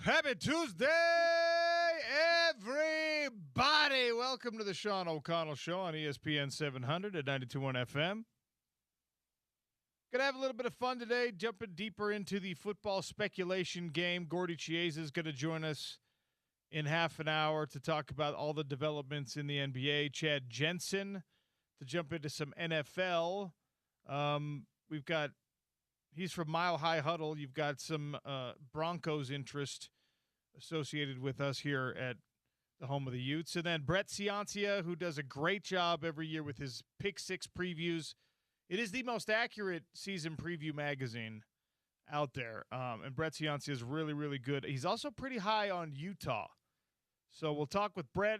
Happy Tuesday, everybody. Welcome to the Sean O'Connell Show on ESPN 700 at 92.1 FM. Going to have a little bit of fun today, jumping deeper into the football speculation game. Gordy Chiesa is going to join us in half an hour to talk about all the developments in the NBA. Chad Jensen to jump into some NFL. He's from Mile High Huddle. You've got some Broncos interest associated with us here at the home of the Utes. And then Brett Ciancia, who does a great job every year with his Pick Six previews. It is the most accurate season preview magazine out there. And Brett Ciancia is really, really good. He's also pretty high on Utah. So we'll talk with Brett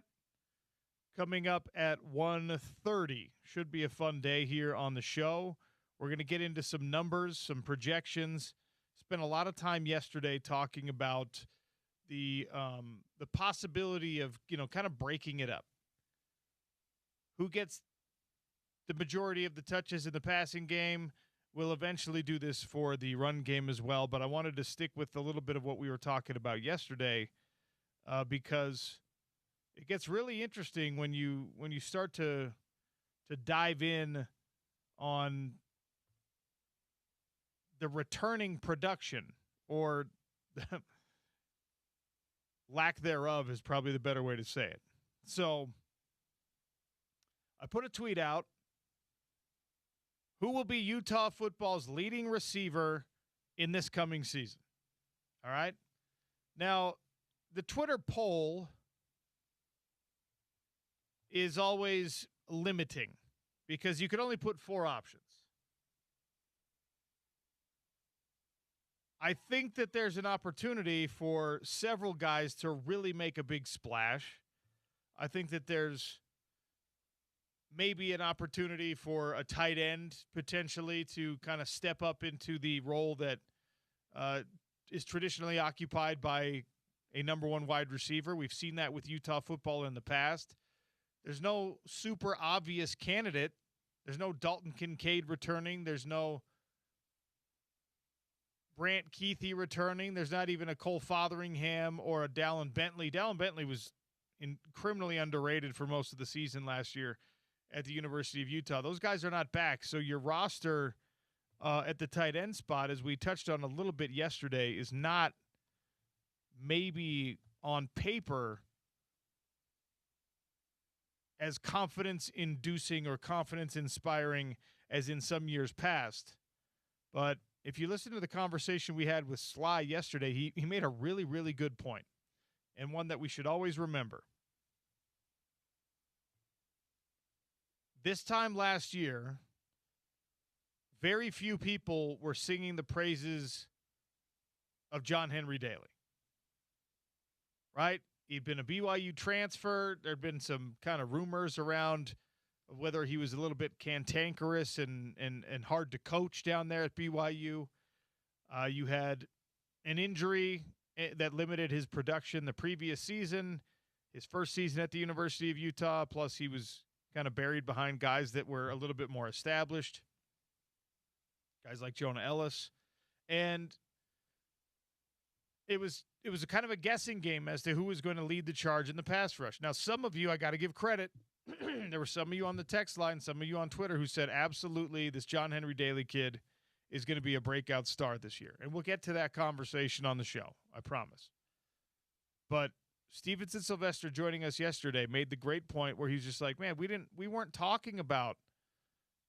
coming up at 1:30. Should be a fun day here on the show. We're going to get into some numbers, some projections. Spent a lot of time yesterday talking about the possibility of, kind of breaking it up. Who gets the majority of the touches in the passing game? We'll eventually do this for the run game as well, but I wanted to stick with a little bit of what we were talking about yesterday because it gets really interesting when you start to dive in on the returning production, or lack thereof is probably the better way to say it. So I put a tweet out. Who will be Utah football's leading receiver in this coming season? All right. Now, the Twitter poll is always limiting because you can only put 4 options. I think that there's an opportunity for several guys to really make a big splash. I think that there's maybe an opportunity for a tight end potentially to kind of step up into the role that is traditionally occupied by a number one wide receiver. We've seen that with Utah football in the past. There's no super obvious candidate. There's no Dalton Kincaid returning. There's no Brant Keithy returning. There's not even a Cole Fotheringham or a Dallin Bentley. Dallin Bentley was criminally underrated for most of the season last year at the University of Utah. Those guys are not back. So your roster at the tight end spot, as we touched on a little bit yesterday, is not maybe on paper as confidence-inducing or confidence-inspiring as in some years past. But if you listen to the conversation we had with Sly yesterday, he made a really, really good point, and one that we should always remember. This time last year, very few people were singing the praises of John Henry Daly. Right? He'd been a BYU transfer. There'd been some kind of rumors around whether he was a little bit cantankerous and hard to coach down there at BYU. You had an injury that limited his production the previous season, his first season at the University of Utah, plus he was kind of buried behind guys that were a little bit more established, guys like Jonah Ellis. And it was a kind of a guessing game as to who was going to lead the charge in the pass rush. Now, some of you, I got to give credit. There were some of you on the text line, some of you on Twitter who said, absolutely, this John Henry Daly kid is going to be a breakout star this year. And we'll get to that conversation on the show, I promise. But Stevenson Sylvester joining us yesterday made the great point where he's just like, man, we weren't talking about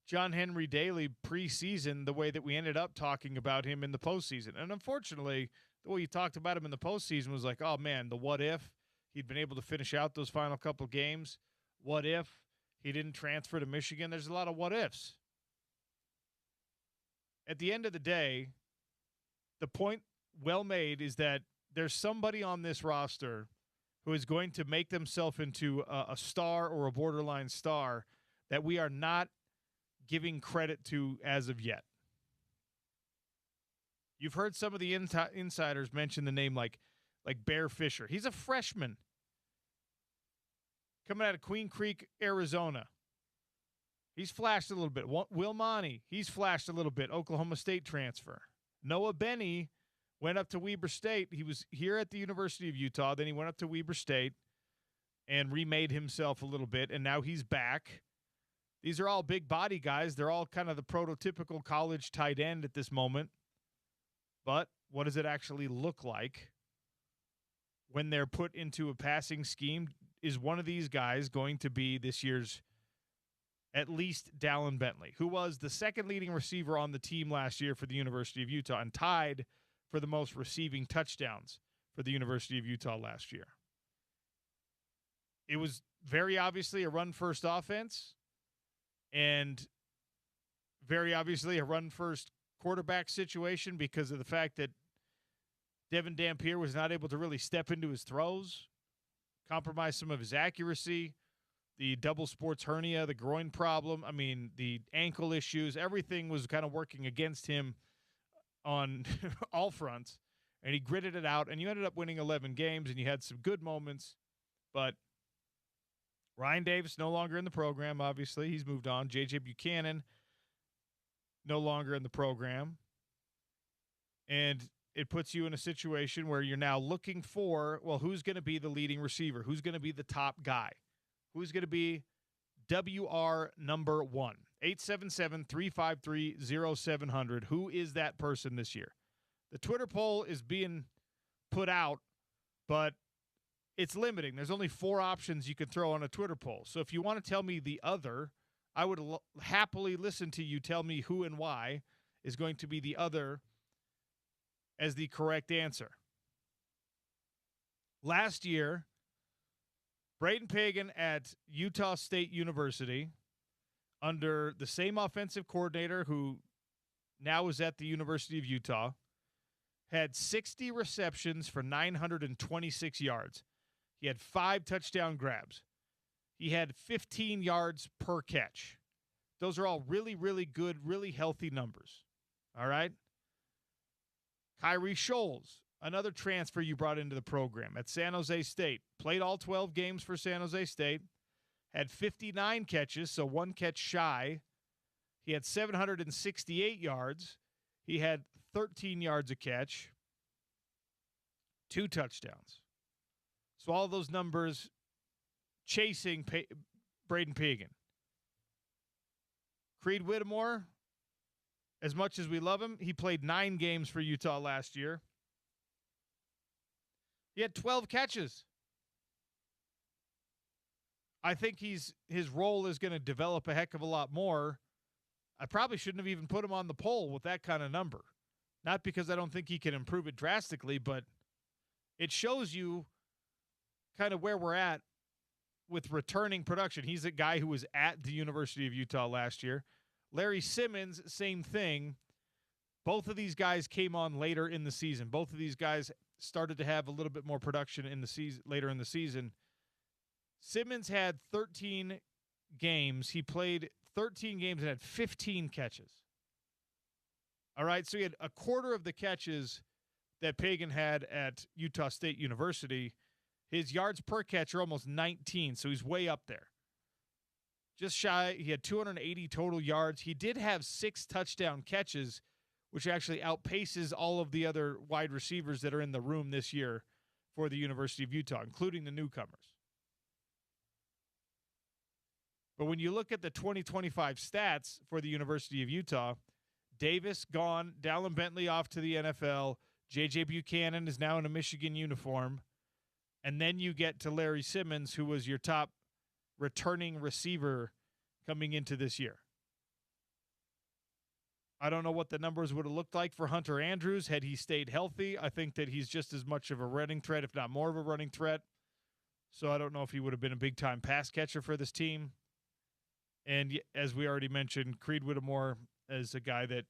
John Henry Daly preseason the way that we ended up talking about him in the postseason. And unfortunately, the way you talked about him in the postseason was like, oh man, the what if he'd been able to finish out those final couple games. What if he didn't transfer to Michigan? There's a lot of what ifs. At the end of the day, the point well made is that there's somebody on this roster who is going to make themselves into a star or a borderline star that we are not giving credit to as of yet. You've heard some of the insiders mention the name like Bear Fisher. He's a freshman coming out of Queen Creek, Arizona. He's flashed a little bit. Will Monty, he's flashed a little bit. Oklahoma State transfer. Noah Benny Went up to Weber State. He was here at the University of Utah. Then he went up to Weber State and remade himself a little bit, and now he's back. These are all big body guys. They're all kind of the prototypical college tight end at this moment. But what does it actually look like when they're put into a passing scheme? Is one of these guys going to be this year's at least Dallin Bentley, who was the second leading receiver on the team last year for the University of Utah and tied for the most receiving touchdowns for the University of Utah last year? It was very obviously a run-first offense and very obviously a run-first quarterback situation because of the fact that Devin Dampier was not able to really step into his throws, compromise some of his accuracy, the double sports hernia, the groin problem, the ankle issues, everything was kind of working against him on all fronts, and he gritted it out, and you ended up winning 11 games, and you had some good moments, but Ryan Davis no longer in the program, obviously. He's moved on. J.J. Buchanan no longer in the program, and it puts you in a situation where you're now looking for, well, who's going to be the leading receiver? Who's going to be the top guy? Who's going to be WR number one? 877-353-0700. Who is that person this year? The Twitter poll is being put out, but it's limiting. There's only 4 options you can throw on a Twitter poll. So if you want to tell me the other, I would happily listen to you tell me who and why is going to be the other as the correct answer. Last year, Braden Pagan at Utah State University, under the same offensive coordinator who now is at the University of Utah, had 60 receptions for 926 yards. He had 5 touchdown grabs. He had 15 yards per catch. Those are all really, really good, really healthy numbers. All right? Kyrie Scholes, another transfer you brought into the program at San Jose State, played all 12 games for San Jose State, had 59 catches, so 1 catch shy. He had 768 yards. He had 13 yards a catch, 2 touchdowns. So all those numbers chasing Braden Pagan. Creed Whittemore, as much as we love him, he played 9 games for Utah last year. He had 12 catches. I think his role is going to develop a heck of a lot more. I probably shouldn't have even put him on the poll with that kind of number. Not because I don't think he can improve it drastically, but it shows you kind of where we're at with returning production. He's a guy who was at the University of Utah last year. Larry Simmons, same thing. Both of these guys came on later in the season. Both of these guys started to have a little bit more production in the season, later in the season. Simmons had 13 games. He played 13 games and had 15 catches. All right, so he had a quarter of the catches that Pagan had at Utah State University. His yards per catch are almost 19, so he's way up there. Just shy, he had 280 total yards. He did have 6 touchdown catches, which actually outpaces all of the other wide receivers that are in the room this year for the University of Utah, including the newcomers. But when you look at the 2025 stats for the University of Utah, Davis gone, Dallin Bentley off to the NFL, J.J. Buchanan is now in a Michigan uniform, and then you get to Larry Simmons, who was your top returning receiver coming into this year. I don't know what the numbers would have looked like for Hunter Andrews had he stayed healthy. I think that he's just as much of a running threat, if not more of a running threat. So I don't know if he would have been a big-time pass catcher for this team. And as we already mentioned, Creed Whittemore is a guy that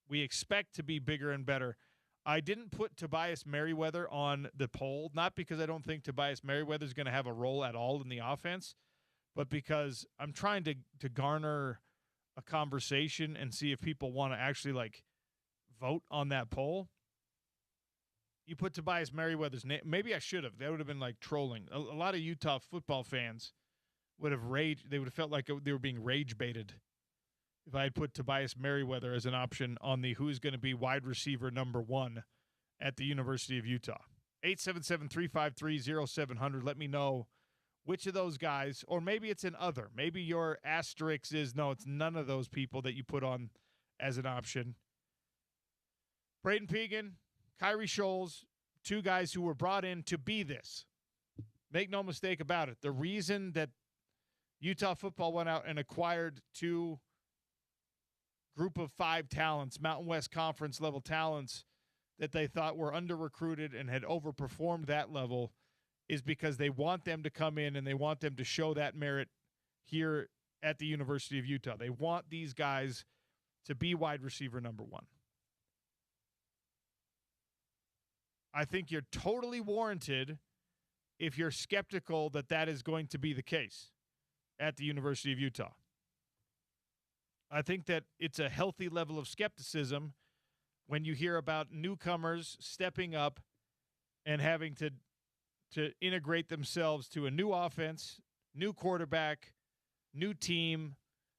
we expect to be bigger and better. I didn't put Tobias Merriweather on the poll, not because I don't think Tobias Merriweather is going to have a role at all in the offense, but because I'm trying to garner a conversation and see if people want to actually vote on that poll. You put Tobias Merriweather's name. Maybe I should have. That would have been trolling. A lot of Utah football fans would have raged. They would have felt like they were being rage baited if I had put Tobias Merriweather as an option on the who's going to be wide receiver number 1 at the University of Utah. 877-353-0700. Let me know which of those guys, or maybe it's an other. Maybe your asterisk is, no, it's none of those people that you put on as an option. Braden Pegan, Kyrie Scholes, 2 guys who were brought in to be this. Make no mistake about it. The reason that Utah football went out and acquired 2 group of 5 talents, Mountain West Conference level talents that they thought were under-recruited and had overperformed that level, is because they want them to come in and they want them to show that merit here at the University of Utah. They want these guys to be wide receiver number 1. I think you're totally warranted if you're skeptical that that is going to be the case at the University of Utah. I think that it's a healthy level of skepticism when you hear about newcomers stepping up and having to integrate themselves to a new offense, new quarterback, new team,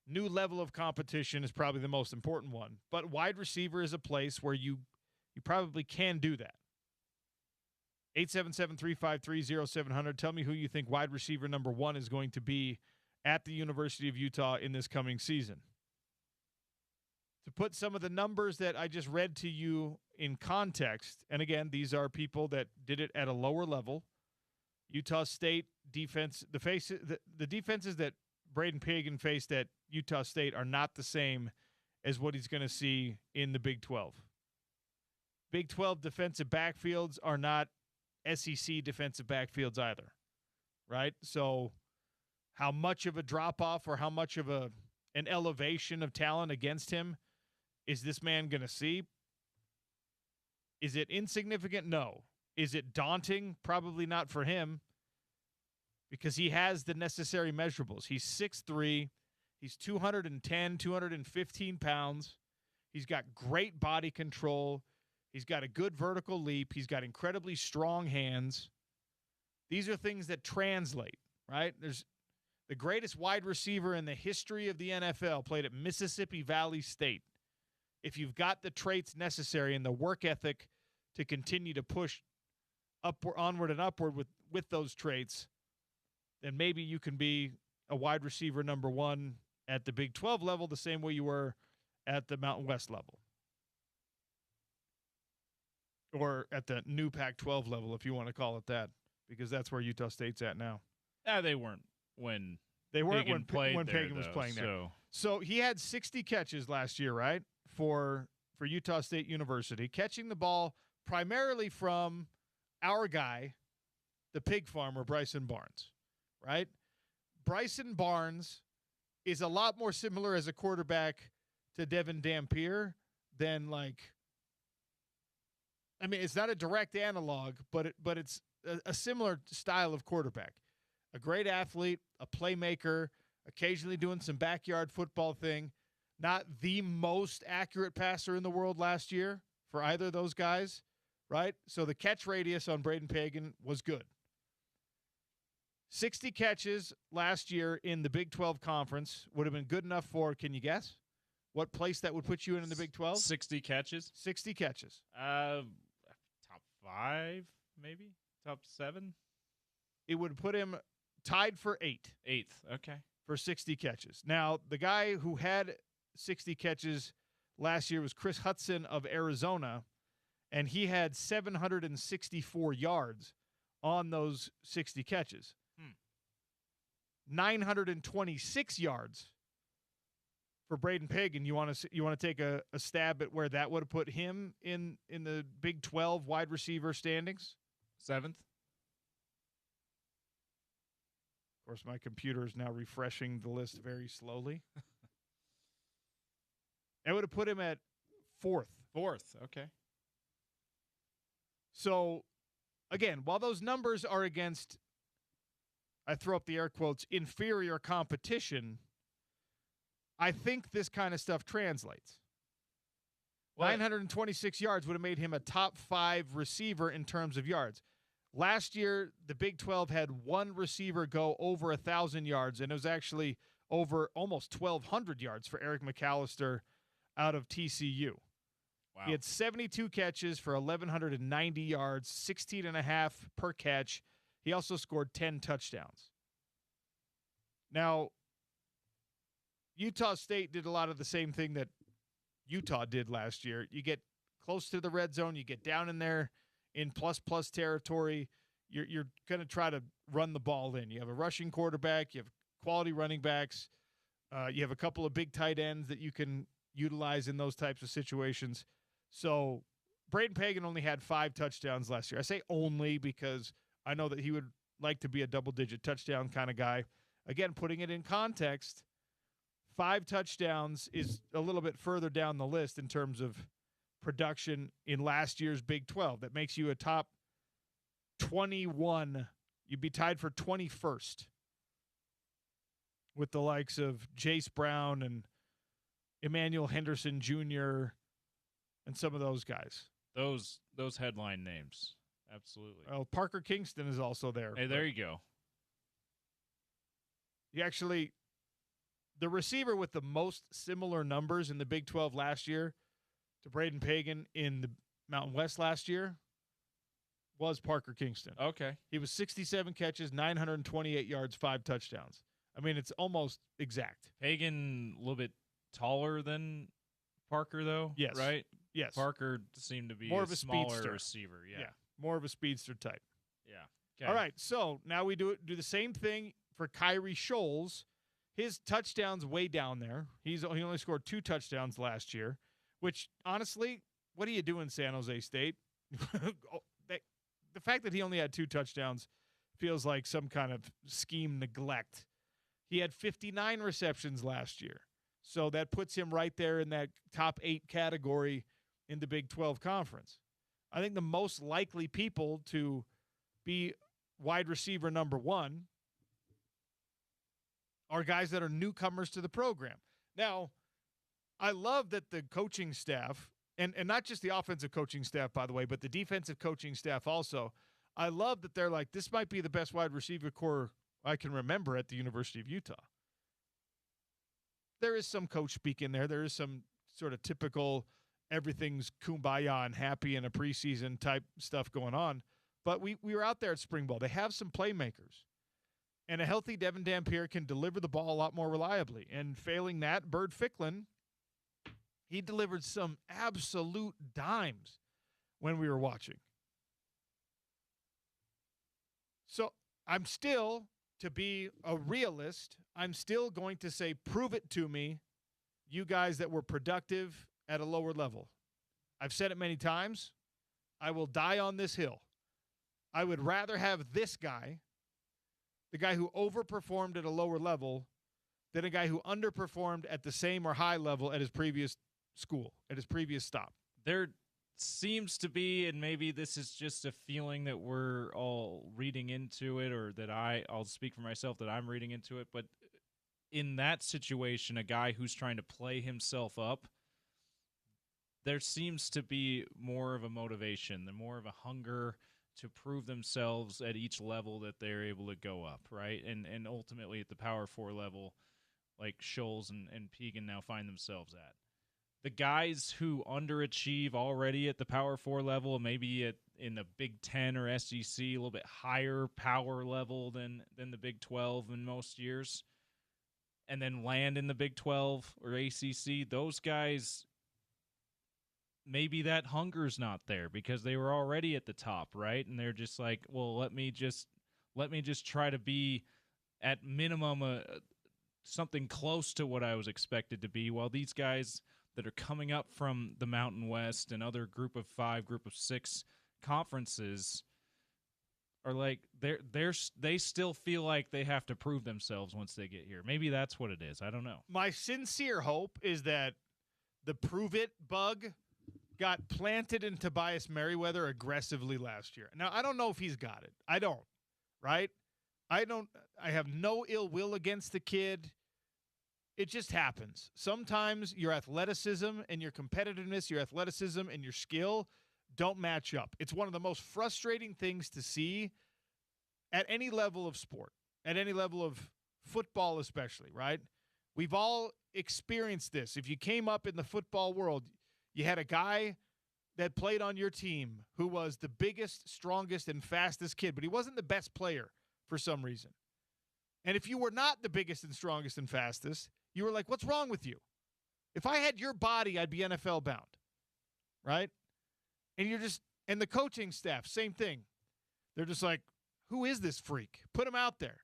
new level of competition is probably the most important one. But wide receiver is a place where you probably can do that. 877-353-0700. Tell me who you think wide receiver number 1 is going to be at the University of Utah in this coming season. To put some of the numbers that I just read to you in context, and again, these are people that did it at a lower level. Utah State defense, the defenses that Braden Pegan faced at Utah State are not the same as what he's going to see in the Big 12. Big 12 defensive backfields are not SEC defensive backfields either, right? So how much of a drop-off or how much of an elevation of talent against him is this man going to see? Is it insignificant? No. Is it daunting? Probably not for him, because he has the necessary measurables. He's 6'3". He's 210, 215 pounds. He's got great body control. He's got a good vertical leap. He's got incredibly strong hands. These are things that translate, right? There's the greatest wide receiver in the history of the NFL played at Mississippi Valley State. If you've got the traits necessary and the work ethic to continue to push onward and upward with those traits, then maybe you can be a wide receiver number 1 at the Big 12 level the same way you were at the Mountain West level. Or at the new Pac-12 level, if you want to call it that, because that's where Utah State's at now. They weren't when Pagan Pagan was playing there. So he had 60 catches last year, right, for Utah State University, catching the ball primarily from our guy, the pig farmer, Bryson Barnes, right? Bryson Barnes is a lot more similar as a quarterback to Devin Dampier than it's not a direct analog, but it's a similar style of quarterback. A great athlete, a playmaker, occasionally doing some backyard football thing. Not the most accurate passer in the world last year for either of those guys, right? So the catch radius on Braden Pegan was good. 60 catches last year in the Big 12 Conference would have been good enough for, can you guess, what place that would put you in the Big 12? 60 catches? 60 catches. Top 5, maybe? Top 7? It would put him tied for 8th. 8th, okay. For 60 catches. Now, the guy who had 60 catches last year was Chris Hudson of Arizona, and he had 764 yards on those 60 catches. 926 yards for Braden Pegan. You want to take a stab at where that would have put him in the Big 12 wide receiver standings? 7th. Of course, my computer is now refreshing the list very slowly. It would have put him at 4th. 4th, okay. So, again, while those numbers are against, I throw up the air quotes, inferior competition, I think this kind of stuff translates. Well, 926 yards would have made him a top 5 receiver in terms of yards. Last year, the Big 12 had one receiver go over 1,000 yards, and it was actually over almost 1,200 yards for Eric McAllister out of TCU. Wow. He had 72 catches for 1,190 yards, 16 and a half per catch. He also scored 10 touchdowns. Now, Utah State did a lot of the same thing that Utah did last year. You get close to the red zone, you get down in there in plus territory. You're going to try to run the ball in. You have a rushing quarterback, you have quality running backs, you have a couple of big tight ends that you can utilize in those types of situations. So Braden Pagan only had 5 touchdowns last year. I say only because I know that he would like to be a double-digit touchdown kind of guy. Again, putting it in context, 5 touchdowns is a little bit further down the list in terms of production in last year's Big 12. That makes you a top 21. You'd be tied for 21st with the likes of Jace Brown and Emmanuel Henderson Jr. and some of those guys. Those headline names. Absolutely. Well, Parker Kingston is also there. Hey, there you go. The receiver with the most similar numbers in the Big 12 last year to Braden Pagan in the Mountain West last year was Parker Kingston. Okay. He was 67 catches, 928 yards, 5 touchdowns. I mean, it's almost exact. Pagan a little bit taller than Parker, though. Yes. Right? Yes. Parker seemed to be more of a smaller speedster receiver. Yeah. More of a speedster type. Yeah. Okay. All right, so now we do the same thing for Kyrie Scholes. His touchdowns way down there. He only scored 2 touchdowns last year, which, honestly, what are you doing, San Jose State? The fact that he only had 2 touchdowns feels like some kind of scheme neglect. He had 59 receptions last year, so that puts him right there in that top 8 category in the Big 12 Conference. I think the most likely people to be wide receiver number 1 are guys that are newcomers to the program. Now, I love that the coaching staff, and not just the offensive coaching staff, by the way, but the defensive coaching staff also, I love that they're like, this might be the best wide receiver core I can remember at the University of Utah. There is some coach speak in there. There is some sort of typical everything's kumbaya and happy in a preseason type stuff going on. But we were out there at spring ball. They have some playmakers. And a healthy Devin Dampier can deliver the ball a lot more reliably. And failing that, Bird Ficklin, he delivered some absolute dimes when we were watching. So I'm still, to be a realist, I'm still going to say, prove it to me, you guys that were productive at a lower level. I've said it many times. I will die on this hill. I would rather have this guy, the guy who overperformed at a lower level, than a guy who underperformed at the same or high level at his previous school, at his previous stop. There seems to be, and maybe this is just a feeling that we're all reading into it, or that I'll speak for myself, that I'm reading into it, but in that situation, a guy who's trying to play himself up, there seems to be more of a motivation, more of a hunger to prove themselves at each level that they're able to go up, right? And ultimately at the Power 4 level, like Scholes and Pagan now find themselves at. The guys who underachieve already at the Power 4 level, maybe in the Big 10 or SEC, a little bit higher power level than the Big 12 in most years, and then land in the Big 12 or ACC, those guys, maybe that hunger's not there because they were already at the top, right? And they're just like, well, let me just try to be at minimum something close to what I was expected to be, while these guys that are coming up from the Mountain West and other group of 5, group of 6 conferences are like, they still feel like they have to prove themselves once they get here. Maybe that's what it is. I don't know. My sincere hope is that the prove it bug got planted in Tobias Merriweather aggressively last year. Now, I don't know if he's got it. I don't, right? I have no ill will against the kid. It just happens. Sometimes your athleticism and your competitiveness, your athleticism and your skill don't match up. It's one of the most frustrating things to see at any level of sport, at any level of football especially, right? We've all experienced this. If you came up in the football world, you had a guy that played on your team who was the biggest, strongest, and fastest kid, but he wasn't the best player for some reason. And if you were not the biggest and strongest and fastest, you were like, what's wrong with you? If I had your body, I'd be NFL bound, right? And the coaching staff, same thing. They're just like, who is this freak? Put him out there.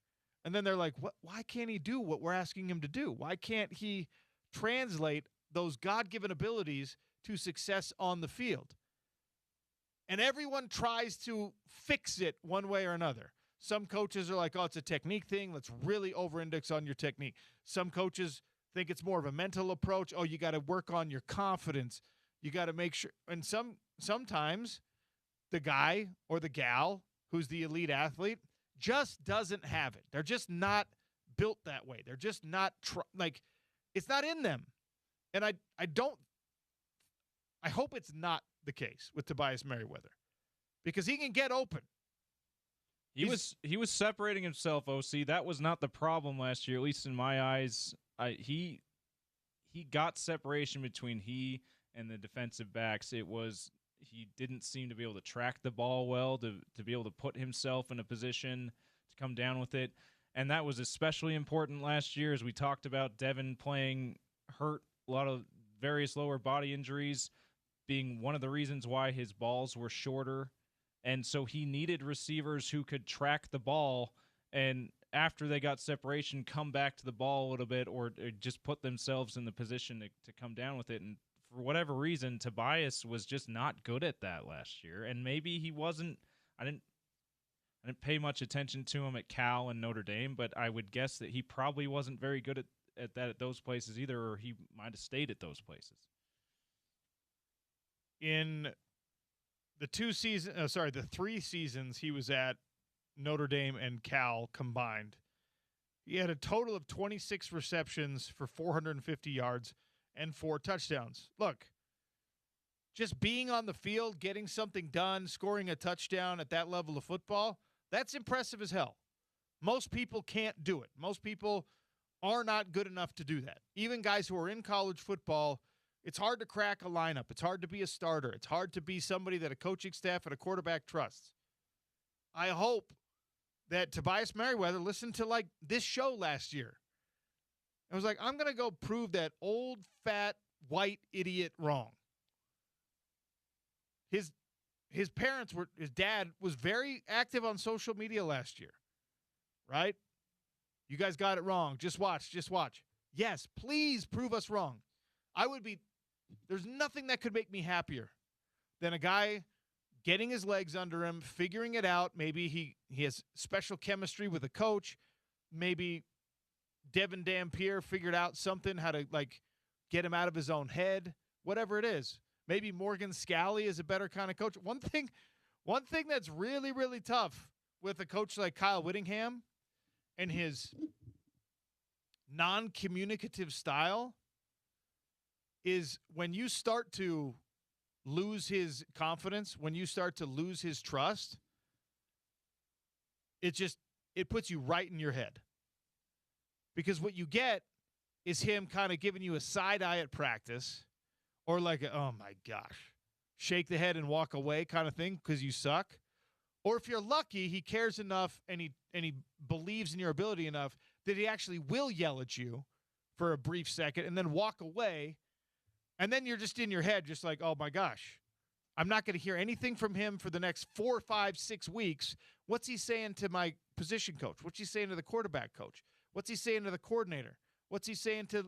And then they're like, what? Why can't he do what we're asking him to do? Why can't he translate those God-given abilities to success on the field? And everyone tries to fix it one way or another. Some coaches are like, oh, it's a technique thing. Let's really over-index on your technique. Some coaches think it's more of a mental approach. Oh, you got to work on your confidence. You got to make sure. And sometimes the guy or the gal who's the elite athlete just doesn't have it. They're just not built that way. They're just not it's not in them. And I hope it's not the case with Tobias Merriweather, because he can get open. He was separating himself, OC. That was not the problem last year, at least in my eyes. He got separation between he and the defensive backs. He didn't seem to be able to track the ball well, to be able to put himself in a position to come down with it. And that was especially important last year, as we talked about Devin playing hurt, a lot of various lower body injuries being one of the reasons why his balls were shorter. And so he needed receivers who could track the ball and after they got separation, come back to the ball a little bit or just put themselves in the position to come down with it. And for whatever reason, Tobias was just not good at that last year. And maybe he wasn't – I didn't pay much attention to him at Cal and Notre Dame, but I would guess that he probably wasn't very good at that at those places either, or he might have stayed at those places. In the 3 seasons he was at Notre Dame and Cal combined, he had a total of 26 receptions for 450 yards and 4 touchdowns. Look, just being on the field, getting something done, scoring a touchdown at that level of football, that's impressive as hell. Most people can't do it. Most people are not good enough to do that. Even guys who are in college football, it's hard to crack a lineup. It's hard to be a starter. It's hard to be somebody that a coaching staff and a quarterback trusts. I hope that Tobias Merriweather listened to this show last year. I was like, I'm going to go prove that old, fat, white idiot wrong. His dad was very active on social media last year, right? You guys got it wrong. Just watch. Yes, please prove us wrong. There's nothing that could make me happier than a guy getting his legs under him, figuring it out. Maybe he has special chemistry with a coach. Maybe Devin Dampier figured out something, how to get him out of his own head, whatever it is. Maybe Morgan Scalley is a better kind of coach. One thing that's really, really tough with a coach like Kyle Whittingham and his non-communicative style is when you start to lose his confidence, when you start to lose his trust, it puts you right in your head. Because what you get is him kind of giving you a side eye at practice, or oh my gosh, shake the head and walk away kind of thing because you suck. Or if you're lucky, he cares enough and he believes in your ability enough that he actually will yell at you for a brief second and then walk away. And then you're just in your head, just like, oh my gosh, I'm not going to hear anything from him for the next 4, 5, 6 weeks. What's he saying to my position coach? What's he saying to the quarterback coach? What's he saying to the coordinator? What's he saying to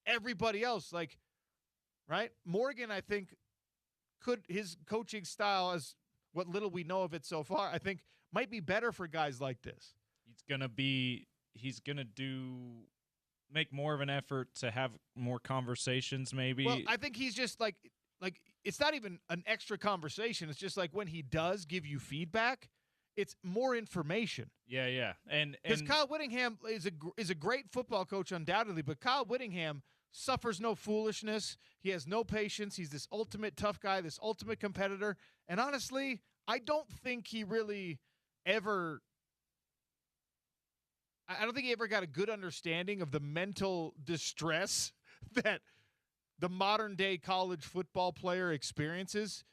everybody else? Right? Morgan, I think, his coaching style, as what little we know of it so far, I think might be better for guys like this. He's gonna make more of an effort to have more conversations, maybe. Well, I think he's just like it's not even an extra conversation. It's just when he does give you feedback, it's more information. Yeah. And because Kyle Whittingham is a great football coach, undoubtedly, but Kyle Whittingham suffers no foolishness. He has no patience. He's this ultimate tough guy, this ultimate competitor. And honestly, I don't think he really ever I don't think he ever got a good understanding of the mental distress that the modern day college football player experiences,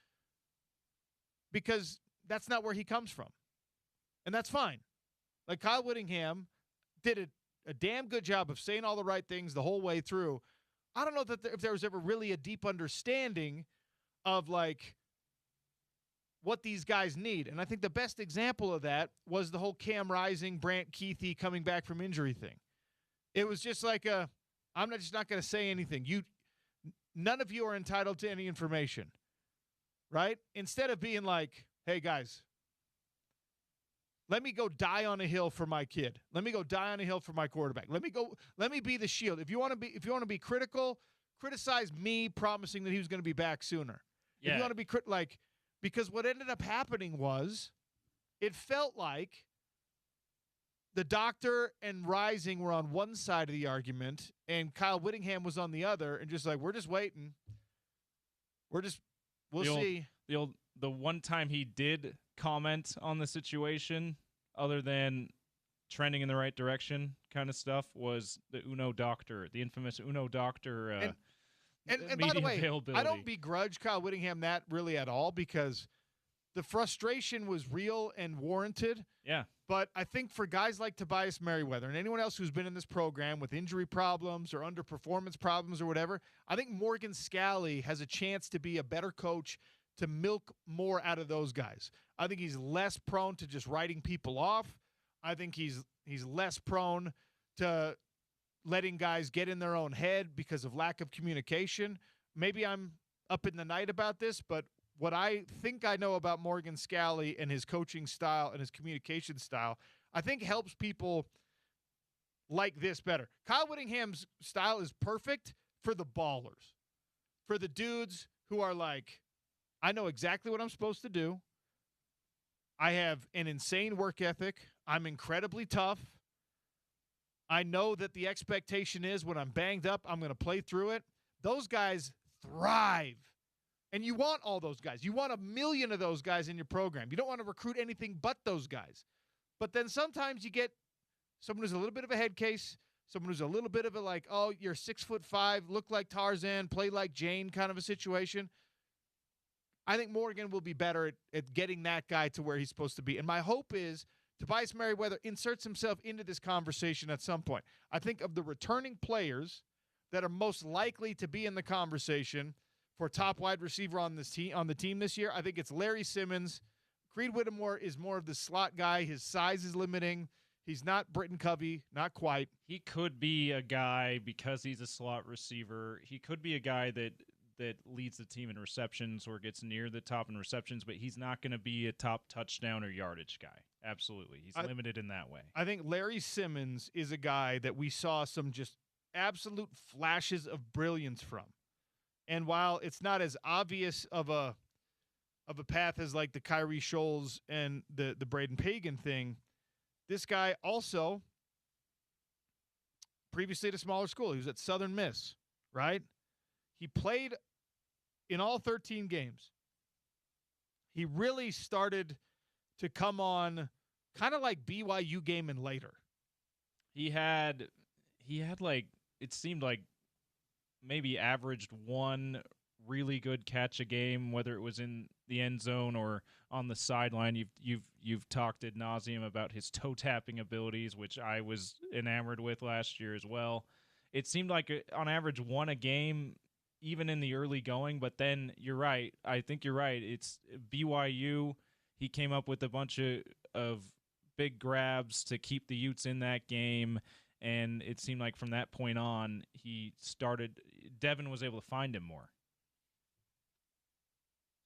because that's not where he comes from. And that's fine. Like, Kyle Whittingham did a damn good job of saying all the right things the whole way through. I don't know that if there was ever really a deep understanding of, like, what these guys need. And I think the best example of that was the whole Cam Rising, Brant Keithy coming back from injury thing. It was just like I'm just not going to say anything. None of you are entitled to any information, right? Instead of being like, hey, guys, let me go die on a hill for my kid. Let me go die on a hill for my quarterback. Let me be the shield. If you want to be critical, criticize me promising that he was going to be back sooner. Yeah. If you want to be because what ended up happening was it felt like the doctor and Rising were on one side of the argument and Kyle Whittingham was on the other, and just like, we're just waiting. We'll see. The one time he did comment on the situation, other than trending in the right direction kind of stuff, was the the infamous Uno Doctor. And by the way, I don't begrudge Kyle Whittingham that really at all, because the frustration was real and warranted. Yeah. But I think for guys like Tobias Merriweather and anyone else who's been in this program with injury problems or underperformance problems or whatever, I think Morgan Scalley has a chance to be a better coach, to milk more out of those guys. I think he's less prone to just writing people off. I think he's less prone to letting guys get in their own head because of lack of communication. Maybe I'm up in the night about this, but what I think I know about Morgan Scalley and his coaching style and his communication style, I think helps people like this better. Kyle Whittingham's style is perfect for the ballers, for the dudes who are like, I know exactly what I'm supposed to do. I have an insane work ethic. I'm incredibly tough. I know that the expectation is when I'm banged up, I'm going to play through it. Those guys thrive. And you want all those guys. You want 1 million of those guys in your program. You don't want to recruit anything but those guys. But then sometimes you get someone who's a little bit of a head case, someone who's a little bit of a like, oh, you're 6'5", look like Tarzan, play like Jane kind of a situation. I think Morgan will be better at getting that guy to where he's supposed to be. And my hope is Tobias Merriweather inserts himself into this conversation at some point. I think of the returning players that are most likely to be in the conversation for top wide receiver on the team this year, I think it's Larry Simmons. Creed Whittemore is more of the slot guy. His size is limiting. He's not Britton Covey, not quite. He could be a guy, because he's a slot receiver, he could be a guy that leads the team in receptions or gets near the top in receptions, but he's not going to be a top touchdown or yardage guy. Absolutely. He's limited in that way. I think Larry Simmons is a guy that we saw some just absolute flashes of brilliance from. And while it's not as obvious of a path as like the Kyrie Scholes and the Braden Pagan thing, this guy also previously at a smaller school. He was at Southern Miss, right? He played in all 13 games. He really started to come on kind of like BYU game and later. He had like, it seemed like maybe averaged one really good catch a game, whether it was in the end zone or on the sideline. You've talked ad nauseum about his toe tapping abilities, which I was enamored with last year as well. It seemed like on average one a game, even in the early going. But then you're right. I think you're right. It's BYU. He came up with a bunch of big grabs to keep the Utes in that game. And it seemed like from that point on, Devin was able to find him more.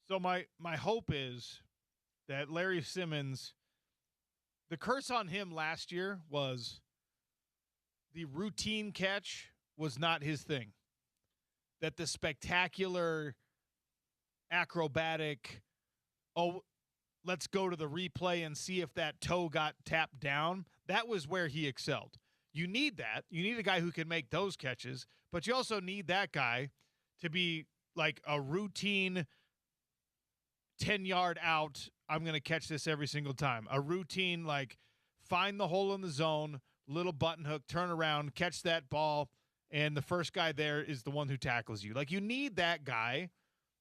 So my hope is that Larry Simmons, the curse on him last year was the routine catch was not his thing. That the spectacular, acrobatic, let's go to the replay and see if that toe got tapped down, that was where he excelled. You need that. You need a guy who can make those catches, but you also need that guy to be like a routine 10-yard out, I'm going to catch this every single time. A routine, like, find the hole in the zone, little button hook, turn around, catch that ball, and the first guy there is the one who tackles you. Like, you need that guy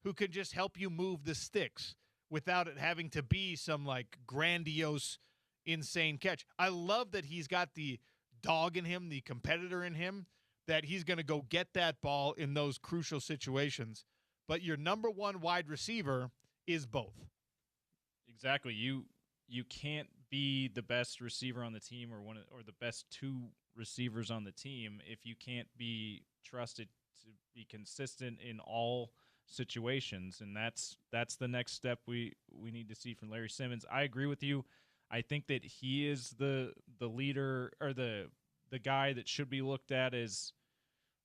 who can just help you move the sticks without it having to be some like grandiose, insane catch. I love that he's got the dog in him, the competitor in him, that he's going to go get that ball in those crucial situations. But your number one wide receiver is both. Exactly. You can't be the best receiver on the team or the best two receivers on the team if you can't be trusted to be consistent in all situations, and that's the next step we need to see from Larry Simmons. I agree with you. I think that he is the leader, or the guy that should be looked at as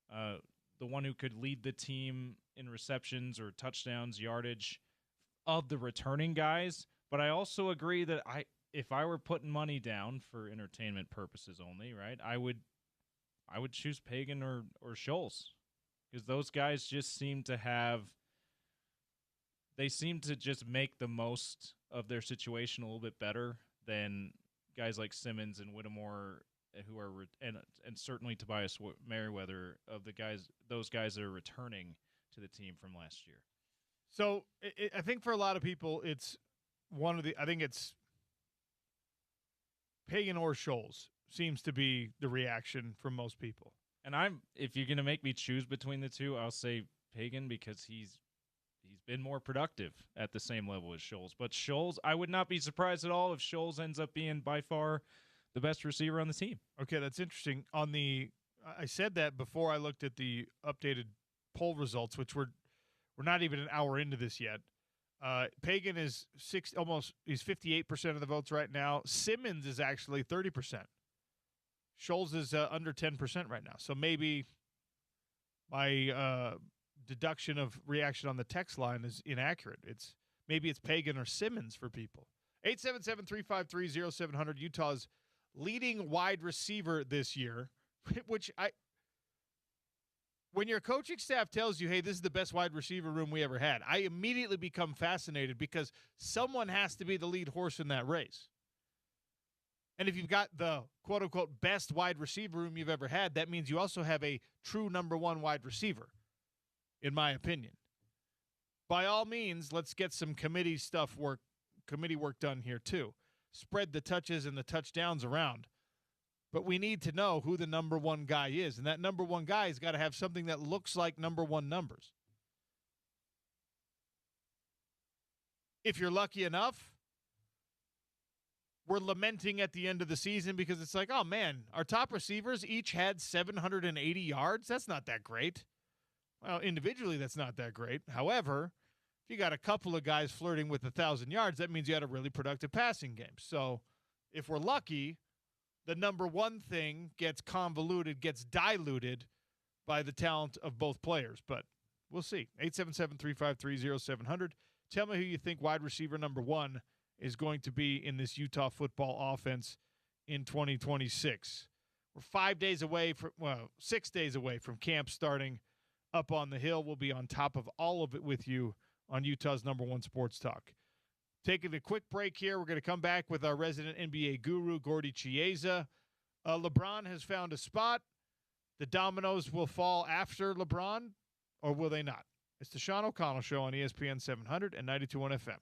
the one who could lead the team in receptions or touchdowns, yardage of the returning guys. But I also agree that if I were putting money down for entertainment purposes only, right, I would choose Pagan or Scholes, because those guys just seem to just make the most of their situation a little bit better than guys like Simmons and Whittemore, who are and certainly Tobias Merriweather, of those guys that are returning to the team from last year. So I think for a lot of people, it's I think it's Pagan or Scholes seems to be the reaction from most people. And if you're going to make me choose between the two, I'll say Pagan, because he's been more productive at the same level as Scholes. But Scholes, I would not be surprised at all if Scholes ends up being by far the best receiver on the team. Okay, that's interesting. I said that before I looked at the updated poll results, which we're not even an hour into this yet. Pagan is he's 58% of the votes right now. Simmons is actually 30%. Scholes is under 10% right now. So maybe my deduction of reaction on the text line is inaccurate. Maybe it's Pagan or Simmons for people. 877-353-0700, Utah's leading wide receiver this year, which when your coaching staff tells you, hey, this is the best wide receiver room we ever had, I immediately become fascinated, because someone has to be the lead horse in that race. And if you've got the quote-unquote best wide receiver room you've ever had, that means you also have a true number one wide receiver, in my opinion. By all means, let's get some committee work done here too. Spread the touches and the touchdowns around. But we need to know who the number one guy is. And that number one guy has got to have something that looks like number one numbers. If you're lucky enough, we're lamenting at the end of the season because it's like, oh, man, our top receivers each had 780 yards. That's not that great. Well, individually, that's not that great. However, if you got a couple of guys flirting with 1,000 yards, that means you had a really productive passing game. So if we're lucky, the number one thing gets convoluted, gets diluted by the talent of both players. But we'll see. 877-353-0700. Tell me who you think wide receiver number one is going to be in this Utah football offense in 2026. We're 6 days away from camp starting up on the hill. We'll be on top of all of it with you on Utah's number one sports talk. Taking a quick break here. We're going to come back with our resident NBA guru, Gordy Chiesa. LeBron has found a spot. The dominoes will fall after LeBron, or will they not? It's the Sean O'Connell Show on ESPN 700 and 92.1 FM.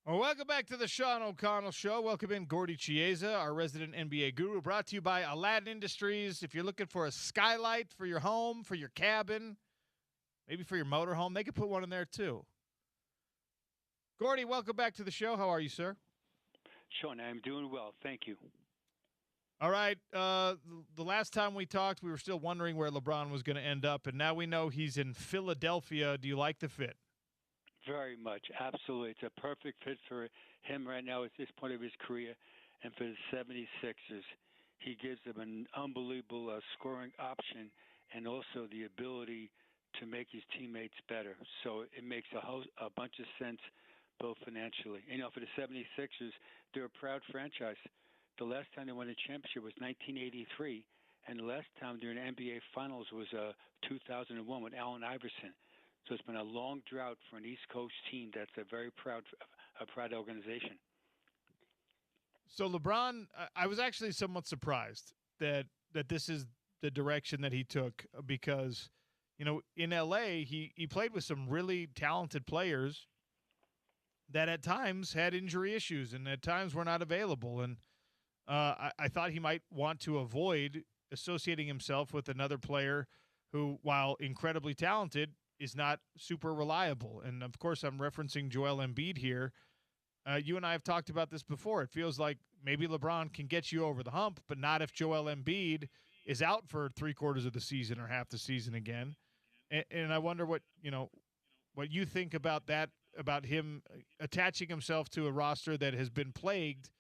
Well, welcome back to the Sean O'Connell Show. Welcome in Gordy Chiesa, our resident NBA guru, brought to you by Aladdin Industries. If you're looking for a skylight for your home, for your cabin, maybe for your motorhome, they could put one in there too. Gordy, welcome back to the show. How are you, sir? Sean, I'm doing well. Thank you. All right. The last time we talked, we were still wondering where LeBron was going to end up, and now we know he's in Philadelphia. Do you like the fit? Very much. Absolutely. It's a perfect fit for him right now at this point of his career. And for the 76ers, he gives them an unbelievable scoring option and also the ability to make his teammates better. So it makes a bunch of sense both financially. You know, for the 76ers, they're a proud franchise. The last time they won a championship was 1983, and the last time during the NBA Finals was 2001 with Allen Iverson. So it's been a long drought for an East Coast team that's a very proud organization. So LeBron, I was actually somewhat surprised that this is the direction that he took because, you know, in LA, he played with some really talented players that at times had injury issues and at times were not available. And I thought he might want to avoid associating himself with another player who, while incredibly talented, is not super reliable. And, of course, I'm referencing Joel Embiid here. You and I have talked about this before. It feels like maybe LeBron can get you over the hump, but not if Joel Embiid is out for 3/4 of the season or half the season again. And I wonder what you think about that, about him attaching himself to a roster that has been plagued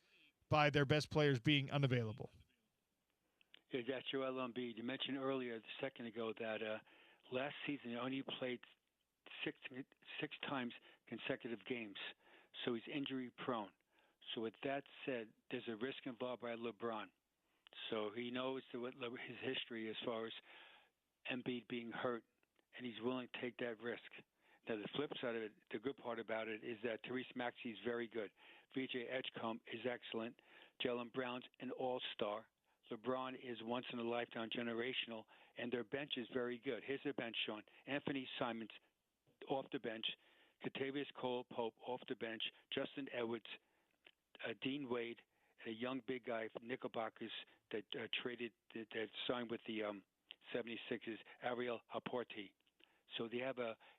by their best players being unavailable. Yeah, that's Joel Embiid. You mentioned earlier, a second ago, that last season he only played six times consecutive games, so he's injury prone. So with that said, there's a risk involved by LeBron. So he knows what his history as far as Embiid being hurt, and he's willing to take that risk. Now the flip side of it, the good part about it, is that Therese Maxey is very good. VJ Edgecombe is excellent. Jaylen Brown's an all-star. LeBron is once in a lifetime generational, and their bench is very good. Here's their bench, Sean. Anthony Simons off the bench, Kentavious Cole-Pope off the bench, Justin Edwards, Dean Wade, a young big guy from Knickerbockers that that signed with the 76ers, Ariel Haporti. So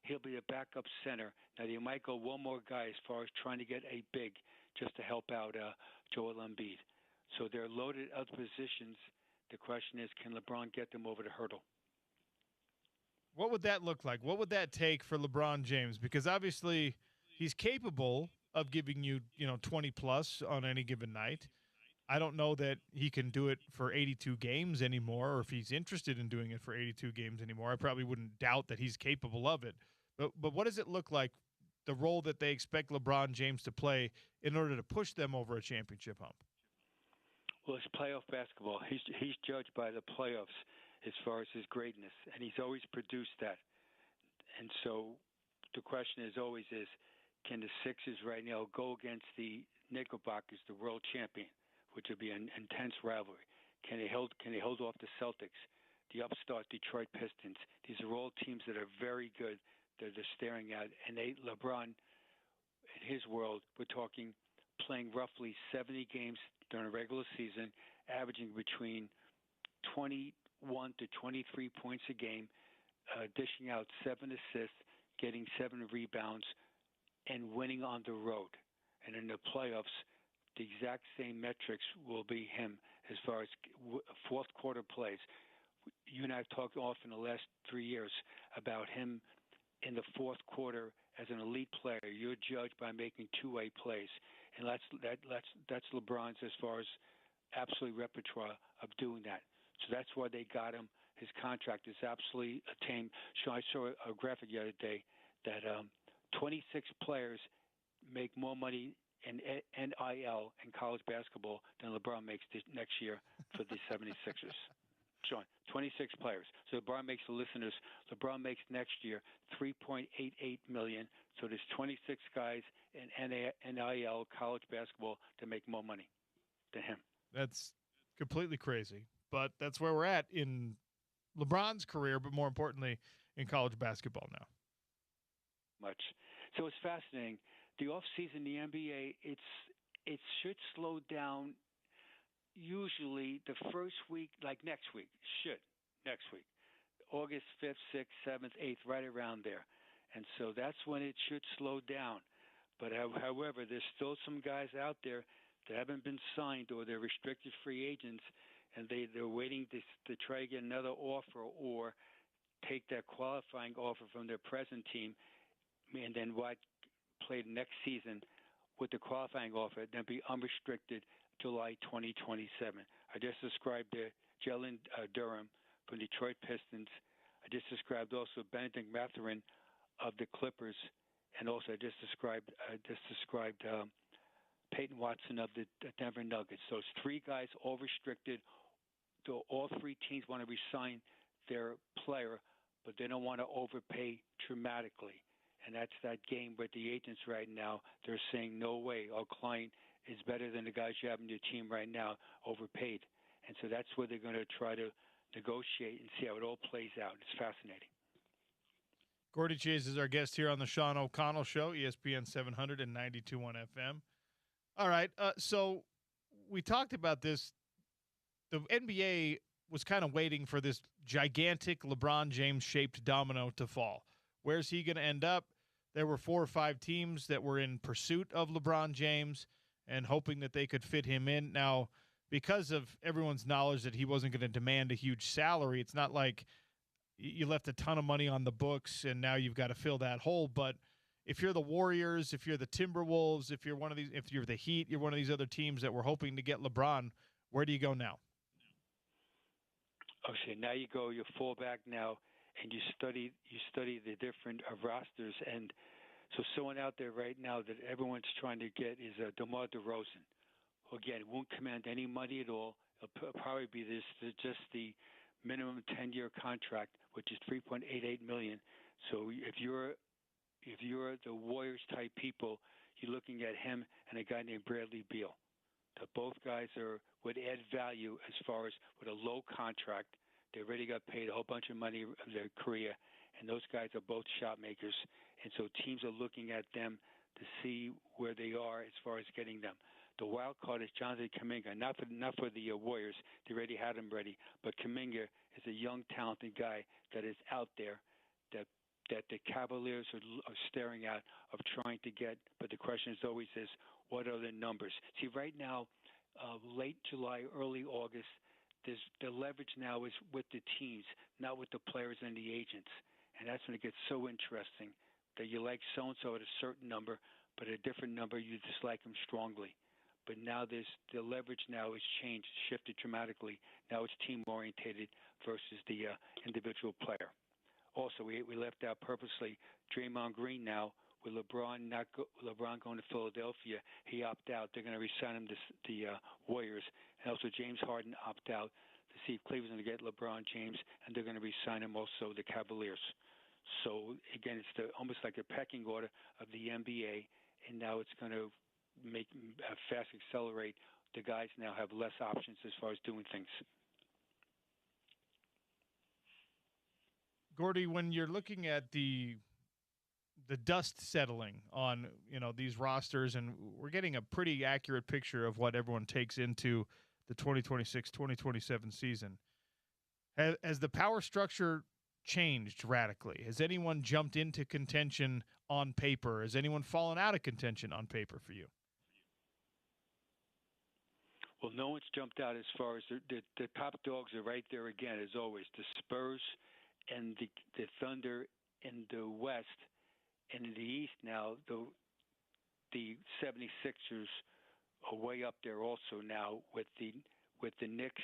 he'll be a backup center. Now they might go one more guy as far as trying to get a big just to help out Joel Embiid. So they're loaded at other positions. The question is, can LeBron get them over the hurdle? What would that look like? What would that take for LeBron James? Because obviously he's capable of giving you, 20 plus on any given night. I don't know that he can do it for 82 games anymore, or if he's interested in doing it for 82 games anymore. I probably wouldn't doubt that he's capable of it. But what does it look like, the role that they expect LeBron James to play in order to push them over a championship hump? Well, it's playoff basketball. He's judged by the playoffs as far as his greatness, and he's always produced that. And so the question always is, can the Sixers right now go against the Knickerbockers, the world champion, which would be an intense rivalry? Can they hold off the Celtics, the upstart Detroit Pistons? These are all teams that are very good that they're staring at. And LeBron, in his world, we're talking playing roughly 70 games during a regular season, averaging between 21 to 23 points a game, dishing out 7 assists, getting 7 rebounds, and winning on the road. And in the playoffs, the exact same metrics will be him as far as fourth quarter plays. You and I have talked often the last 3 years about him in the fourth quarter as an elite player. You're judged by making two-way plays, and that's LeBron's as far as absolute repertoire of doing that. So that's why they got him. His contract is absolutely tame. So I saw a graphic the other day that 26 players make more money in NIL in college basketball than LeBron makes this next year for the 76ers. Sean, 26 players. So LeBron makes, the listeners, LeBron makes next year $3.88 million. So there's 26 guys in NIL college basketball to make more money than him. That's completely crazy. But that's where we're at in LeBron's career, but more importantly, in college basketball now. Much. So it's fascinating the off season, the NBA, it should slow down. Usually, the first week, like next week, next week, August 5th, 6th, 7th, 8th, right around there, and so that's when it should slow down. But however, there's still some guys out there that haven't been signed or they're restricted free agents, and they're waiting to try to get another offer or take that qualifying offer from their present team, and then play the next season with the qualifying offer, then be unrestricted July 2027. I just described Jalen Durham from Detroit Pistons. I just described also Benedict Mathurin of the Clippers, and also I just described Peyton Watson of the Denver Nuggets. So it's three guys all restricted. All three teams want to re-sign their player, but they don't want to overpay dramatically. And that's that game with the agents right now. They're saying, no way, our client is better than the guys you have in your team right now, overpaid. And so that's where they're going to try to negotiate and see how it all plays out. It's fascinating. Gordy Chase is our guest here on the Sean O'Connell Show, ESPN 700 and 92.1 FM. All right, so we talked about this. The NBA was kind of waiting for this gigantic LeBron James-shaped domino to fall. Where's he going to end up? There were 4 or 5 teams that were in pursuit of LeBron James and hoping that they could fit him in. Now, because of everyone's knowledge that he wasn't going to demand a huge salary, it's not like you left a ton of money on the books and now you've got to fill that hole. But if you're the Warriors, if you're the Timberwolves, if you're the Heat, you're one of these other teams that were hoping to get LeBron, where do you go now? Okay, now you fall back now, and you study the different rosters. And so someone out there right now that everyone's trying to get is DeMar DeRozan, who, again, won't command any money at all. It'll probably be just the minimum 10-year contract, which is $3.88 million. So if you're the Warriors type people, you're looking at him and a guy named Bradley Beal. Both guys would add value as far as with a low contract. They already got paid a whole bunch of money in their career, and those guys are both shot makers. And so teams are looking at them to see where they are as far as getting them. The wild card is Jonathan Kuminga, not for the Warriors. They already had him ready. But Kuminga is a young, talented guy that is out there that the Cavaliers are staring at of trying to get. But the question is always what are the numbers? See, right now, late July, early August, the leverage now is with the teams, not with the players and the agents. And that's when it gets so interesting that you like so-and-so at a certain number, but at a different number you dislike them strongly. But now the leverage now has changed, shifted dramatically. Now it's team-orientated versus the individual player. Also, we left out purposely Draymond Green now with LeBron going to Philadelphia. He opted out. They're going to re-sign him to the Warriors. And also James Harden opted out to see if Cleveland's going to get LeBron James, and they're going to re-sign him also the Cavaliers. So, again, it's almost like a pecking order of the NBA, and now it's going to fast accelerate. The guys now have less options as far as doing things. Gordy, when you're looking at the dust settling on these rosters, and we're getting a pretty accurate picture of what everyone takes into the 2026-2027 season, has the power structure changed radically? Has anyone jumped into contention on paper? Has anyone fallen out of contention on paper for you? Well, no one's jumped out as far as the top dogs are right there again, as always. The Spurs and the Thunder in the West, and in the East now, the 76ers are way up there also now with the Knicks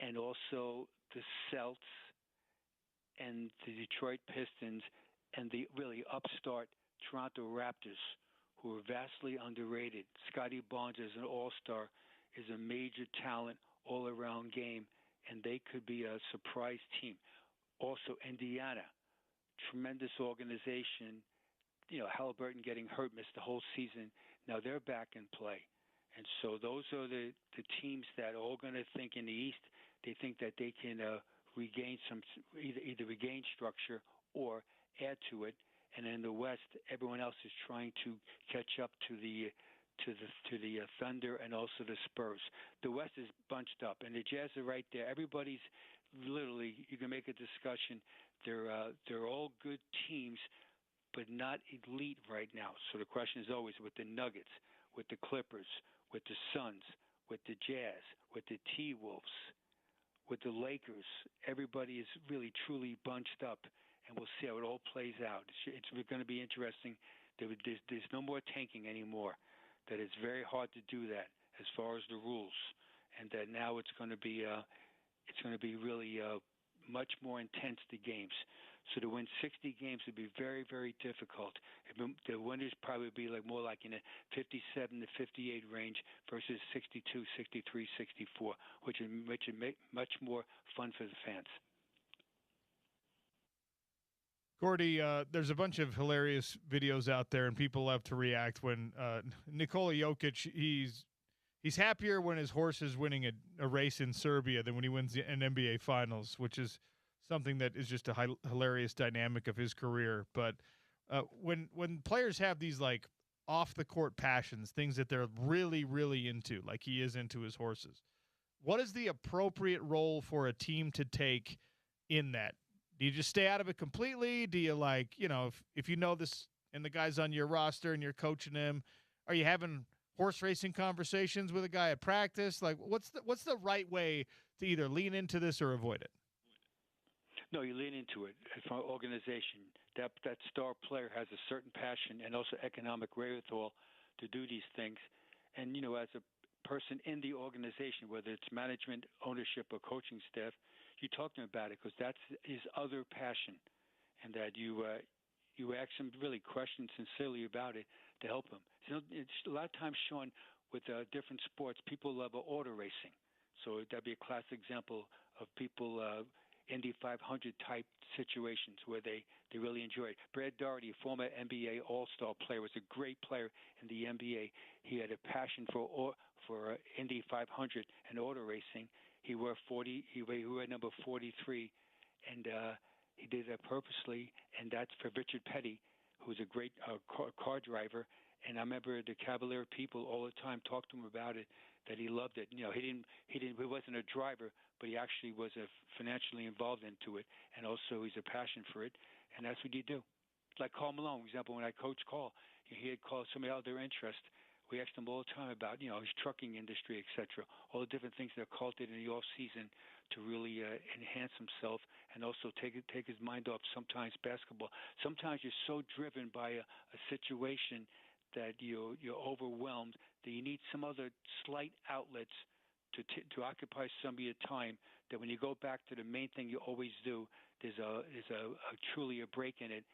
and also the Celts and the Detroit Pistons and the really upstart Toronto Raptors, who are vastly underrated. Scotty Barnes is an all-star, is a major talent, all-around game, and they could be a surprise team. Also, Indiana, tremendous organization. Halliburton getting hurt, missed the whole season. Now they're back in play. And so those are the teams that are all going to think in the East. They think that they can regain either regain structure or add to it. and in the West, everyone else is trying to catch up to the Thunder and also the Spurs. The West is bunched up, and the Jazz are right there. Everybody's literally, you can make a discussion. They're all good teams, but not elite right now. So the question is always with the Nuggets, with the Clippers, with the Suns, with the Jazz, with the T-Wolves, with the Lakers. Everybody is really truly bunched up, and we'll see how it all plays out. It's going to be interesting. There's no more tanking anymore. That it's very hard to do that as far as the rules, and that now it's going to be really much more intense, the games. So to win 60 games would be very, very difficult. The winners probably be more like in a 57 to 58 range versus 62, 63, 64, which would make much more fun for the fans. Gordy, there's a bunch of hilarious videos out there, and people love to react when Nikola Jokic, he's happier when his horse is winning a race in Serbia than when he wins an NBA Finals, which is something that is just a hilarious dynamic of his career. But when players have these off the court passions, things that they're really, really into, like he is into his horses, what is the appropriate role for a team to take in that? Do you just stay out of it completely? Do you if you know this and the guy's on your roster and you're coaching him, are you having horse racing conversations with a guy at practice? What's the right way to either lean into this or avoid it? No, you lean into it. From an organization, that star player has a certain passion and also economic wherewithal to do these things. And as a person in the organization, whether it's management, ownership, or coaching staff, you talk to him about it because that's his other passion, and that you ask him really questions sincerely about it to help him. It's a lot of times, Sean, with different sports, people love auto racing. So that'd be a classic example of people Indy 500 type situations where they really enjoy it. Brad Daugherty, a former NBA All-Star player, was a great player in the NBA. He had a passion for Indy 500 and auto racing. He wore number 43, and he did that purposely. And that's for Richard Petty, who's a great car driver. And I remember the Cavalier people all the time talked to him about it, that he loved it. He wasn't a driver, but he actually was financially involved into it, and also he's a passion for it, and that's what you do. Like Carl Malone, for example, when I coached Carl, he had called somebody out of their interest. We asked him all the time about, his trucking industry, etc., all the different things that Carl did in the off season to really enhance himself and also take his mind off sometimes basketball. Sometimes you're so driven by a situation that you're overwhelmed that you need some other slight outlets to occupy some of your time, that when you go back to the main thing you always do, there's truly a break in it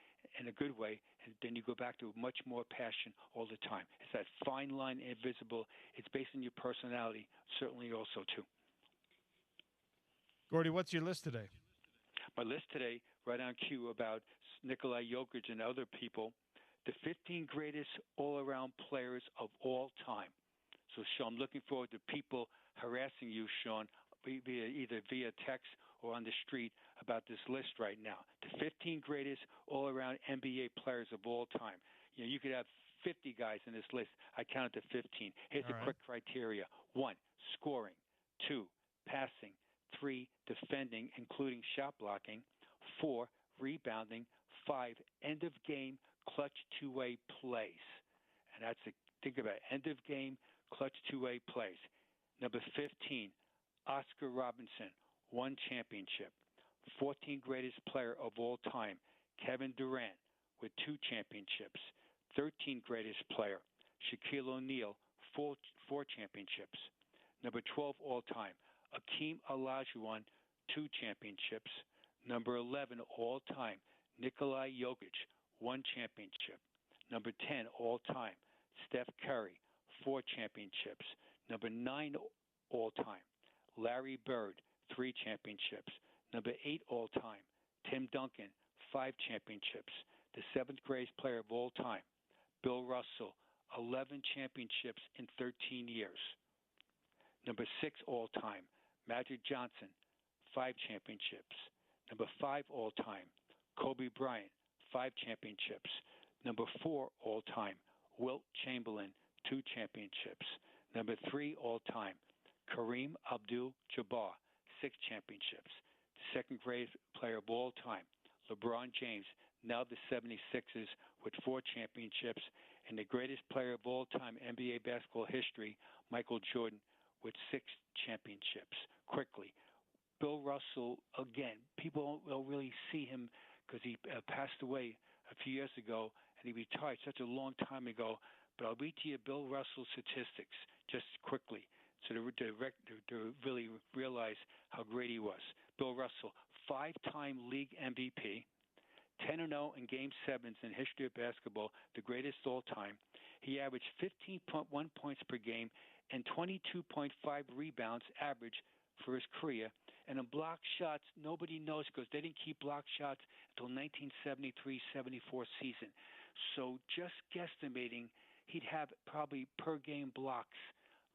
in a good way, and then you go back to much more passion all the time. It's that fine line, invisible. It's based on your personality, certainly also too. Gordy, what's your list today? My list today, right on cue, about Nikola Jokic and other people, the 15 greatest all-around players of all time. So, Sean, I'm looking forward to people harassing you, Sean, either via text or on the street about this list right now. The 15 greatest all-around NBA players of all time. You could have 50 guys in this list. I counted to 15. Here's the quick criteria. 1, scoring. 2, passing. 3, defending, including shot blocking. 4, rebounding. 5, end-of-game, clutch two-way plays. And think about it, end-of-game, clutch two-way plays. Number 15, Oscar Robertson, 1 championship. 14th greatest player of all time, Kevin Durant, with 2 championships. 13th greatest player, Shaquille O'Neal, 4 championships. Number 12 all time, Akeem Olajuwon, 2 championships. Number 11 all time, Nikola Jokic, 1 championship. Number 10 all time, Steph Curry, 4 championships. Number 9 all time, Larry Bird, 3 championships. Number 8 all time, Tim Duncan, 5 championships. The 7th greatest player of all time, Bill Russell, 11 championships in 13 years. Number 6 all time, Magic Johnson, 5 championships. Number 5 all time, Kobe Bryant, 5 championships. Number 4 all time, Wilt Chamberlain, 2 championships. Number 3 all time, Kareem Abdul-Jabbar, 6 championships. The second greatest player of all time, LeBron James, now the 76ers with 4 championships. And the greatest player of all time, NBA basketball history, Michael Jordan, with 6 championships. Quickly, Bill Russell, again, people don't really see him because he passed away a few years ago and he retired such a long time ago. But I'll read to you Bill Russell's statistics just quickly so to really realize how great he was. Bill Russell, 5-time league MVP, 10-0 in Game 7s in history of basketball, the greatest all time. He averaged 15.1 points per game and 22.5 rebounds average for his career. And in block shots, nobody knows because they didn't keep block shots until 1973-74 season. So just guesstimating, he'd have probably per game blocks,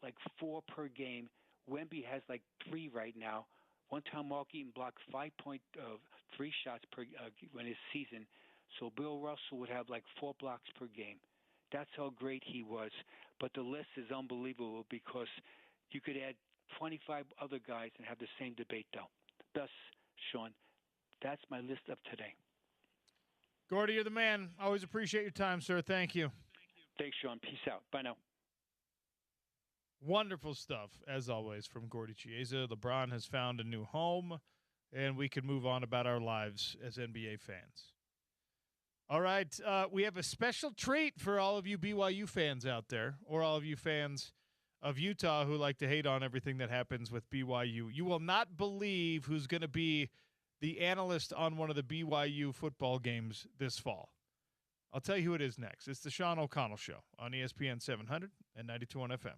like 4 per game. Wemby has like 3 right now. One time Mark Eaton blocked 5.3 shots per in his season. So Bill Russell would have like 4 blocks per game. That's how great he was. But the list is unbelievable because you could add 25 other guys and have the same debate, though. Thus, Sean, that's my list of today. Gordy, you're the man. Always appreciate your time, sir. Thank you. Thanks, Sean. Peace out. Bye now. Wonderful stuff, as always, from Gordy Chiesa. LeBron has found a new home, and we can move on about our lives as NBA fans. All right, we have a special treat for all of you BYU fans out there, or all of you fans of Utah who like to hate on everything that happens with BYU. You will not believe who's going to be the analyst on one of the BYU football games this fall. I'll tell you who it is next. It's the Sean O'Connell Show on ESPN 700 and 92.1 FM.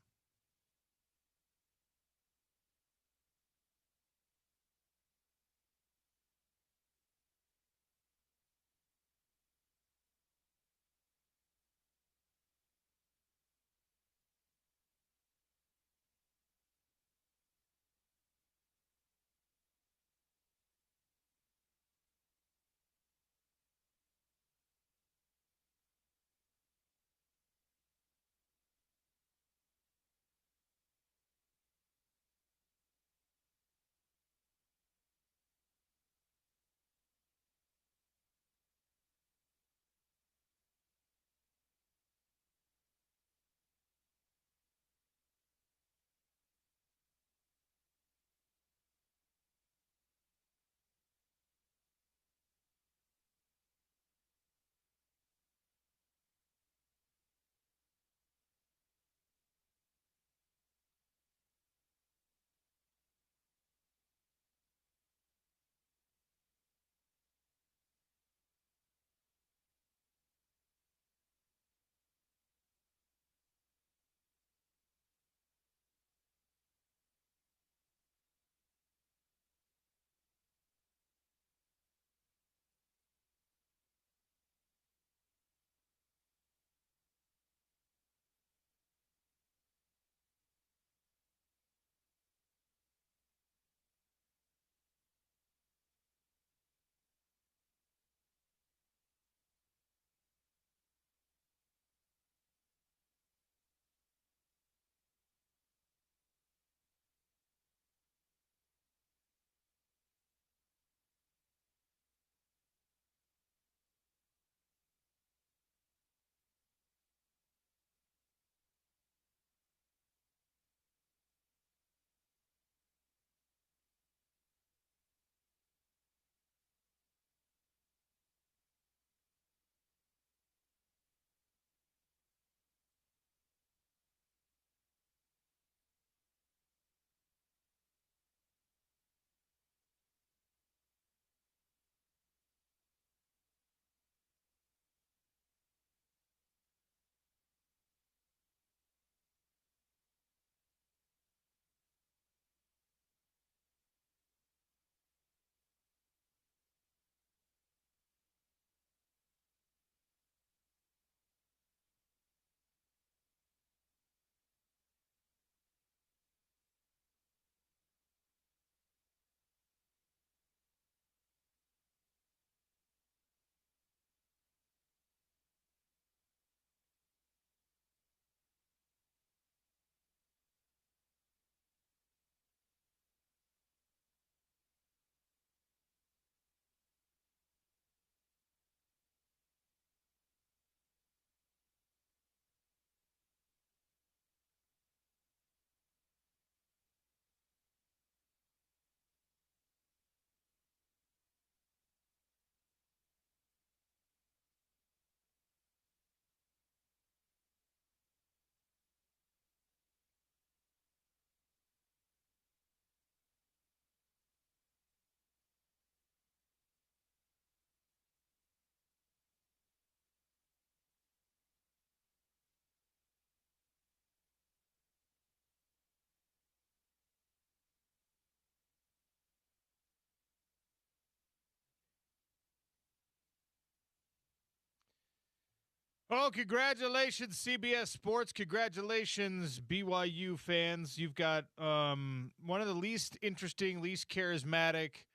Oh, congratulations, CBS Sports. Congratulations, BYU fans. You've got one of the least interesting, least charismatic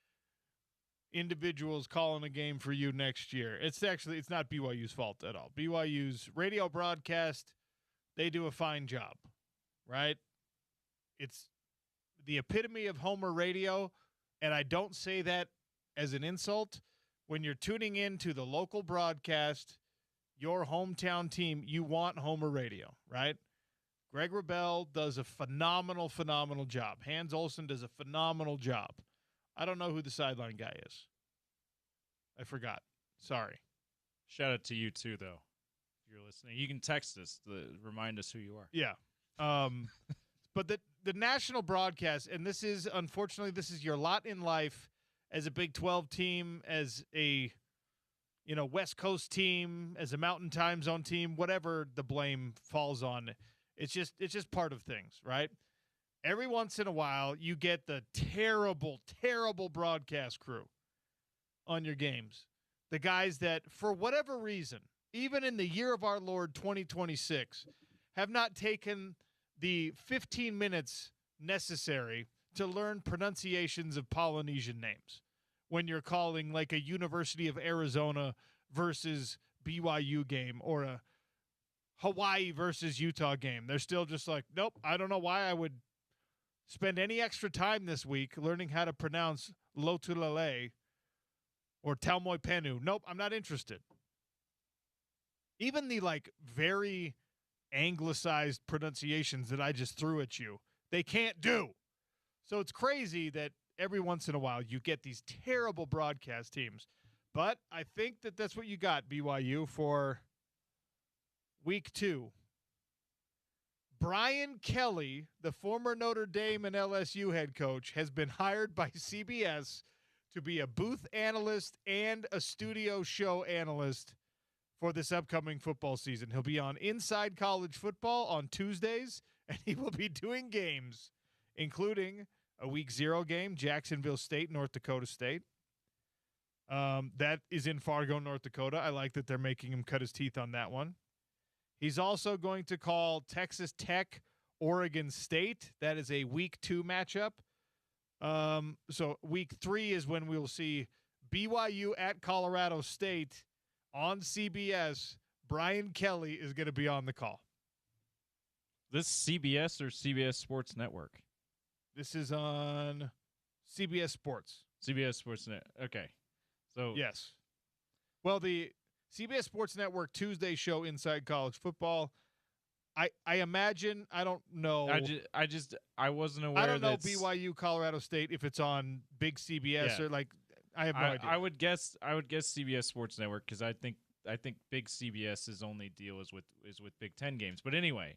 individuals calling a game for you next year. It's not BYU's fault at all. BYU's radio broadcast, they do a fine job, right? It's the epitome of Homer radio, and I don't say that as an insult. When you're tuning in to the local broadcast, your hometown team, you want Homer radio, right? Greg Wrubell does a phenomenal job. Hans Olsen does a phenomenal job. I don't know who the sideline guy is. I forgot. Sorry. Shout out to you too, though. If you're listening, you can text us to remind us who you are. Yeah. But the national broadcast, and this is, unfortunately, this is your lot in life as a Big 12 team, as a West Coast team, as a Mountain Time Zone team, whatever the blame falls on. It's just part of things, right? Every once in a while, you get the terrible broadcast crew on your games. The guys that, for whatever reason, even in the year of our Lord 2026, have not taken the 15 minutes necessary to learn pronunciations of Polynesian names when you're calling like a University of Arizona versus BYU game or a Hawaii versus Utah game. They're still just like, nope, I don't know why I would spend any extra time this week learning how to pronounce Lotulele or Taumoepenu. Nope, I'm not interested. Even the very anglicized pronunciations that I just threw at you, they can't do. So it's crazy that every once in a while you get these terrible broadcast teams. But I think that that's what you got, BYU, for week 2. Brian Kelly, the former Notre Dame and LSU head coach, has been hired by CBS to be a booth analyst and a studio show analyst for this upcoming football season. He'll be on Inside College Football on Tuesdays, and he will be doing games, including a Week 0 game, Jacksonville State, North Dakota State. That is in Fargo, North Dakota. I like that they're making him cut his teeth on that one. He's also going to call Texas Tech, Oregon State. That is a Week 2 matchup. So Week 3 is when we'll see BYU at Colorado State on CBS. Brian Kelly is going to be on the call. This CBS or CBS Sports Network? This is on CBS Sports. CBS Sports Net. Okay. So yes. Well, the CBS Sports Network Tuesday show Inside College Football. I imagine, I don't know. I wasn't aware. I don't know BYU Colorado State if it's on big CBS or I have no idea. I would guess CBS Sports Network because I think big CBS's only deal is with Big Ten games. But anyway,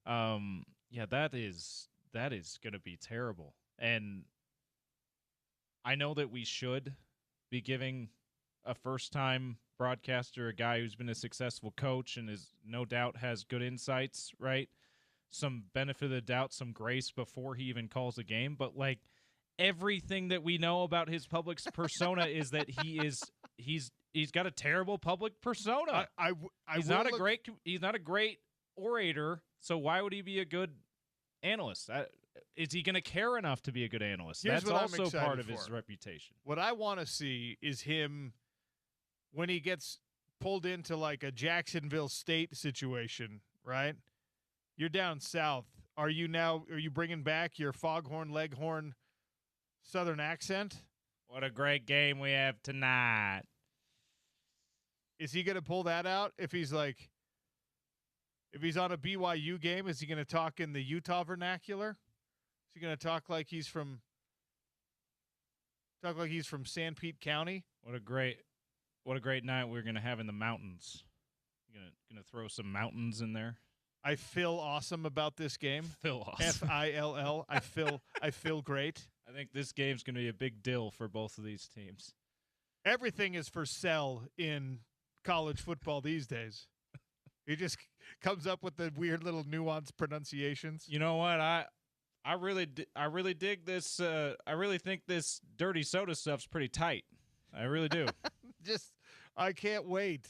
that is going to be terrible. And I know that we should be giving a first-time broadcaster, a guy who's been a successful coach and is no doubt has good insights, right? Some benefit of the doubt, some grace before he even calls a game. But everything that we know about his public persona is that he's got a terrible public persona. He's not a great orator. So why would he be a good analyst? Is he going to care enough to be a good analyst? Here's That's what also I'm excited part of for. his reputation. What I want to see is him when he gets pulled into a Jacksonville State situation, right? You're down south. Are you bringing back your foghorn, leghorn Southern accent? What a great game we have tonight. Is he going to pull that out if he's on a BYU game? Is he going to talk in the Utah vernacular? Is he going to talk like he's from San Pete County? What a great night we're going to have in the mountains. You're going to throw some mountains in there. I feel awesome about this game. Feel awesome. FILL. I feel great. I think this game's going to be a big deal for both of these teams. Everything is for sell in college football these days. He just comes up with the weird little nuanced pronunciations. You know what? I really dig this. I really think this dirty soda stuff's pretty tight. I really do. I can't wait.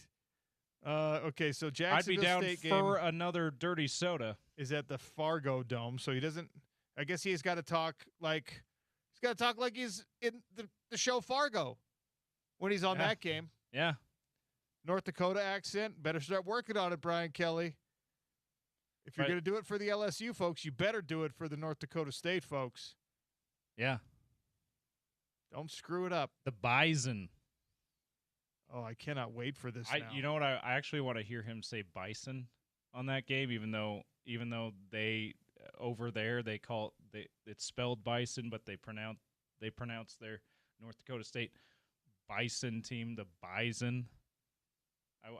Okay, so I'd Jacksonville be down State for game another dirty soda. is at the Fargo Dome, so he doesn't. I guess he's got to talk like he's in the show Fargo when he's on Yeah. that game. Yeah. North Dakota accent. Better start working on it, Brian Kelly. If you're Right. going to do it for the LSU folks, you better do it for the North Dakota State folks. Yeah. Don't screw it up. The Bison. Oh, I cannot wait for this now. You know what? I actually want to hear him say bison on that game, even though they over there it's spelled bison, but they pronounce their North Dakota State Bison team the Bison.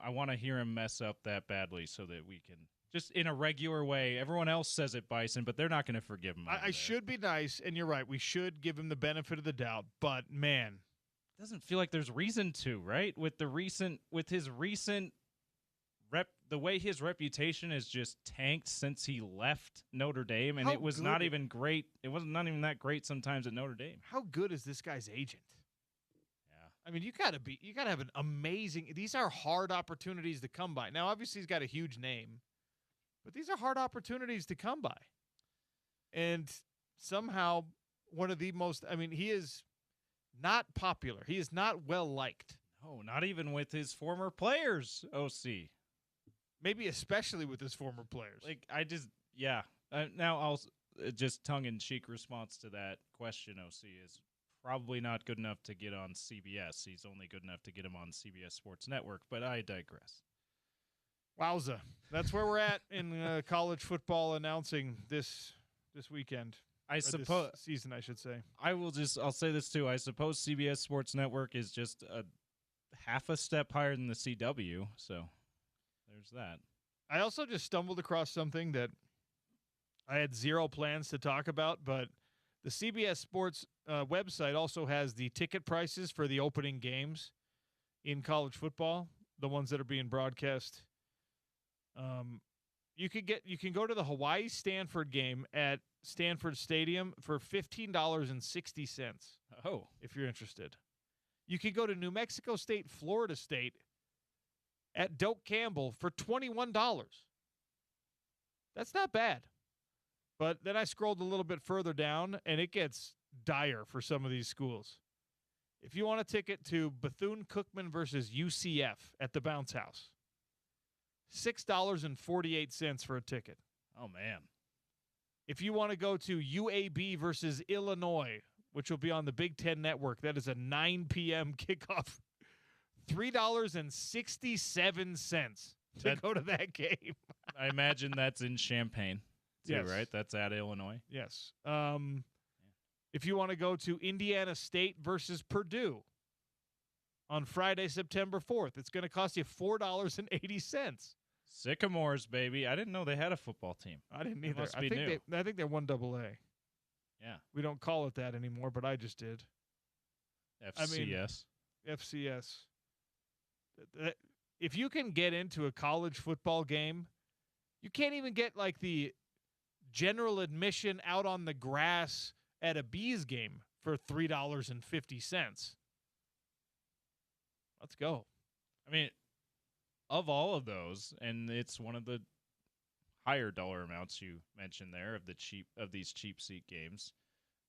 I want to hear him mess up that badly so that we can just in a regular way. Everyone else says it Bison, but they're not going to forgive him. I should be nice, and you're right. We should give him the benefit of the doubt, but man. Doesn't feel like there's reason to, right? With his recent the way his reputation has just tanked since he left Notre Dame, and it was not even great. It wasn't not even that great sometimes at Notre Dame. How good is this guy's agent? Yeah. I mean, you gotta have an amazing. These are hard opportunities to come by. Now, obviously, he's got a huge name, but these are hard opportunities to come by. And somehow, one of the most. I mean, he is not popular. He is not well liked. No, not even with his former players, OC. Maybe especially with his former players. Now I'll just tongue-in-cheek response to that question, OC, is probably not good enough to get on CBS. He's only good enough to get him on CBS Sports Network, but I digress. Wowza. That's where we're at in college football announcing this weekend. I suppose season, I should say. I'll say this too. I suppose CBS Sports Network is just a half a step higher than the CW, so there's that. I also just stumbled across something that I had zero plans to talk about, but the CBS Sports website also has the ticket prices for the opening games in college football, the ones that are being broadcast. You can go to the Hawaii Stanford game at Stanford Stadium for $15.60. Oh, if you're interested. You can go to New Mexico State, Florida State at Doak Campbell for $21. That's not bad. But then I scrolled a little bit further down, and it gets dire for some of these schools. If you want a ticket to Bethune-Cookman versus UCF at the Bounce House, $6.48 for a ticket. Oh, man. If you want to go to UAB versus Illinois, which will be on the Big Ten Network, that is a 9 p.m. kickoff, $3.67 to go to that game. I imagine that's in Champaign, too, yes. Right? That's at Illinois. Yes. If you want to go to Indiana State versus Purdue on Friday, September 4th, it's going to cost you $4.80. Sycamores, baby. I didn't know they had a football team. I didn't either. Must be new. I think they're 1AA. Yeah. We don't call it that anymore, but I just did. FCS. FCS. If you can get into a college football game, you can't even get like the general admission out on the grass at a Bees game for $3.50. Let's go. I mean, of all of those, and it's one of the higher dollar amounts you mentioned there of these cheap seat games.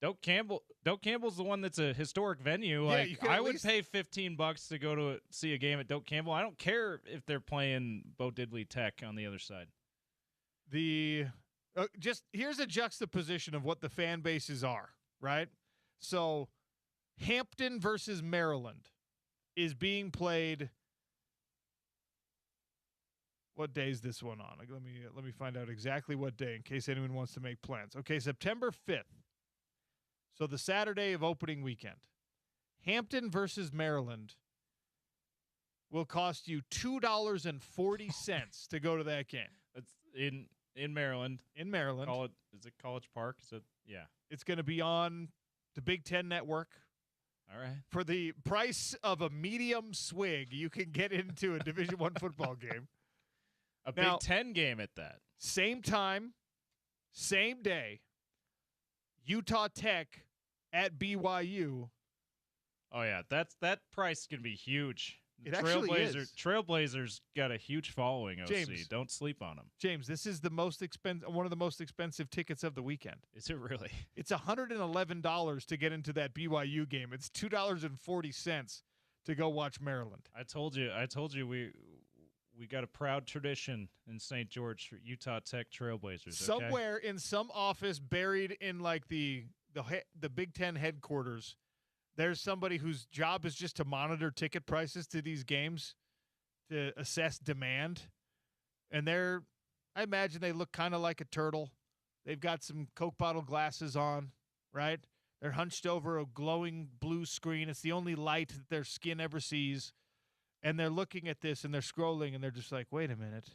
Doak Campbell's the one that's a historic venue. Yeah, like I would pay $15 to go to see a game at Doak Campbell. I don't care if they're playing Bo Diddley Tech on the other side. Just here's a juxtaposition of what the fan bases are, right? So Hampton versus Maryland is being played. What day is this one on? Let me find out exactly what day in case anyone wants to make plans. Okay, September 5th. So the Saturday of opening weekend. Hampton versus Maryland will cost you $2.40 to go to that game. That's in Maryland. In Maryland. Is it College Park? Yeah. It's going to be on the Big Ten Network. All right. For the price of a medium swig, you can get into a Division I football game. Big Ten game at that. Same time, same day, Utah Tech at BYU. Oh, yeah. That price can be huge. It actually is. Trailblazers got a huge following, OC. James, don't sleep on them. James, this is one of the most expensive tickets of the weekend. Is it really? It's $111 to get into that BYU game. It's $2.40 to go watch Maryland. I told you we got a proud tradition in St. George for Utah Tech Trailblazers. Okay? Somewhere in some office buried in like the Big Ten headquarters, there's somebody whose job is just to monitor ticket prices to these games to assess demand. And I imagine they look kind of like a turtle. They've got some Coke bottle glasses on, right? They're hunched over a glowing blue screen. It's the only light that their skin ever sees. And they're looking at this and they're scrolling and they're just like, wait a minute.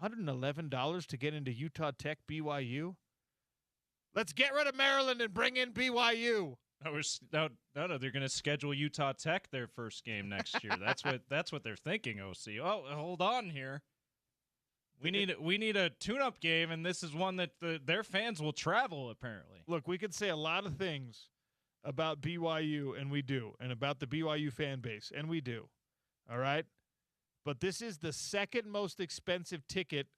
$111 to get into Utah Tech BYU? Let's get rid of Maryland and bring in BYU. No, they're going to schedule Utah Tech their first game next year. That's what they're thinking, OC. Oh, hold on here. We need a tune-up game, and this is one that their fans will travel, apparently. Look, we could say a lot of things about BYU, and we do, and about the BYU fan base, and we do. All right? But this is the second most expensive ticket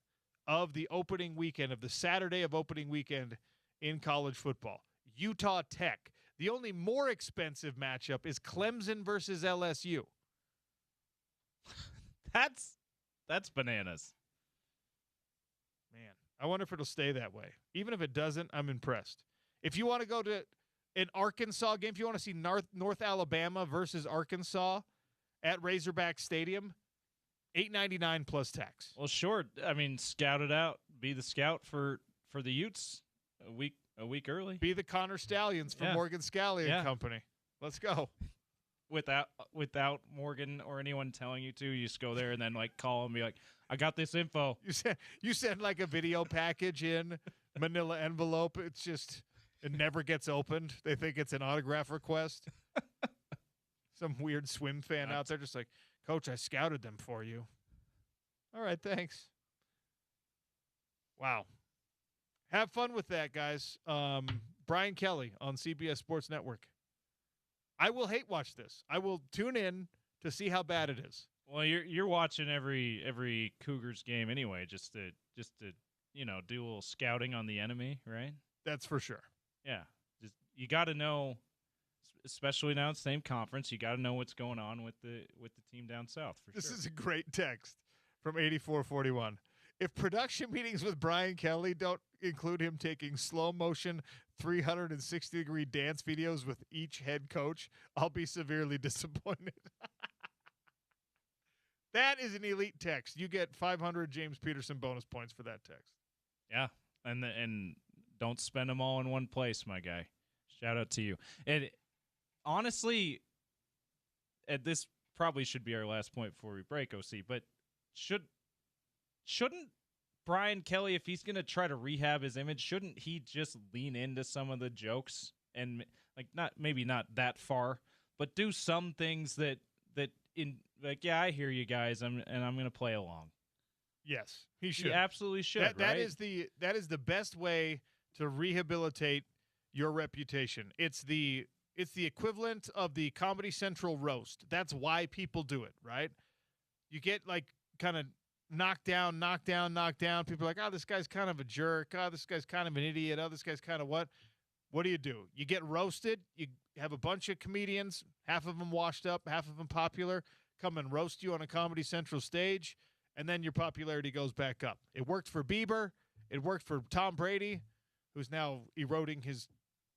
of the opening weekend, of the Saturday of opening weekend in college football. Utah Tech. The only more expensive matchup is Clemson versus LSU. That's bananas. Man, I wonder if it'll stay that way. Even if it doesn't, I'm impressed. If you want to go to an Arkansas game, if you want to see North Alabama versus Arkansas at Razorback Stadium, $8.99 plus tax. Well, sure. I mean, scout it out. Be the scout for the Utes a week early. Be the Connor Stallions from Morgan Scalley and Company. Let's go. Without Morgan or anyone telling you to, you just go there and then like call and be like, I got this info. You send like a video package in manila envelope. It never gets opened. They think it's an autograph request. Some weird swim fan out there just like, Coach, I scouted them for you. All right, thanks. Wow. Have fun with that, guys. Brian Kelly on CBS Sports Network. I will hate watch this. I will tune in to see how bad it is. Well, you're watching every Cougars game anyway, just to do a little scouting on the enemy, right? That's for sure. Yeah, you got to know, especially now it's the same conference. You got to know what's going on with the team down south. This is a great text from 8441. If production meetings with Brian Kelly don't include him taking slow motion 360-degree dance videos with each head coach, I'll be severely disappointed. That is an elite text. You get 500 James Peterson bonus points for that text. Yeah, and don't spend them all in one place, my guy. Shout out to you. And honestly, this probably should be our last point before we break, OC, but shouldn't Brian Kelly, if he's going to try to rehab his image, shouldn't he just lean into some of the jokes and maybe not that far, but do some things that I hear you guys, and I'm going to play along. Yes, he should. He absolutely should. That is the best way to rehabilitate your reputation. It's the equivalent of the Comedy Central roast. That's why people do it, right? You get like kind of knocked down. People are like, oh, this guy's kind of a jerk. Oh, this guy's kind of an idiot. Oh, this guy's kind of what? What do? You get roasted. You have a bunch of comedians, half of them washed up, half of them popular, come and roast you on a Comedy Central stage, and then your popularity goes back up. It worked for Bieber. It worked for Tom Brady, who's now eroding his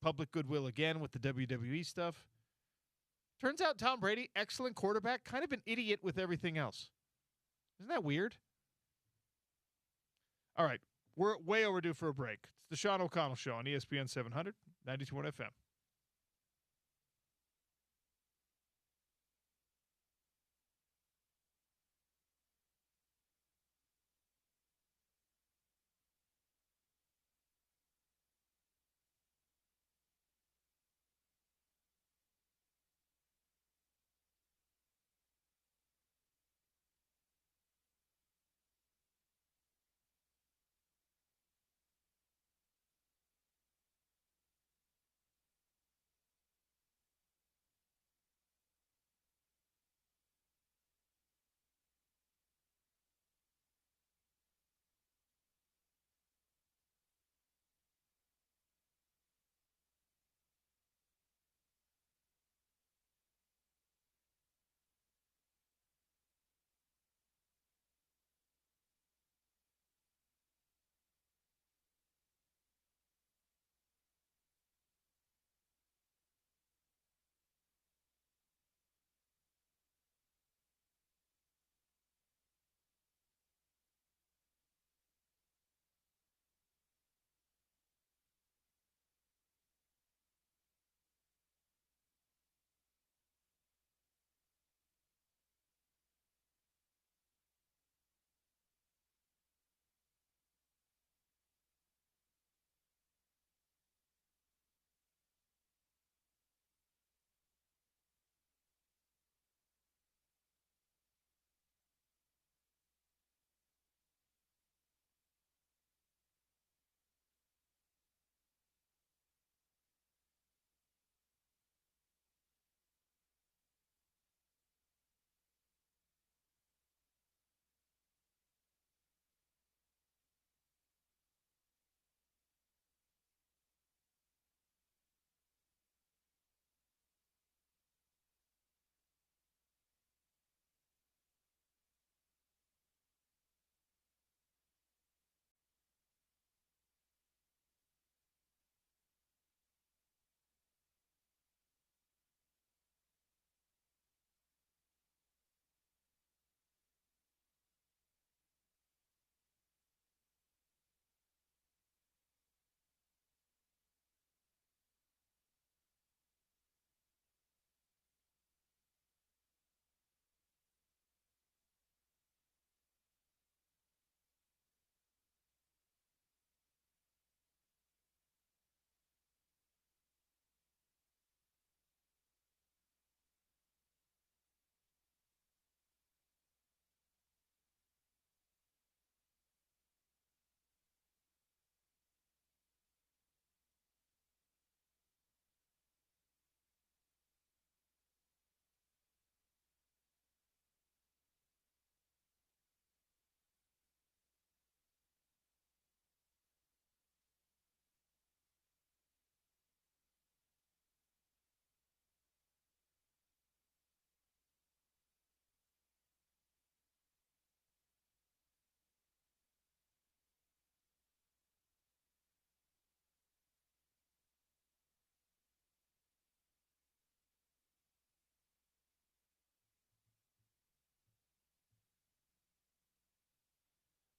public goodwill again with the WWE stuff. Turns out Tom Brady, excellent quarterback, kind of an idiot with everything else. Isn't that weird? All right, we're way overdue for a break. It's the Sean O'Connell Show on ESPN 700, 92.1 FM.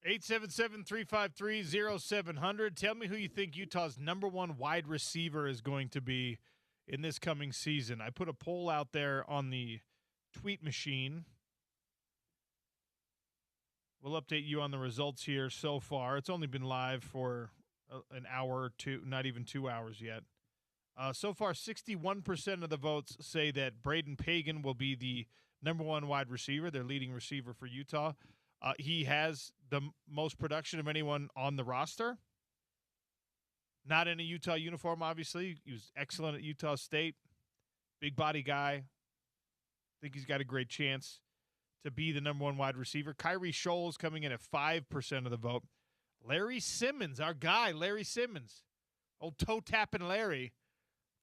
877-353-0700. Tell me who you think Utah's number one wide receiver is going to be in this coming season. I put a poll out there on the tweet machine. We'll update you on the results here so far. It's only been live for an hour or two, not even 2 hours yet. So far, 61% of the votes say that Braden Pagan will be the number one wide receiver, their leading receiver for Utah. He has the most production of anyone on the roster. Not in a Utah uniform, obviously. He was excellent at Utah State. Big body guy. I think he's got a great chance to be the number one wide receiver. Kyrie Scholes coming in at 5% of the vote. Larry Simmons, our guy, Larry Simmons. Old toe-tapping Larry,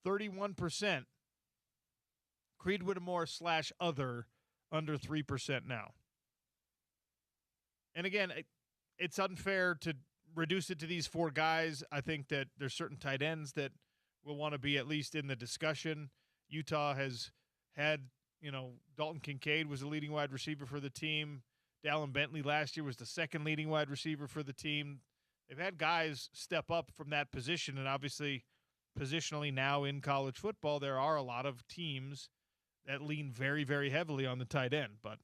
31%. Creed Whittemore / other, under 3% now. And again, it's unfair to reduce it to these four guys. I think that there's certain tight ends that will want to be at least in the discussion. Utah has had, Dalton Kincaid was the leading wide receiver for the team. Dallin Bentley last year was the second leading wide receiver for the team. They've had guys step up from that position, and obviously positionally now in college football, there are a lot of teams that lean very, very heavily on the tight end. But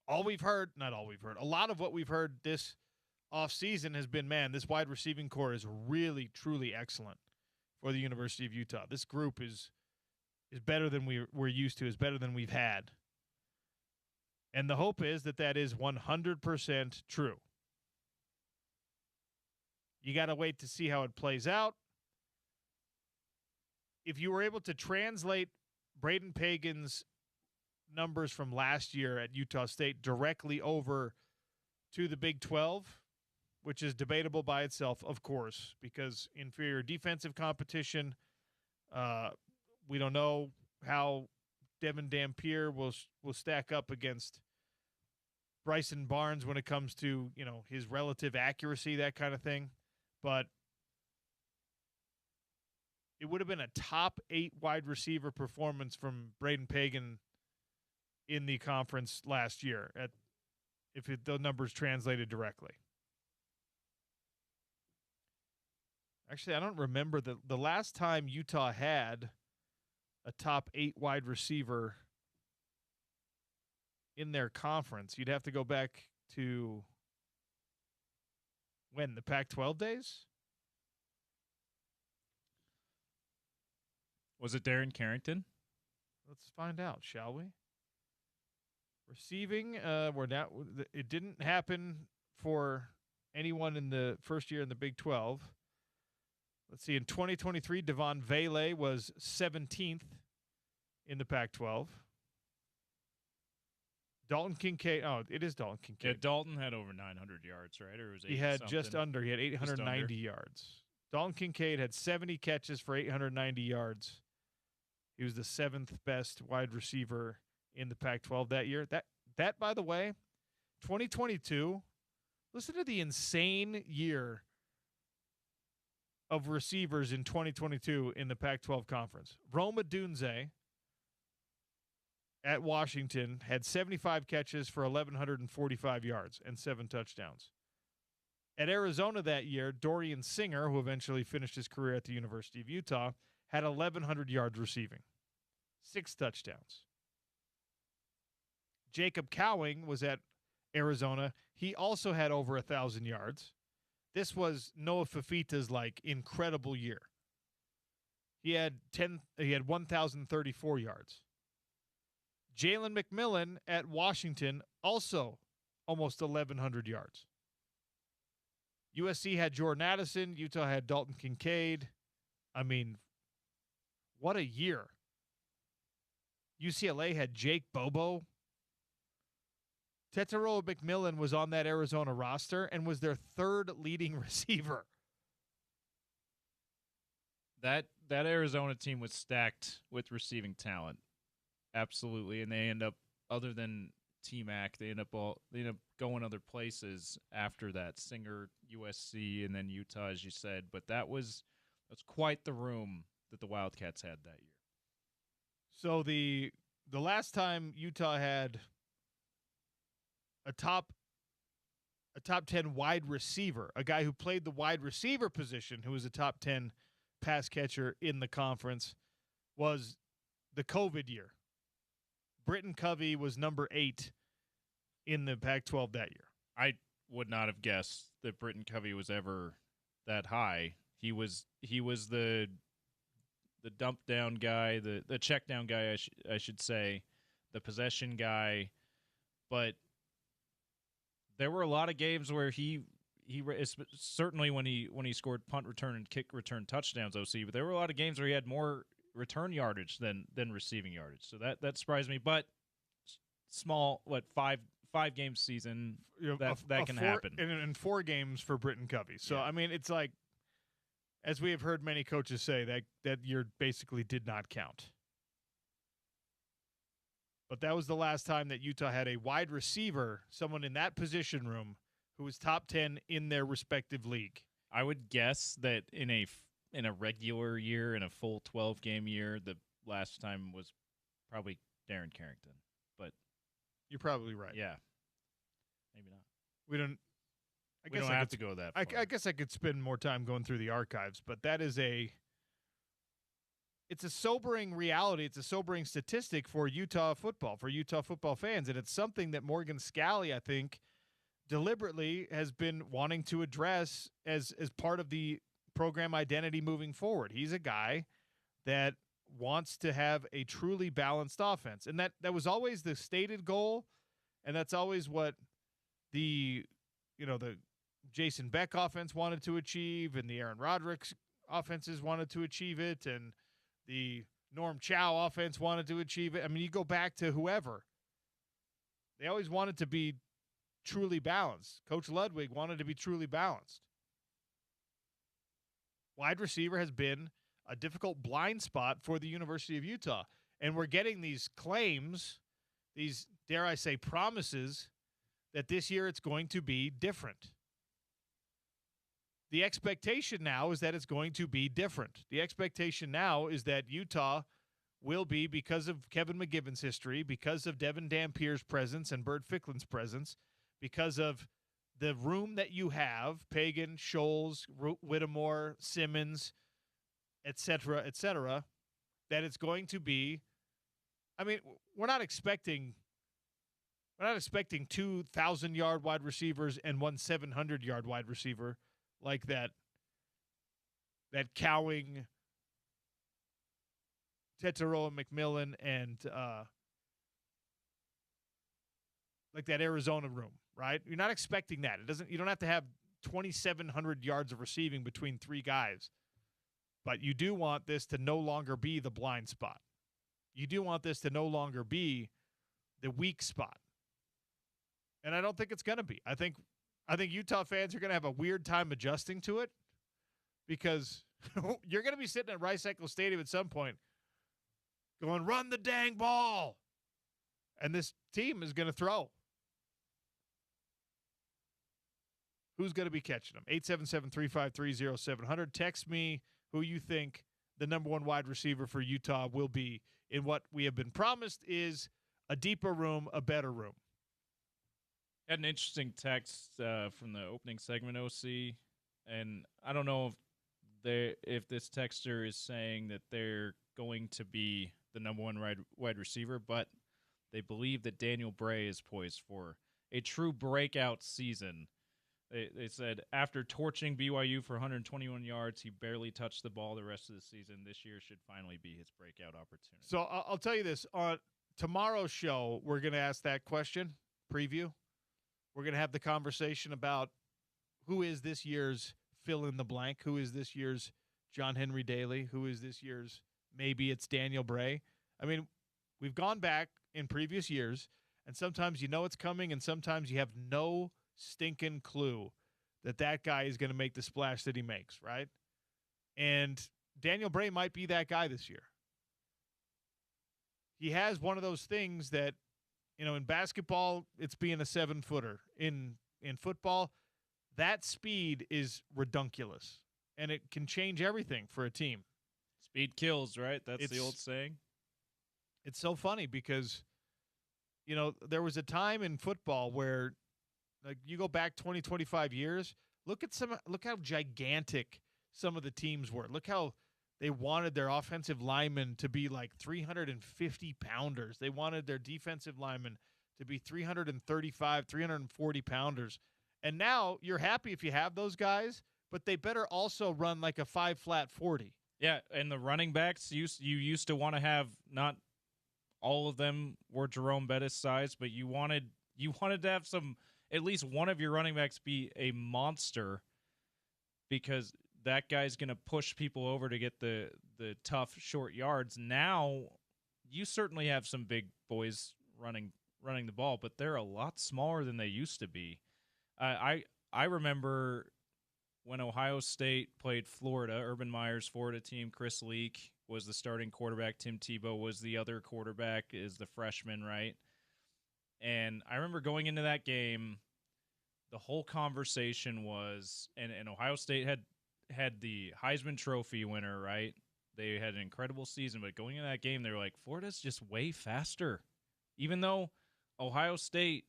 a lot of what we've heard this offseason has been, man, this wide receiving core is really, truly excellent for the University of Utah. This group is better than we're used to, is better than we've had. And the hope is that is 100% true. You got to wait to see how it plays out. If you were able to translate Braden Pagan's numbers from last year at Utah State directly over to the Big 12, which is debatable by itself, of course, because inferior defensive competition. We don't know how Devin Dampier will stack up against Bryson Barnes when it comes to, his relative accuracy, that kind of thing. But it would have been a top 8 wide receiver performance from Braden Pagan in the conference last year, if the numbers translated directly. Actually, I don't remember the last time Utah had a top 8 wide receiver in their conference. You'd have to go back to when? The Pac-12 days? Was it Darren Carrington? Let's find out, shall we? Receiving, it didn't happen for anyone in the first year in the Big 12. Let's see, in 2023, Devon Vele was 17th in the Pac-12. Dalton Kincaid, it is Dalton Kincaid. Yeah, Dalton had over 900 yards, right? Or was he had just under. He had 890 yards. Dalton Kincaid had 70 catches for 890 yards. He was the 7th best wide receiver in the Pac-12 that year. That, by the way, 2022, listen to the insane year of receivers in 2022 in the Pac-12 conference. Rome Odunze at Washington had 75 catches for 1,145 yards and 7 touchdowns. At Arizona that year, Dorian Singer, who eventually finished his career at the University of Utah, had 1,100 yards receiving, 6 touchdowns. Jacob Cowing was at Arizona. He also had over 1,000 yards. This was Noah Fafita's incredible year. He had 1,034 yards. Jalen McMillan at Washington, also almost 1,100 yards. USC had Jordan Addison. Utah had Dalton Kincaid. I mean, what a year. UCLA had Jake Bobo. Tetairoa McMillan was on that Arizona roster and was their 3rd leading receiver. That Arizona team was stacked with receiving talent. Absolutely. And they end up, other than T-Mac, they end up going other places after that. Singer, USC, and then Utah, as you said. But that's quite the room that the Wildcats had that year. So the last time Utah had a top a top 10 wide receiver, a guy who played the wide receiver position, who was a top 10 pass catcher in the conference, was the COVID year. Britton Covey was number 8 in the Pac-12 that year. I would not have guessed that Britton Covey was ever that high. He was the dump down guy, the check down guy, I should say, the possession guy. But there were a lot of games where he certainly when he scored punt return and kick return touchdowns, OC. But there were a lot of games where he had more return yardage than receiving yardage. So that surprised me. But small, five game season, that can happen. In 4 games for Britton Covey. So, Yeah. I mean, it's like, as we have heard many coaches say, that year basically did not count. But that was the last time that Utah had a wide receiver, someone in that position room, who was top 10 in their respective league. I would guess that in a regular year, in a full 12-game year, the last time was probably Darren Carrington. But you're probably right. Yeah. Maybe not. We don't have to go that far. I guess I could spend more time going through the archives, but that is it's a sobering reality. It's a sobering statistic for Utah football fans. And it's something that Morgan Scalley, I think, deliberately has been wanting to address as part of the program identity moving forward. He's a guy that wants to have a truly balanced offense. And that was always the stated goal. And that's always what the Jason Beck offense wanted to achieve, and the Aaron Roderick's offenses wanted to achieve it, and the Norm Chow offense wanted to achieve it. I mean, you go back to whoever. They always wanted to be truly balanced. Coach Ludwig wanted to be truly balanced. Wide receiver has been a difficult blind spot for the University of Utah. And we're getting these claims, these, dare I say, promises that this year it's going to be different. The expectation now is that it's going to be different. The expectation now is that Utah will be, because of Kevin McGivern's history, because of Devin Dampier's presence and Bert Ficklen's presence, because of the room that you have, Pagan, Scholes, Whittemore, Simmons, et cetera, that it's going to be, I mean, we're not expecting 2 1,000-yard wide receivers and 1 700-yard wide receiver like that Cowing, Tetero, McMillan, and like that Arizona room, right? You're not expecting that. You don't have to have 2,700 yards of receiving between 3 guys. But you do want this to no longer be the blind spot. You do want this to no longer be the weak spot. And I don't think it's going to be. I think Utah fans are going to have a weird time adjusting to it, because you're going to be sitting at Rice-Eccles Stadium at some point going, run the dang ball. And this team is going to throw. Who's going to be catching them? 877-353-0700. Text me who you think the number 1 wide receiver for Utah will be in what we have been promised is a deeper room, a better room. Had an interesting text from the opening segment, OC, and I don't know if this texter is saying that they're going to be the number 1 wide receiver, but they believe that Daniel Bray is poised for a true breakout season. They said after torching BYU for 121 yards, he barely touched the ball the rest of the season. This year should finally be his breakout opportunity. So I'll tell you this. On tomorrow's show, we're going to ask that question, preview. We're going to have the conversation about who is this year's fill in the blank, who is this year's John Henry Daly, who is this year's maybe it's Daniel Bray. I mean, we've gone back in previous years, and sometimes you know it's coming, and sometimes you have no stinking clue that guy is going to make the splash that he makes, right? And Daniel Bray might be that guy this year. He has one of those things that, in basketball, it's being a 7-footer. In football, that speed is redunculous, and it can change everything for a team. Speed kills, right? That's the old saying. It's so funny because, there was a time in football where Like you go back 20, 25 years, look how gigantic some of the teams were. Look how they wanted their offensive linemen to be like 350 pounders. They wanted their defensive linemen to be 335, 340 pounders. And now you're happy if you have those guys, but they better also run like a 5-flat 40. Yeah, and the running backs, you used to want to have, not all of them were Jerome Bettis size, but you wanted to have at least one of your running backs be a monster, because that guy's going to push people over to get the tough short yards. Now, you certainly have some big boys running the ball, but they're a lot smaller than they used to be. I remember when Ohio State played Florida, Urban Meyer's Florida team, Chris Leak was the starting quarterback. Tim Tebow was the other quarterback, is the freshman, right? And I remember going into that game, the whole conversation was, and Ohio State had the Heisman Trophy winner, right? They had an incredible season, but going into that game, they were like, Florida's just way faster. Even though Ohio State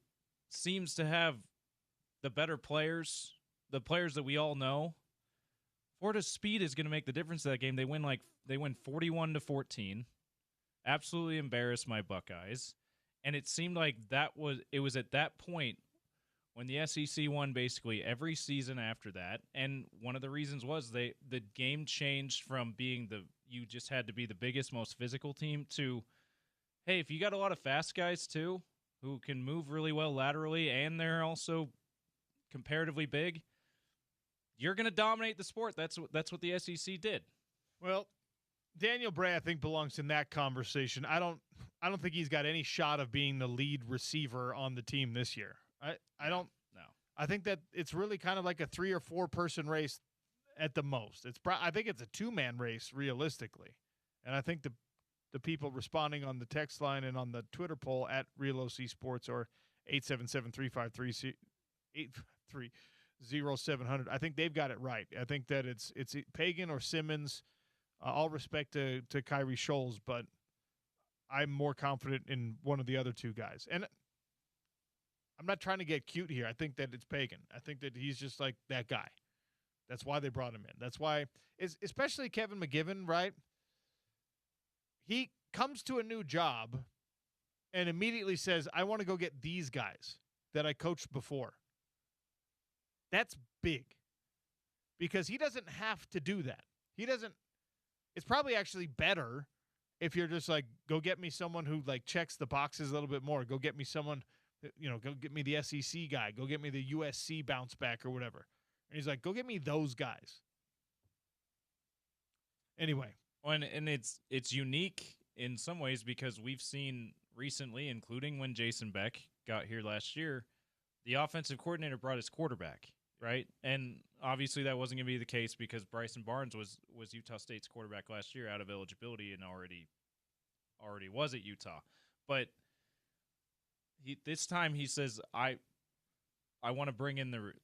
seems to have the better players, the players that we all know, Florida's speed is going to make the difference in that game. They win 41-14, absolutely embarrassed my Buckeyes. And it seemed like it was at that point when the SEC won basically every season after that. And one of the reasons was the game changed from being you just had to be the biggest, most physical team to, hey, if you got a lot of fast guys too who can move really well laterally and they're also comparatively big, you're going to dominate the sport. That's what the SEC did. Well, Daniel Bray, I think, belongs in that conversation. I don't think he's got any shot of being the lead receiver on the team this year. I don't know. I think that it's really kind of like a 3 or 4 person race at the most. I think it's a 2-man race realistically. And I think the people responding on the text line and on the Twitter poll at Real OC Sports or 877-353-0700, I think they've got it right. I think that it's Pagan or Simmons. All respect to Kyrie Scholes, but I'm more confident in one of the other two guys. And I'm not trying to get cute here. I think that it's Pagan. I think that he's just like that guy. That's why they brought him in. That's why, especially Kevin McGivern, right? He comes to a new job and immediately says, I want to go get these guys that I coached before. That's big because he doesn't have to do that. It's probably actually better if you're just like, go get me someone who like checks the boxes a little bit more. Go get me someone, go get me the SEC guy. Go get me the USC bounce back or whatever. And he's like, go get me those guys. Anyway. And it's unique in some ways because we've seen recently, including when Jason Beck got here last year, the offensive coordinator brought his quarterback, right? And obviously that wasn't going to be the case because Bryson Barnes was Utah State's quarterback last year out of eligibility and already was at Utah. But this time he says, I want to bring in the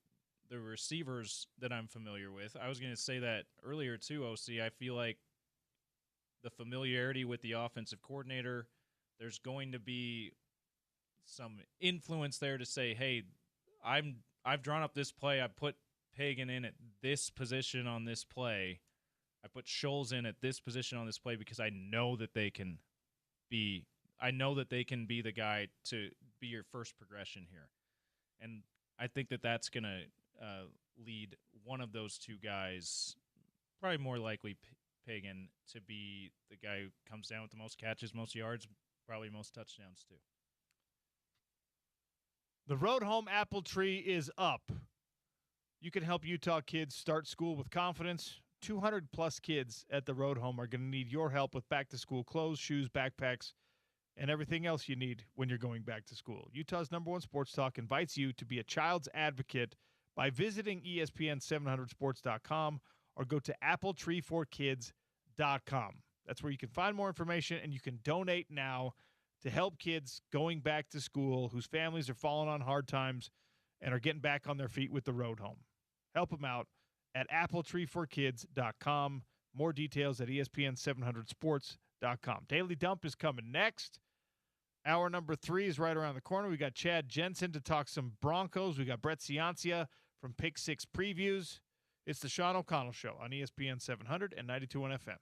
receivers that I'm familiar with. I was going to say that earlier too, OC. I feel like the familiarity with the offensive coordinator, there's going to be some influence there to say, hey, I've drawn up this play. I put Pagan in at this position on this play. I put Scholes in at this position on this play because I know that they can be the guy to be your first progression here. And I think that that's going to lead one of those two guys, probably more likely Pagan, to be the guy who comes down with the most catches, most yards, probably most touchdowns too. The road home apple tree is up. You can help Utah kids start school with confidence. 200-plus kids at the road home are going to need your help with back-to-school clothes, shoes, backpacks, and everything else you need when you're going back to school. Utah's #1 Sports Talk invites you to be a child's advocate by visiting ESPN700sports.com or go to appletreeforkids.com. That's where you can find more information, and you can donate now to help kids going back to school whose families are falling on hard times and are getting back on their feet with the road home. Help them out at appletreeforkids.com. More details at ESPN700sports.com. Daily Dump is coming next. Hour number 3 is right around the corner. We got Chad Jensen to talk some Broncos. We got Brett Ciancia from Pick 6 Previews. It's the Sean O'Connell Show on ESPN 700 and 92.1 FM.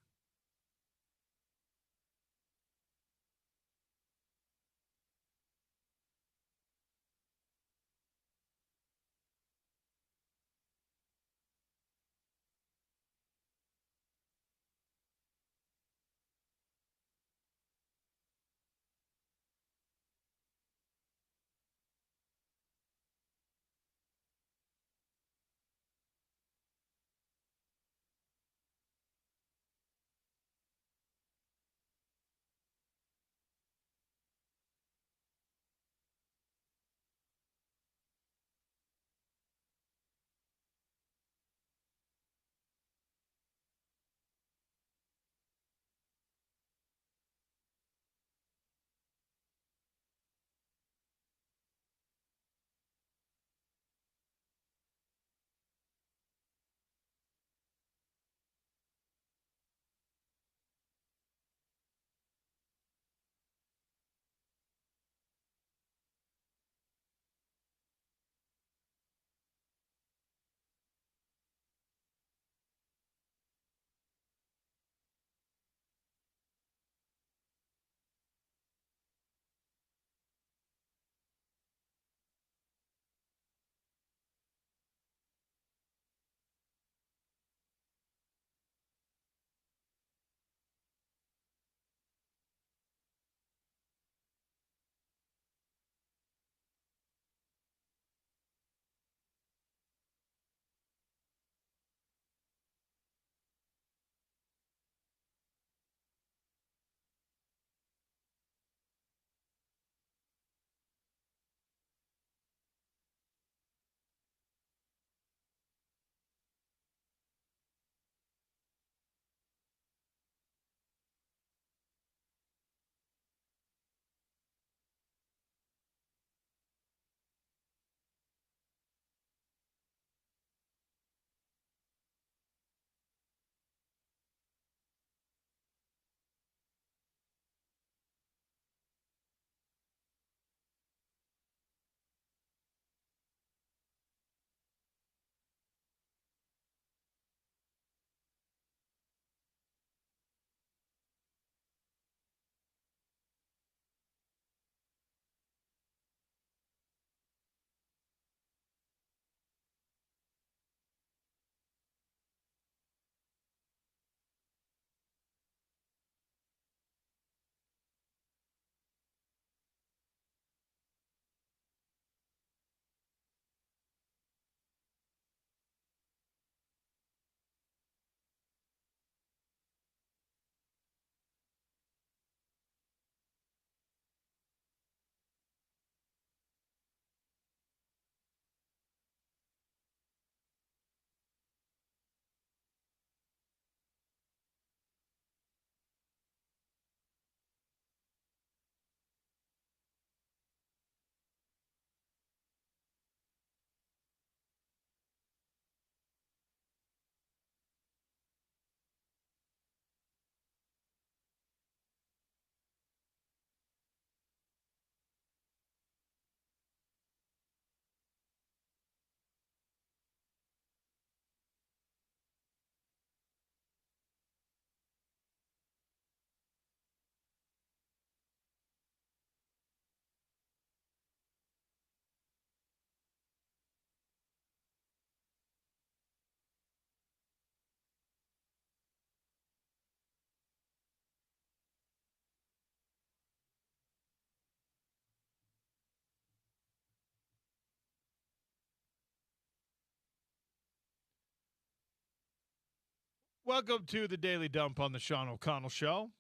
Welcome to the Daily Dump on the Sean O'Connell Show.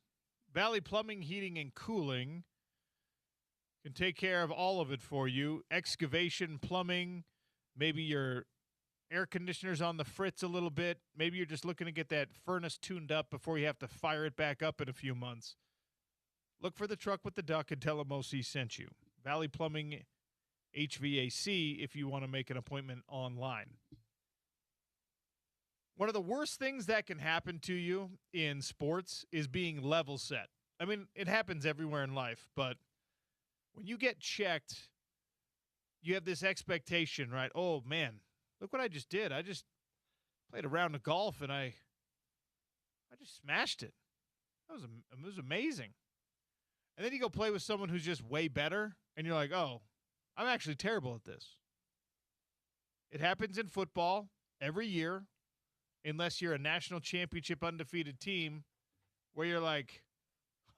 Valley Plumbing, Heating, and Cooling can take care of all of it for you. Excavation, plumbing, maybe your air conditioner's on the fritz a little bit. Maybe you're just looking to get that furnace tuned up before you have to fire it back up in a few months. Look for the truck with the duck and tell them OC sent you. Valley Plumbing HVAC if you want to make an appointment online. One of the worst things that can happen to you in sports is being level set. I mean, it happens everywhere in life, but when you get checked, you have this expectation, right? Oh, man, look what I just did. I just played a round of golf, and I just smashed it. It was amazing. And then you go play with someone who's just way better, and you're like, oh, I'm actually terrible at this. It happens in football every year, unless you're a national championship undefeated team, where you're like,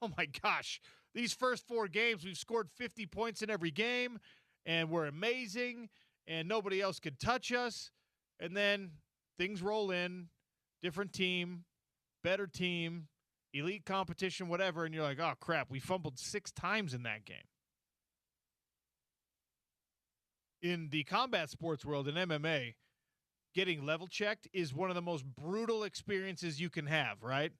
oh, my gosh, these first 4 games, we've scored 50 points in every game, and we're amazing, and nobody else could touch us. And then things roll in, different team, better team, elite competition, whatever, and you're like, oh, crap, we fumbled 6 times in that game. In the combat sports world, in MMA, getting level checked is one of the most brutal experiences you can have, right?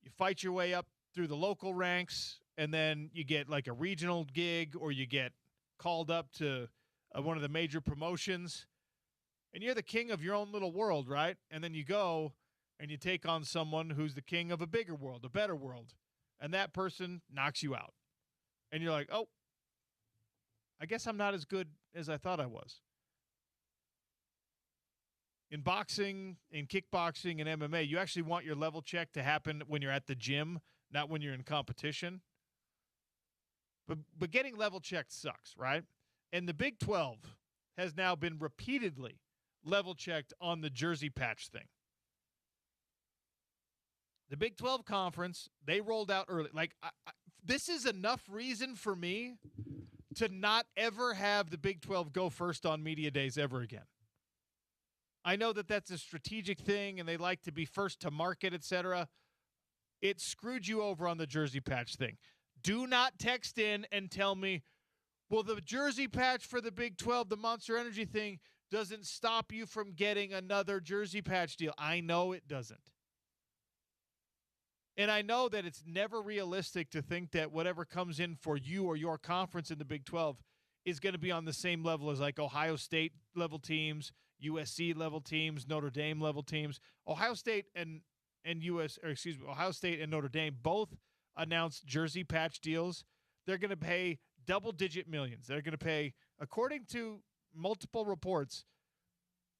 You fight your way up through the local ranks, and then you get like a regional gig, or you get called up to one of the major promotions, and you're the king of your own little world, right? And then you go and you take on someone who's the king of a bigger world, a better world, and that person knocks you out. And you're like, oh, I guess I'm not as good as I thought I was. In boxing, in kickboxing, and MMA, you actually want your level check to happen when you're at the gym, not when you're in competition. But getting level checked sucks, right? And the Big 12 has now been repeatedly level checked on the jersey patch thing. The Big 12 conference, they rolled out early. Like, this is enough reason for me to not ever have the Big 12 go first on media days ever again. I know that that's a strategic thing, and they like to be first to market, etc. It screwed you over on the jersey patch thing. Do not text in and tell me, well, the jersey patch for the Big 12, the Monster Energy thing, doesn't stop you from getting another jersey patch deal. I know it doesn't. And I know that it's never realistic to think that whatever comes in for you or your conference in the Big 12 is going to be on the same level as like Ohio State level teams, USC level teams, Notre Dame level teams. Ohio State and Ohio State and Notre Dame both announced jersey patch deals. They're going to pay double-digit millions. They're going to pay, according to multiple reports,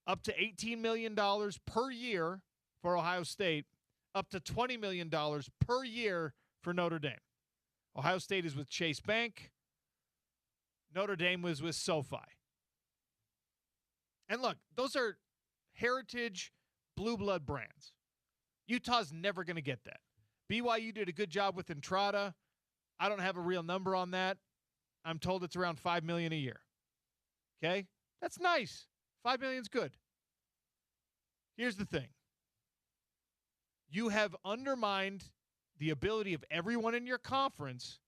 up to $18 million per year for Ohio State, up to $20 million per year for Notre Dame. Ohio State is with Chase Bank. Notre Dame was with SoFi. And look, those are heritage blue blood brands. Utah's never going to get that. BYU did a good job with Entrada. I don't have a real number on that. I'm told it's around $5 million a year. Okay? That's nice. $5 million's good. Here's the thing. You have undermined the ability of everyone in your conference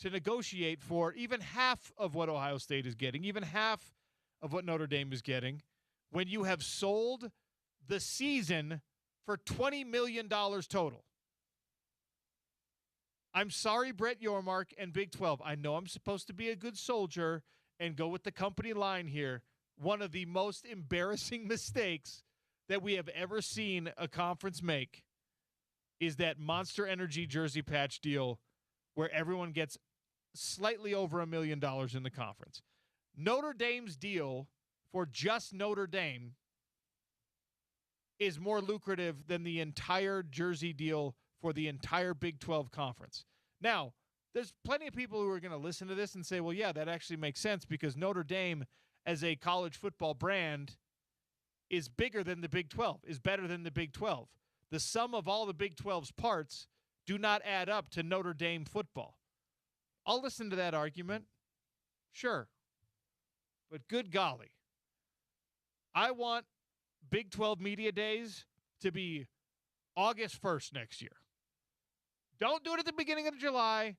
to negotiate for even half of what Ohio State is getting, even half of what Notre Dame is getting, when you have sold the season for $20 million total. I'm sorry, Brett Yormark and Big 12. I know I'm supposed to be a good soldier and go with the company line here. One of the most embarrassing mistakes that we have ever seen a conference make is that Monster Energy jersey patch deal where everyone gets slightly over $1 million in the conference. Notre Dame's deal for just Notre Dame is more lucrative than the entire jersey deal for the entire Big 12 conference. Now, there's plenty of people who are going to listen to this and say, well, yeah, that actually makes sense because Notre Dame as a college football brand is bigger than the Big 12, is better than the Big 12. The sum of all the Big 12's parts do not add up to Notre Dame football. I'll listen to that argument. Sure. But good golly. I want Big 12 Media Days to be August 1st next year. Don't do it at the beginning of July.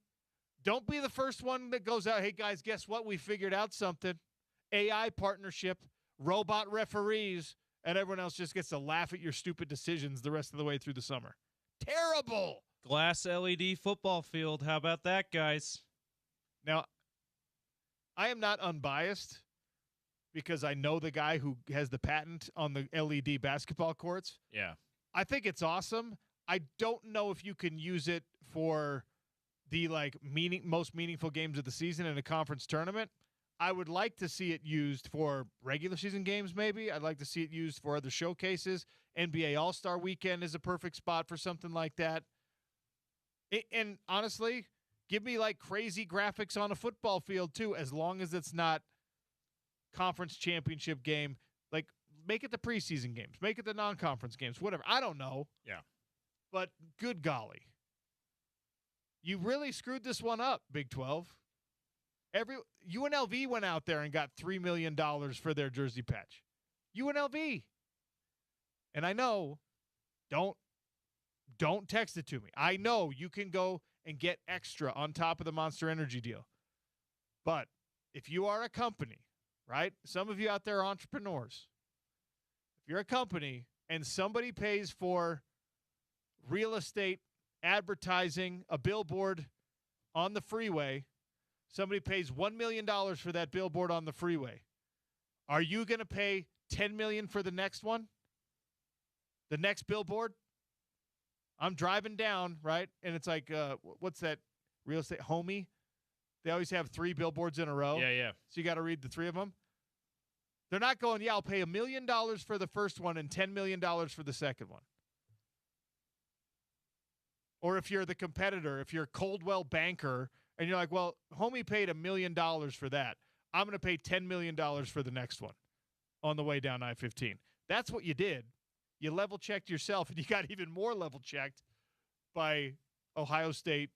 Don't be the first one that goes out, hey, guys, guess what? We figured out something. AI partnership, robot referees, and everyone else just gets to laugh at your stupid decisions the rest of the way through the summer. Terrible. Glass LED football field. How about that, guys? Now, I am not unbiased because I know the guy who has the patent on the LED basketball courts. Yeah. I think it's awesome. I don't know if you can use it for the most meaningful games of the season in a conference tournament. I would like to see it used for regular season games, maybe. I'd like to see it used for other showcases. NBA All-Star Weekend is a perfect spot for something like that. And honestly, give me crazy graphics on a football field too, as long as it's not conference championship game. Make it the preseason games. Make it the non-conference games. Whatever. I don't know. Yeah. But good golly. You really screwed this one up, Big 12. UNLV went out there and got $3 million for their jersey patch. UNLV. And I know, don't text it to me. I know you can go and get extra on top of the Monster Energy deal. But if you are a company, right? Some of you out there are entrepreneurs. If you're a company and somebody pays for real estate, advertising, a billboard on the freeway, somebody pays $1 million for that billboard on the freeway, are you going to pay $10 million for the next one? The next billboard? I'm driving down, right? And it's what's that real estate? Homie? They always have 3 billboards in a row. Yeah. So you got to read the 3 of them. They're not going, I'll pay $1 million for the first one and $10 million for the second one. Or if you're the competitor, if you're Coldwell Banker, and you're like, well, homie paid $1 million for that. I'm going to pay $10 million for the next one on the way down I-15. That's what you did. You level-checked yourself, and you got even more level-checked by Ohio State,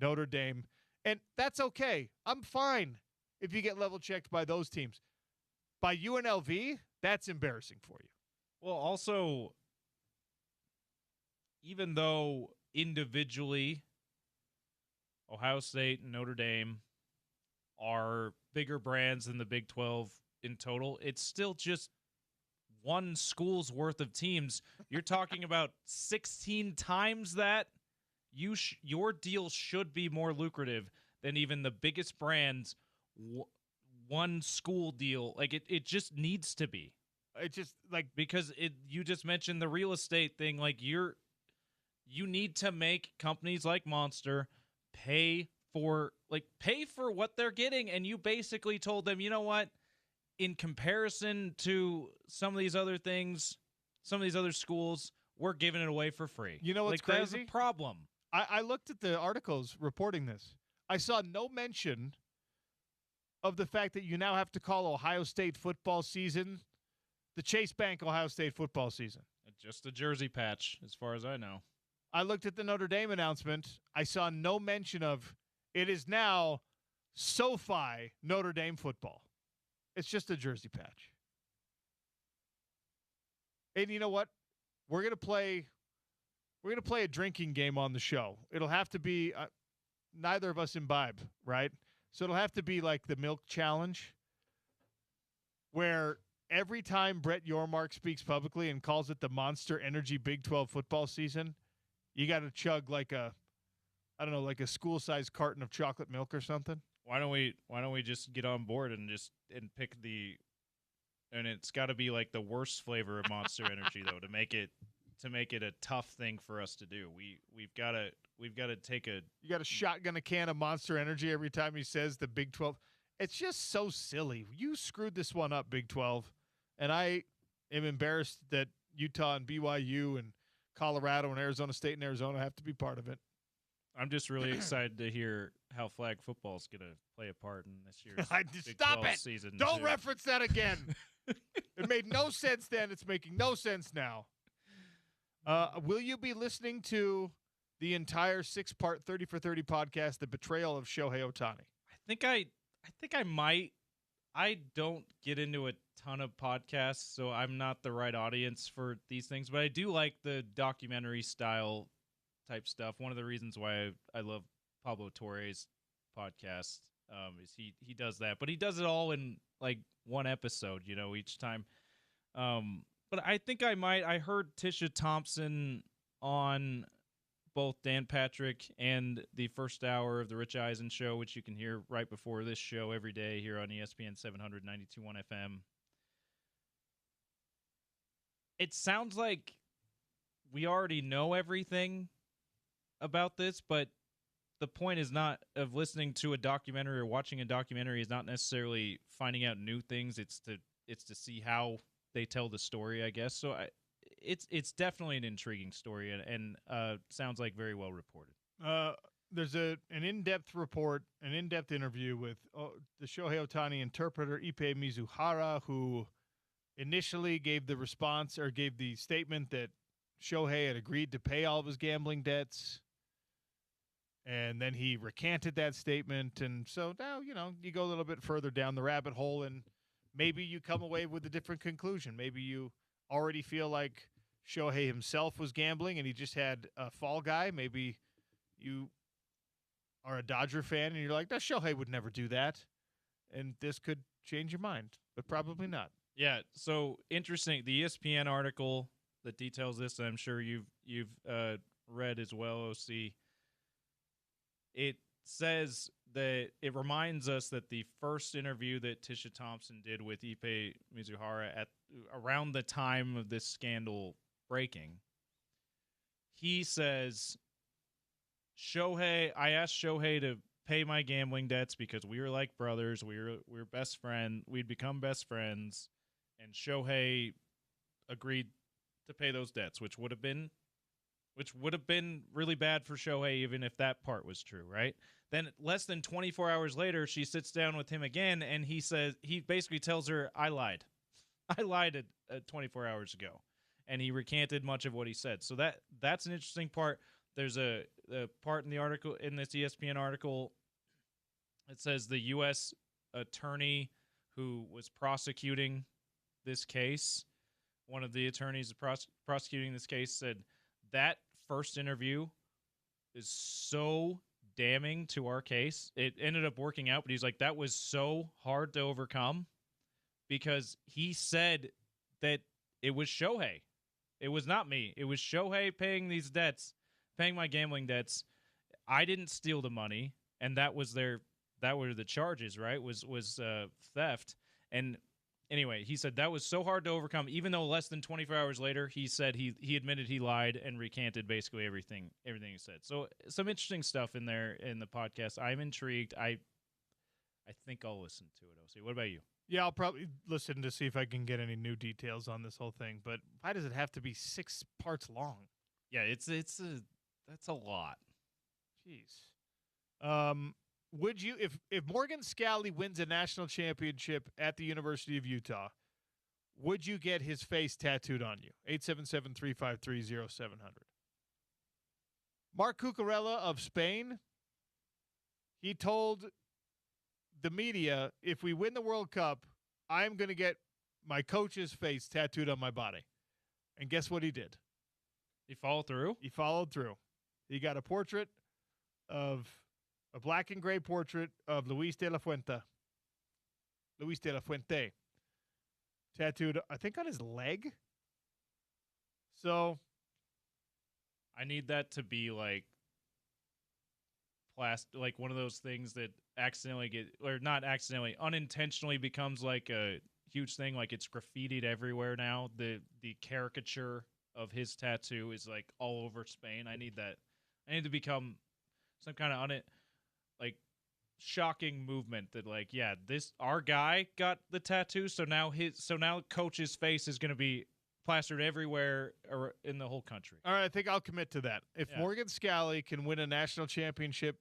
Notre Dame. And that's okay. I'm fine if you get level-checked by those teams. By UNLV, that's embarrassing for you. Well, also, even though individually Ohio State and Notre Dame are bigger brands than the Big 12 in total, it's still just one school's worth of teams. You're talking about 16 times that. Your deal should be more lucrative than even the biggest brands. One school deal, it just needs to be. It's just because you just mentioned the real estate thing. You need to make companies like Monster pay for what they're getting, and you basically told them, you know what? In comparison to some of these other things, some of these other schools, we're giving it away for free. You know what's crazy? That's a problem. I looked at the articles reporting this. I saw no mention of the fact that you now have to call Ohio State football season the Chase Bank Ohio State football season. Just a jersey patch, as far as I know. I looked at the Notre Dame announcement. I saw no mention of it is now SoFi Notre Dame football. It's just a jersey patch. And you know what? We're gonna play a drinking game on the show. It'll have to be neither of us imbibe, right? So it'll have to be like the milk challenge, where every time Brett Yormark speaks publicly and calls it the Monster Energy Big 12 football season, you got to chug like a school-sized carton of chocolate milk or something. Why don't we just get on board and pick and it's got to be like the worst flavor of Monster Energy though to make it a tough thing for us to do. We've got to take a. You got to shotgun a can of Monster Energy every time he says the Big 12. It's just so silly. You screwed this one up, Big 12, and I am embarrassed that Utah and BYU and Colorado and Arizona State and Arizona have to be part of it. I'm just really excited to hear how flag football is going to play a part in this year's Big Stop 12 it. Season. Don't reference that again. It made no sense then. It's making no sense now. Will you be listening to the entire 6-part 30 for 30 podcast, The Betrayal of Shohei Ohtani? I think I might. I don't get into a ton of podcasts, so I'm not the right audience for these things, but I do like the documentary style type stuff. One of the reasons why I love Pablo Torre's podcast is he does that, but he does it all in like one episode, each time. But I think I might. I heard Tisha Thompson on both Dan Patrick and the first hour of the Rich Eisen show, which you can hear right before this show every day here on ESPN 700 92.1 FM. It sounds like we already know everything about this, but the point is not of listening to a documentary or watching a documentary is not necessarily finding out new things. It's to see how they tell the story, I guess. So it's definitely an intriguing story and sounds like very well reported. There's an in-depth report, an in-depth interview with the Shohei Ohtani interpreter Ippei Mizuhara, who initially gave the response or gave the statement that Shohei had agreed to pay all of his gambling debts. And then he recanted that statement. And so now, you go a little bit further down the rabbit hole and maybe you come away with a different conclusion. Maybe you already feel like Shohei himself was gambling and he just had a fall guy. Maybe you are a Dodger fan and you're like, that Shohei would never do that. And this could change your mind, but probably not. Yeah, so interesting. The ESPN article that details this, I'm sure you've read as well, OC. It says that it reminds us that the first interview that Tisha Thompson did with Ippei Mizuhara at around the time of this scandal breaking, he says, I asked Shohei to pay my gambling debts because we were like brothers. We were best friends. We'd become best friends. And Shohei agreed to pay those debts, which would have been really bad for Shohei, even if that part was true, right? Then less than 24 hours later, she sits down with him again, and he basically tells her, I lied. I lied at 24 hours ago. And he recanted much of what he said. So that's an interesting part. There's a part in the article, in this ESPN article, it says the U.S. attorney who was prosecuting this case, one of the attorneys prosecuting this case said that first interview is so damning to our case. It ended up working out, but he's like, that was so hard to overcome because he said that it was Shohei. It was not me. It was Shohei paying these debts, paying my gambling debts. I didn't steal the money, and that were the charges, right? Was theft. And anyway, he said that was so hard to overcome, even though less than 24 hours later, he said he admitted he lied and recanted basically everything he said. So some interesting stuff in there in the podcast. I'm intrigued. I think I'll listen to it. OC, what about you? Yeah, I'll probably listen to see if I can get any new details on this whole thing. But why does it have to be 6 parts long? Yeah, that's a lot. Jeez. Would you, if Morgan Scalley wins a national championship at the University of Utah, would you get his face tattooed on you? 877-353-0700. Mark Cucurella of Spain, he told the media, if we win the World Cup, I'm going to get my coach's face tattooed on my body. And guess what he did? He followed through? He followed through. He got a black and gray portrait of Luis de la Fuente tattooed, I think, on his leg. So I need that to be like like one of those things that unintentionally becomes like a huge thing. Like it's graffitied everywhere now. The caricature of his tattoo is like all over Spain. I need that. I need to become some kind of like shocking movement that like, yeah, our guy got the tattoo. So now coach's face is going to be plastered everywhere in the whole country. All right. I think I'll commit to that. If Morgan Scalley can win a national championship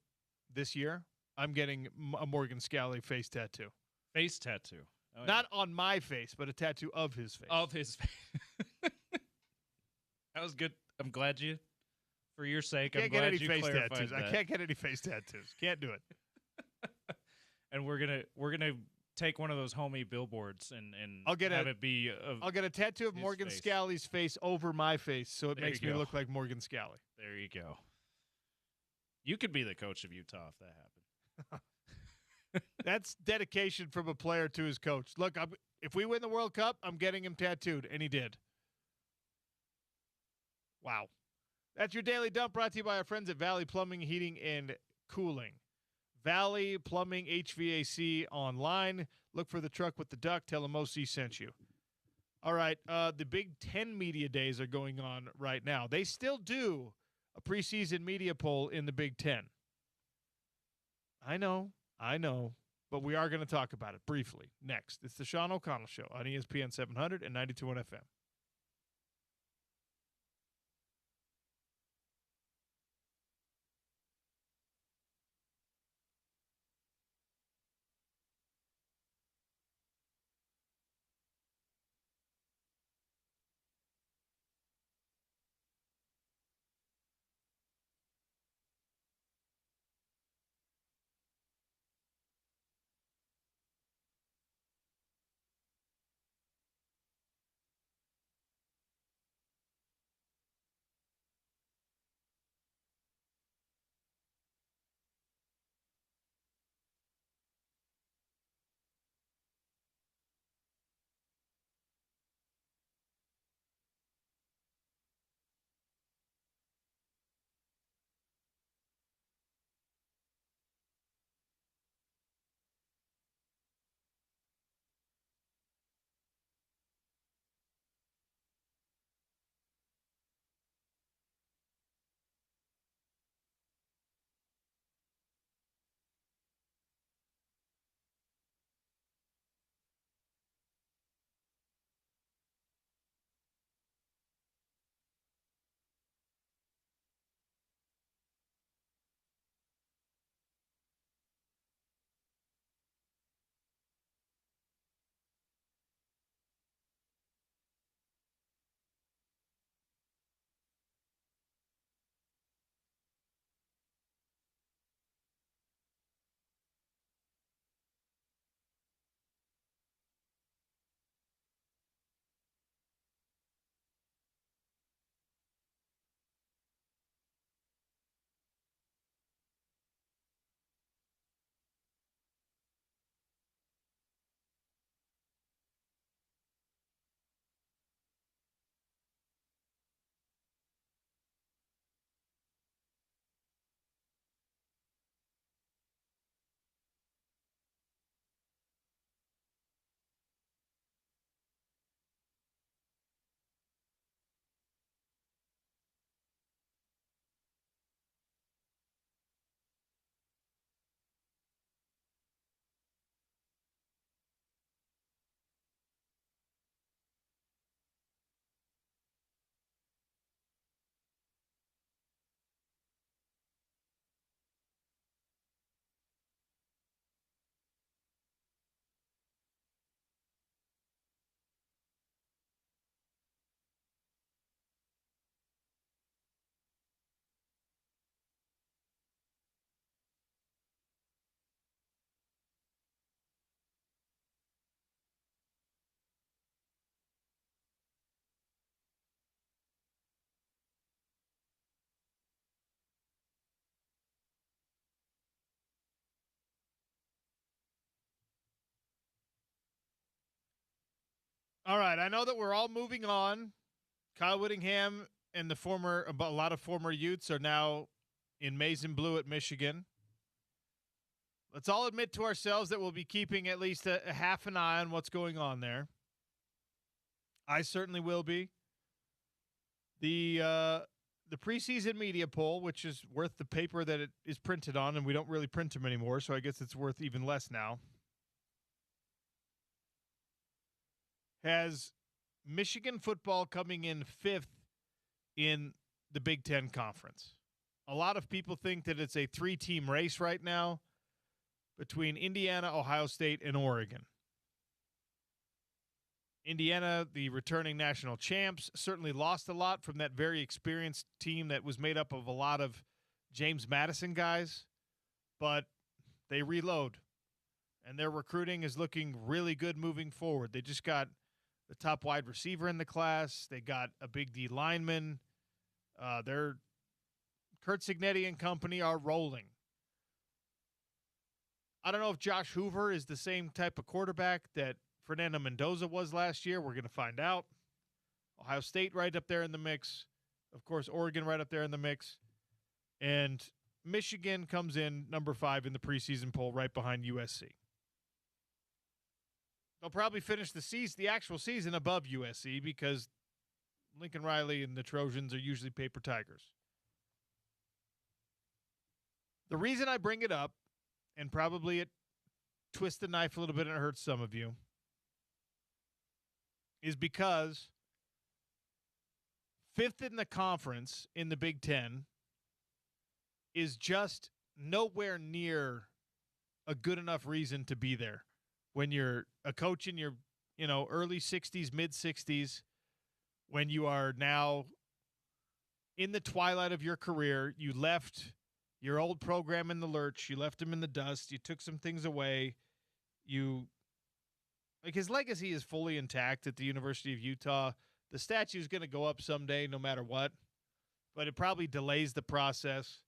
this year, I'm getting a Morgan Scalley face tattoo. Face tattoo. Oh, Not on my face, but a tattoo of his face. Of his face. That was good. I'm glad for your sake, I'm glad you clarified tattoos. that. I can't get any face tattoos. Can't do it. And we're gonna take one of those homie billboards and I'll get a tattoo of Morgan Scalley's face over my face, so it makes me look like Morgan Scalley. There you go. You could be the coach of Utah if that happened. That's dedication from a player to his coach. Look, if we win the World Cup, I'm getting him tattooed, and he did. Wow. That's your Daily Dump, brought to you by our friends at Valley Plumbing, Heating, and Cooling. Valley Plumbing HVAC online. Look for the truck with the duck. Tell them OC sent you. All right, the Big Ten media days are going on right now. They still do a preseason media poll in the Big Ten. I know. But we are going to talk about it briefly next. It's the Sean O'Connell Show on ESPN 700 and 92.1 FM. All right, I know that we're all moving on. Kyle Whittingham and a lot of former Utes are now in maize and blue at Michigan. Let's all admit to ourselves that we'll be keeping at least a half an eye on what's going on there. I certainly will be. The preseason media poll, which is worth the paper that it is printed on, and we don't really print them anymore, so I guess it's worth even less now, has Michigan football coming in 5th in the Big Ten Conference. A lot of people think that it's a 3-team race right now between Indiana, Ohio State, and Oregon. Indiana, the returning national champs, certainly lost a lot from that very experienced team that was made up of a lot of James Madison guys, but they reload, and their recruiting is looking really good moving forward. They just got the top wide receiver in the class. They got a big D lineman. They're Kurt Cignetti and company are rolling. I don't know if Josh Hoover is the same type of quarterback that Fernando Mendoza was last year. We're going to find out. Ohio State right up there in the mix. Of course, Oregon right up there in the mix. And Michigan comes in number 5 in the preseason poll right behind USC. They'll probably finish the actual season above USC because Lincoln Riley and the Trojans are usually paper tigers. The reason I bring it up, and probably it twists the knife a little bit and it hurts some of you, is because fifth in the conference in the Big Ten is just nowhere near a good enough reason to be there when you're a coach in your, early 60s, mid 60s, when you are now in the twilight of your career. You left your old program in the lurch. You left him in the dust. You took some things away. His legacy is fully intact at the University of Utah. The statue is going to go up someday, no matter what, but it probably delays the process.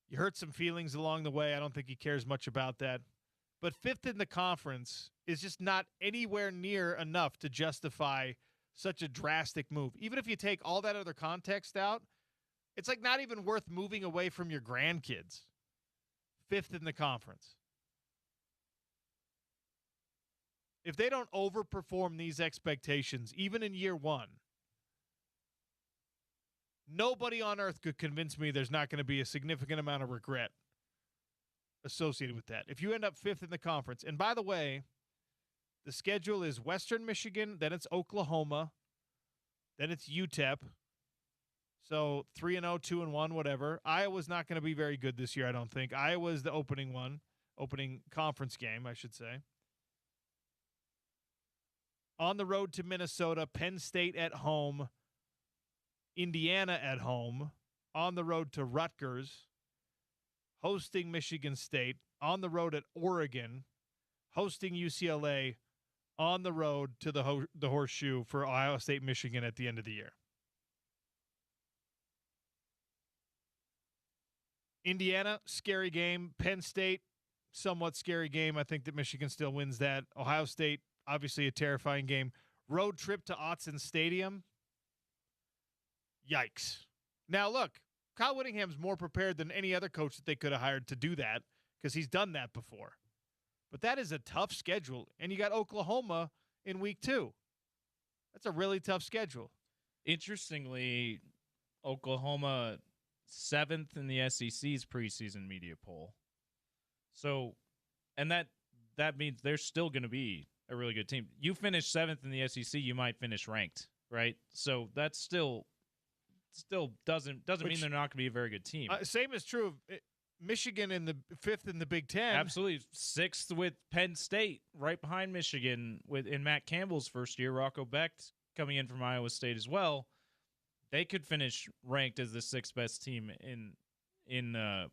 You hurt some feelings along the way. I don't think he cares much about that. But fifth in the conference is just not anywhere near enough to justify such a drastic move. Even if you take all that other context out, it's like not even worth moving away from your grandkids. Fifth in the conference. If they don't overperform these expectations, even in year one, nobody on earth could convince me there's not going to be a significant amount of regret associated with that. If you end up fifth in the conference, and by the way, the schedule is Western Michigan, then it's Oklahoma, then it's UTEP. So 3-0, 2-1, whatever. Iowa's not going to be very good this year, I don't think. Iowa's the opening conference game, I should say. On the road to Minnesota, Penn State at home, Indiana at home, on the road to Rutgers, hosting Michigan State, on the road at Oregon, hosting UCLA, on the road to the Horseshoe for Ohio State, Michigan at the end of the year. Indiana, scary game. Penn State, somewhat scary game. I think that Michigan still wins that. Ohio State, obviously a terrifying game. Road trip to Autzen Stadium. Yikes. Now, look, Kyle Whittingham's more prepared than any other coach that they could have hired to do that because he's done that before. But that is a tough schedule. And you got Oklahoma in week 2. That's a really tough schedule. Interestingly, Oklahoma 7th in the SEC's preseason media poll. So, and that means they're still going to be a really good team. You finish 7th in the SEC, you might finish ranked, right? So that's still doesn't mean they're not going to be a very good team. Same is true of Michigan in the 5th in the Big Ten. Absolutely. 6th with Penn State, right behind Michigan in Matt Campbell's first year. Rocco Beck coming in from Iowa State as well. They could finish ranked as the 6th best team in the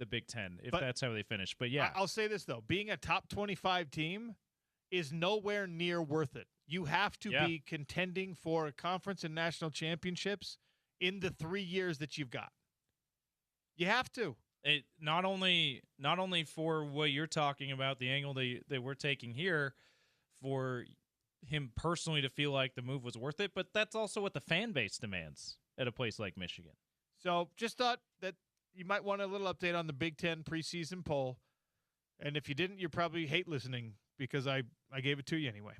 Big Ten if that's how they finish. But yeah, I'll say this though: being a top 25 team is nowhere near worth it. You have to be contending for a conference and national championships in the 3 years that you've got. You have to. It not only for what you're talking about, the angle that we're taking here, for him personally to feel like the move was worth it, but that's also what the fan base demands at a place like Michigan. So just thought that you might want a little update on the Big Ten preseason poll. And if you didn't, you probably hate listening because I gave it to you anyway.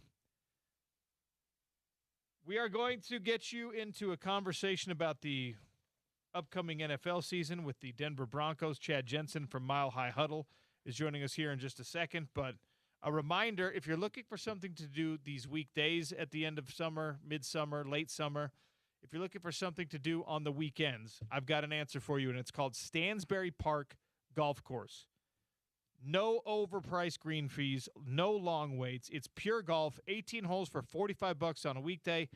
We are going to get you into a conversation about the upcoming NFL season with the Denver Broncos. Chad Jensen from Mile High Huddle is joining us here in just a second. But a reminder, if you're looking for something to do these weekdays at the end of summer, midsummer, late summer, if you're looking for something to do on the weekends, I've got an answer for you, and it's called Stansbury Park Golf Course. No overpriced green fees, no long waits. It's pure golf, 18 holes for $45 on a weekday,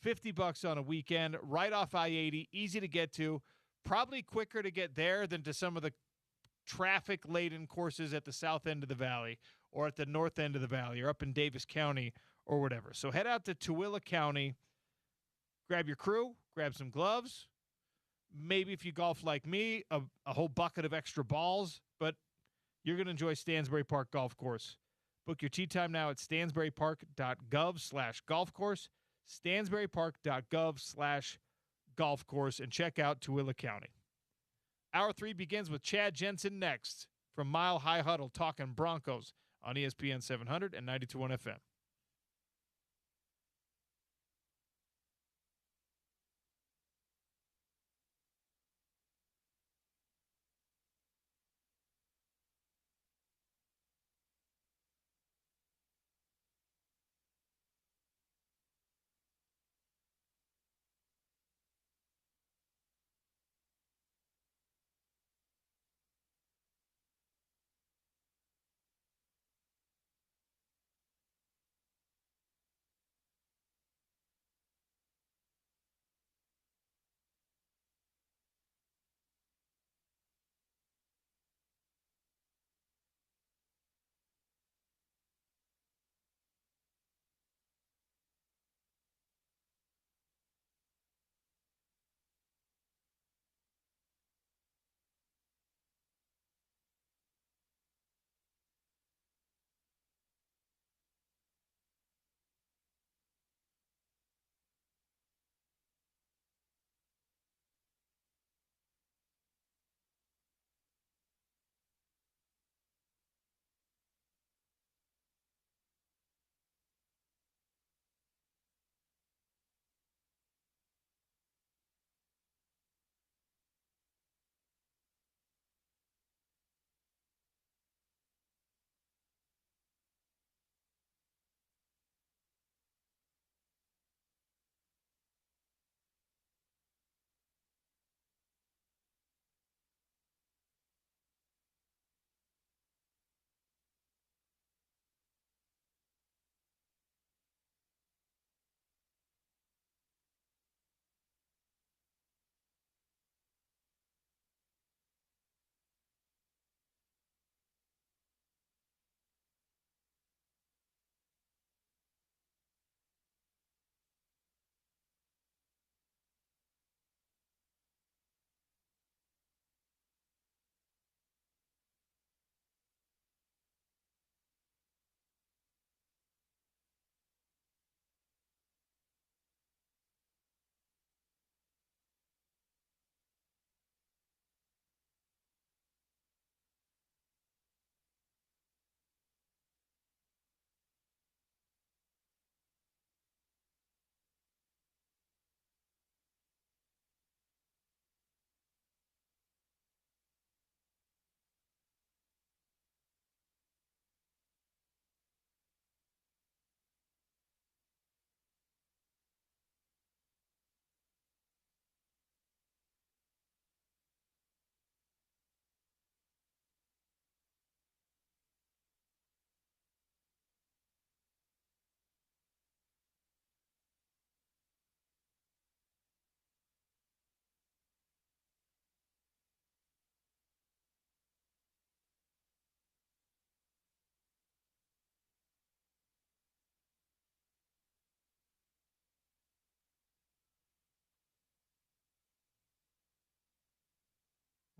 $50 on a weekend, right off I-80, easy to get to, probably quicker to get there than to some of the traffic-laden courses at the south end of the valley or at the north end of the valley or up in Davis County or whatever. So head out to Tooele County, grab your crew, grab some gloves, maybe if you golf like me, a whole bucket of extra balls, but you're going to enjoy Stansbury Park Golf Course. Book your tee time now at stansburypark.gov/golf course, stansburypark.gov/golf course, and check out Tooele County. Hour 3 begins with Chad Jensen next from Mile High Huddle, talking Broncos on ESPN 700 and 92.1 FM.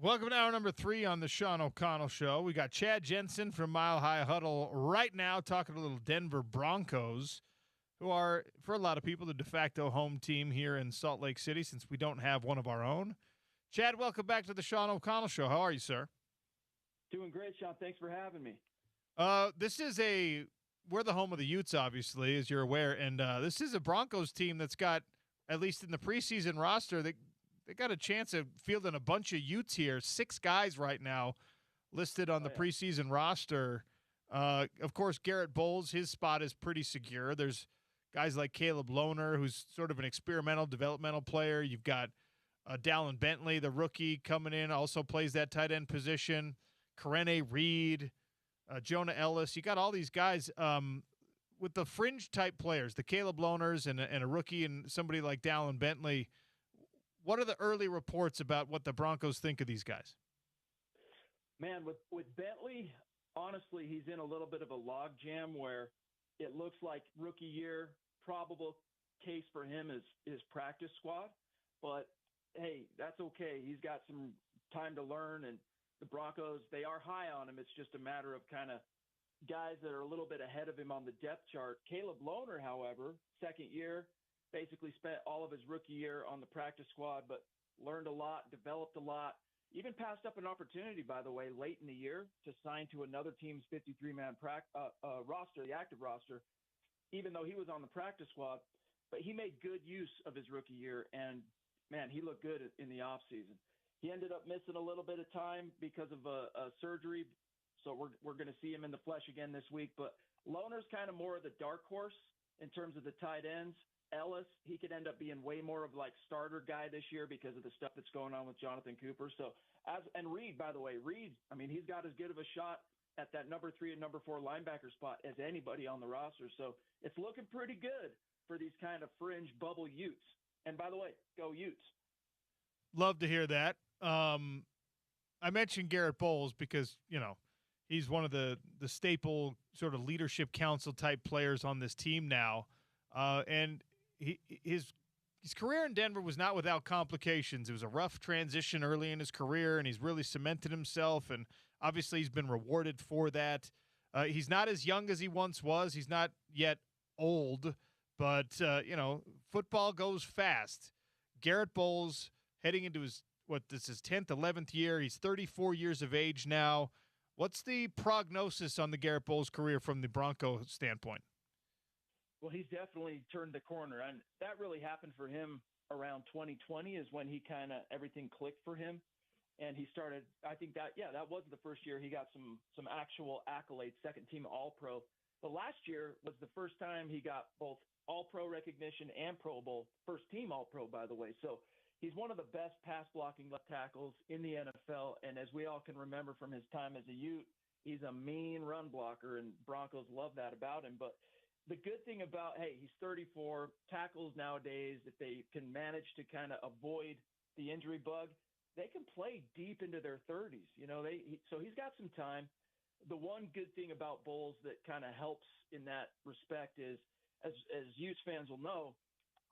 Welcome to hour number 3 on the Sean O'Connell Show. We got Chad Jensen from Mile High Huddle right now talking a little Denver Broncos, who are, for a lot of people, the de facto home team here in Salt Lake City since we don't have one of our own. Chad, welcome back to the Sean O'Connell Show. How are you, sir? Doing great, Sean. Thanks for having me. We're the home of the Utes, obviously, as you're aware, and this is a Broncos team that's got, at least in the preseason roster, they got a chance of fielding a bunch of Utes here. 6 guys right now listed on the preseason roster. Of course, Garrett Bowles, his spot is pretty secure. There's guys like Caleb Lohner, who's sort of an experimental, developmental player. You've got Dallin Bentley, the rookie, coming in, also plays that tight end position. Karene Reed, Jonah Ellis. You got all these guys with the fringe-type players, the Caleb Lohners and a rookie and somebody like Dallin Bentley. What are the early reports about what the Broncos think of these guys? Man, with Bentley, honestly, he's in a little bit of a log jam where it looks like rookie year, probable case for him is his practice squad. But, hey, that's okay. He's got some time to learn, and the Broncos, they are high on him. It's just a matter of kind of guys that are a little bit ahead of him on the depth chart. Caleb Lohner, however, second year, basically spent all of his rookie year on the practice squad, but learned a lot, developed a lot, even passed up an opportunity, by the way, late in the year to sign to another team's 53-man roster, the active roster, even though he was on the practice squad. But he made good use of his rookie year, and, man, he looked good in the offseason. He ended up missing a little bit of time because of a surgery, so we're going to see him in the flesh again this week. But Lohner's kind of more of the dark horse in terms of the tight ends. Ellis, he could end up being way more of like starter guy this year because of the stuff that's going on with Jonathan Cooper. And Reed, by the way, I mean, he's got as good of a shot at that number 3 and number 4 linebacker spot as anybody on the roster. So it's looking pretty good for these kind of fringe bubble Utes. And by the way, go Utes. Love to hear that. I mentioned Garrett Bowles because, he's one of the staple sort of leadership council type players on this team now. And his career in Denver was not without complications. It was a rough transition early in his career, and he's really cemented himself, and obviously he's been rewarded for that. He's not as young as he once was. He's not yet old, but, football goes fast. Garrett Bowles heading into his 10th, 11th year. He's 34 years of age now. What's the prognosis on the Garrett Bowles career from the Bronco standpoint? Well, he's definitely turned the corner, and that really happened for him around 2020 is when he kind of everything clicked for him, and he started. I think that was the first year he got some actual accolades, second team All-Pro. But last year was the first time he got both All-Pro recognition and Pro Bowl, first team All-Pro, by the way. So he's one of the best pass blocking left tackles in the NFL, and as we all can remember from his time as a Ute, he's a mean run blocker, and Broncos love that about him. But the good thing about, he's 34, tackles nowadays, if they can manage to kind of avoid the injury bug, they can play deep into their 30s. So he's got some time. The one good thing about Bowles that kind of helps in that respect is, as Utes fans will know,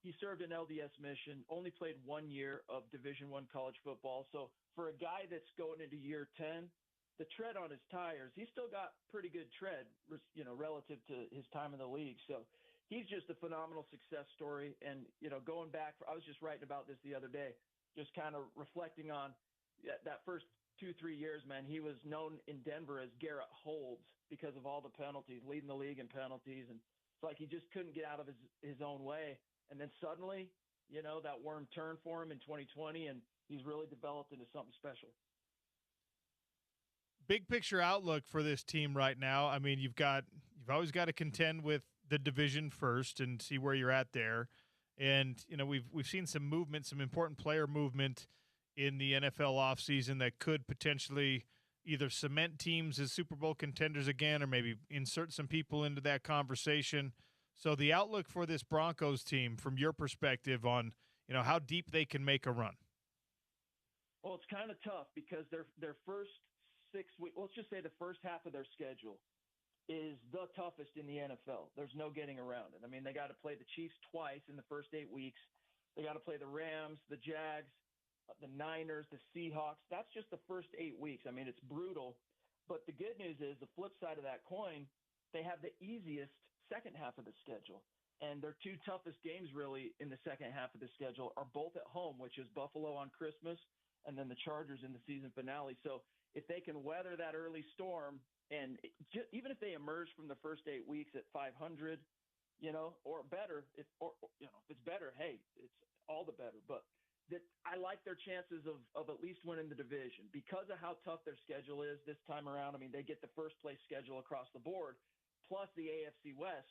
he served an LDS mission, only played 1 year of Division I college football. So for a guy that's going into year 10, the tread on his tires, he's still got pretty good tread, relative to his time in the league. So he's just a phenomenal success story. And, going back, I was just writing about this the other day, just kind of reflecting on that first 2-3 years, man. He was known in Denver as Garrett Holds because of all the penalties, leading the league in penalties. And it's like he just couldn't get out of his own way. And then suddenly, that worm turned for him in 2020, and he's really developed into something special. Big picture outlook for this team right now. I mean, you've always got to contend with the division first and see where you're at there. And, we've seen some movement, some important player movement in the NFL offseason that could potentially either cement teams as Super Bowl contenders again or maybe insert some people into that conversation. So the outlook for this Broncos team from your perspective on, how deep they can make a run. Well, it's kind of tough because their first 6 weeks, let's just say the first half of their schedule is the toughest in the NFL. There's no getting around it. I mean, they got to play the Chiefs twice in the first 8 weeks. They got to play the Rams, the Jags, the Niners, the Seahawks. That's just the first 8 weeks. I mean, it's brutal. But the good news is the flip side of that coin, they have the easiest second half of the schedule. And their two toughest games really in the second half of the schedule are both at home, which is Buffalo on Christmas and then the Chargers in the season finale. So if they can weather that early storm, and even if they emerge from the first 8 weeks at 500, or better, if it's better, hey, it's all the better. But I like their chances of at least winning the division because of how tough their schedule is this time around. I mean, they get the first place schedule across the board. Plus, the AFC West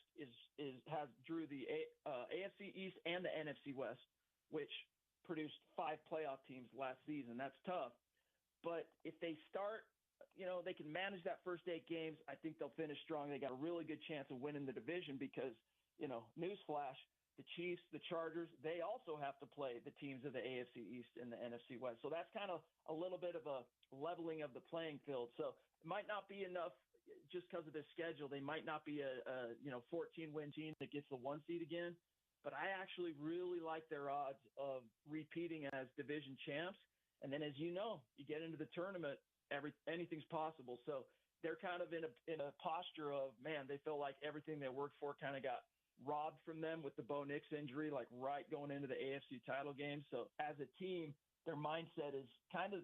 drew the AFC East and the NFC West, which produced 5 playoff teams last season. That's tough. But if they start, they can manage that first 8 games, I think they'll finish strong. They got a really good chance of winning the division because, newsflash, the Chiefs, the Chargers, they also have to play the teams of the AFC East and the NFC West. So that's kind of a little bit of a leveling of the playing field. So it might not be enough just because of the schedule. They might not be a 14-win team that gets the 1 seed again. But I actually really like their odds of repeating as division champs. And then, as you know, you get into the tournament, anything's possible. So they're kind of in a posture of, man, they feel like everything they worked for kind of got robbed from them with the Bo Nix injury, like right going into the AFC title game. So as a team, their mindset is kind of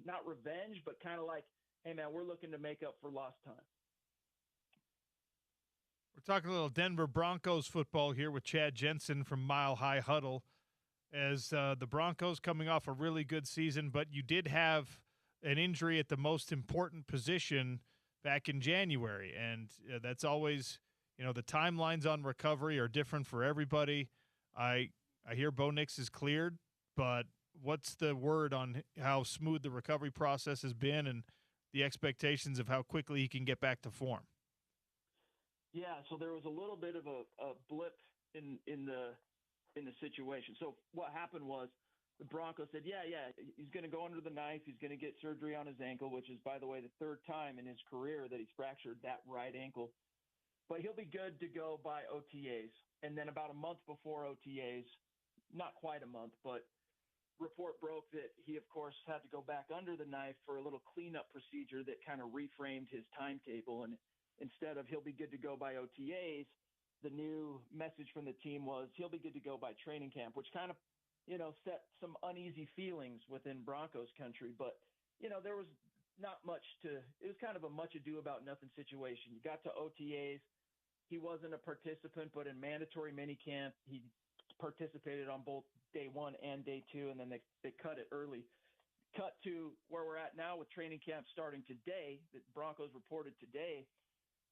not revenge, but kind of like, hey, man, we're looking to make up for lost time. We're talking a little Denver Broncos football here with Chad Jensen from Mile High Huddle. As the Broncos coming off a really good season, but you did have an injury at the most important position back in January, and that's always, the timelines on recovery are different for everybody. I hear Bo Nix is cleared, but what's the word on how smooth the recovery process has been and the expectations of how quickly he can get back to form? Yeah, so there was a little bit of a blip in the situation. So what happened was the Broncos said, yeah, he's going to go under the knife. He's going to get surgery on his ankle, which is, by the way, the 3rd time in his career that he's fractured that right ankle. But he'll be good to go by OTAs. And then about a month before OTAs, not quite a month, but report broke that he, of course, had to go back under the knife for a little cleanup procedure that kind of reframed his timetable. And instead of he'll be good to go by OTAs, the new message from the team was he'll be good to go by training camp, which kind of, set some uneasy feelings within Broncos country. But, there was not much it was kind of a much ado about nothing situation. You got to OTAs. He wasn't a participant, but in mandatory minicamp, he participated on both day 1 and day 2, and then they cut it early. Cut to where we're at now with training camp starting today, that Broncos reported today.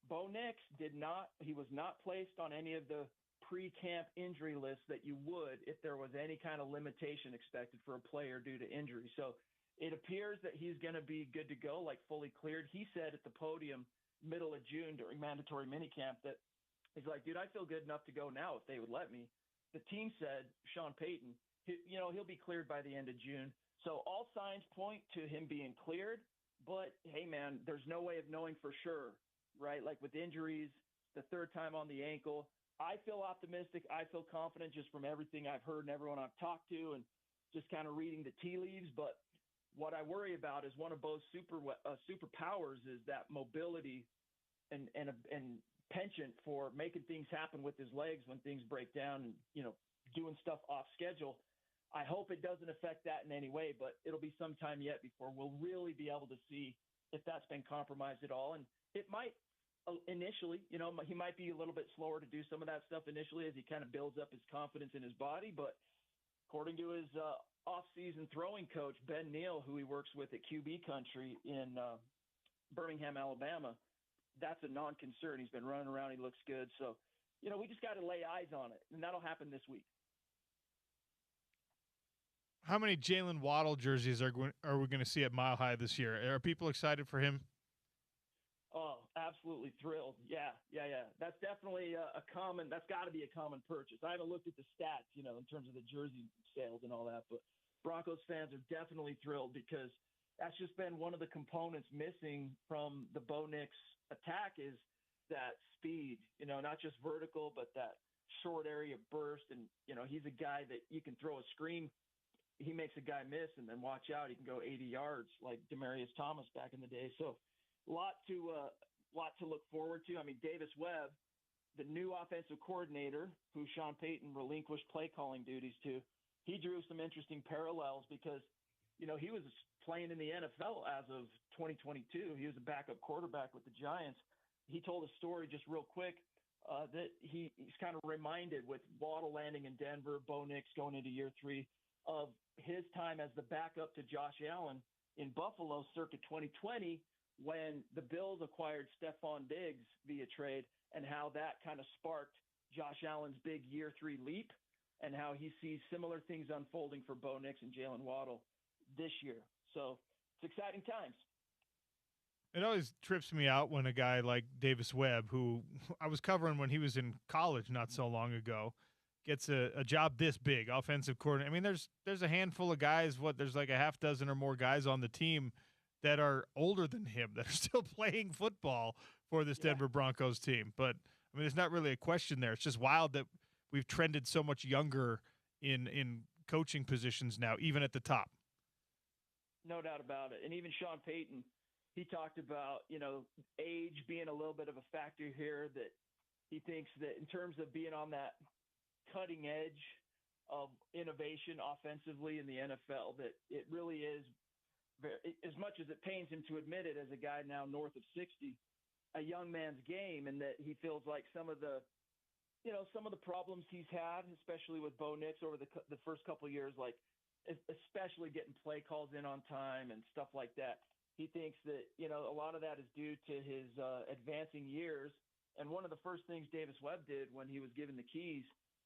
Bo Nix he was not placed on any of the pre-camp injury lists that you would if there was any kind of limitation expected for a player due to injury. So it appears that he's going to be good to go, like fully cleared. He said at the podium middle of June during mandatory minicamp that he's like, dude, I feel good enough to go now if they would let me. The team said, Sean Payton, he'll be cleared by the end of June. So all signs point to him being cleared. But, hey, man, there's no way of knowing for sure, right? Like with injuries, the 3rd time on the ankle, I feel optimistic. I feel confident just from everything I've heard and everyone I've talked to and just kind of reading the tea leaves. But what I worry about is one of Bo's superpowers is that mobility and penchant for making things happen with his legs when things break down and, doing stuff off schedule. I hope it doesn't affect that in any way, but it'll be some time yet before we'll really be able to see if that's been compromised at all. And it might initially, he might be a little bit slower to do some of that stuff initially as he kind of builds up his confidence in his body. But according to his off-season throwing coach, Ben Neal, who he works with at QB Country in Birmingham, Alabama, that's a non-concern. He's been running around. He looks good. So, we just got to lay eyes on it, and that'll happen this week. How many Jalen Waddle jerseys are we going to see at Mile High this year? Are people excited for him? Oh, absolutely thrilled. Yeah. That's definitely that's got to be a common purchase. I haven't looked at the stats, in terms of the jersey sales and all that, but Broncos fans are definitely thrilled because that's just been one of the components missing from the Bo Nix attack is that speed, not just vertical, but that short area burst. And, he's a guy that you can throw a screen he makes a guy miss, and then watch out, he can go 80 yards like Demaryius Thomas back in the day. So a lot to look forward to. I mean, Davis Webb, the new offensive coordinator who Sean Payton relinquished play calling duties to, he drew some interesting parallels because, you know, he was playing in the NFL as of 2022. He was a backup quarterback with the Giants. He told a story just real quick that he's kind of reminded with Waddle landing in Denver, Bo Nix going into year 3 of his time as the backup to Josh Allen in Buffalo circa 2020 when the Bills acquired Stephon Diggs via trade, and how that kind of sparked Josh Allen's big year 3 leap, and how he sees similar things unfolding for Bo Nix and Jalen Waddle this year. So it's exciting times. It always trips me out when a guy like Davis Webb, who I was covering when he was in college not so long ago, gets a job this big, offensive coordinator. I mean, there's a handful of guys, there's like a half dozen or more guys on the team that are older than him that are still playing football for this Denver Broncos team. But, I mean, there's not really a question there. It's just wild that we've trended so much younger in coaching positions now, even at the top. No doubt about it. And even Sean Payton, he talked about, you know, age being a little bit of a factor here, that he thinks that in terms of being on that cutting edge of innovation offensively in the NFL, that it really is very, as much as it pains him to admit it as a guy now north of 60, a young man's game, and that he feels like some of the problems he's had, especially with Bo Nix over the first couple of years, like especially getting play calls in on time and stuff like that. He thinks that, you know, a lot of that is due to his advancing years. And one of the first things Davis Webb did when he was given the keys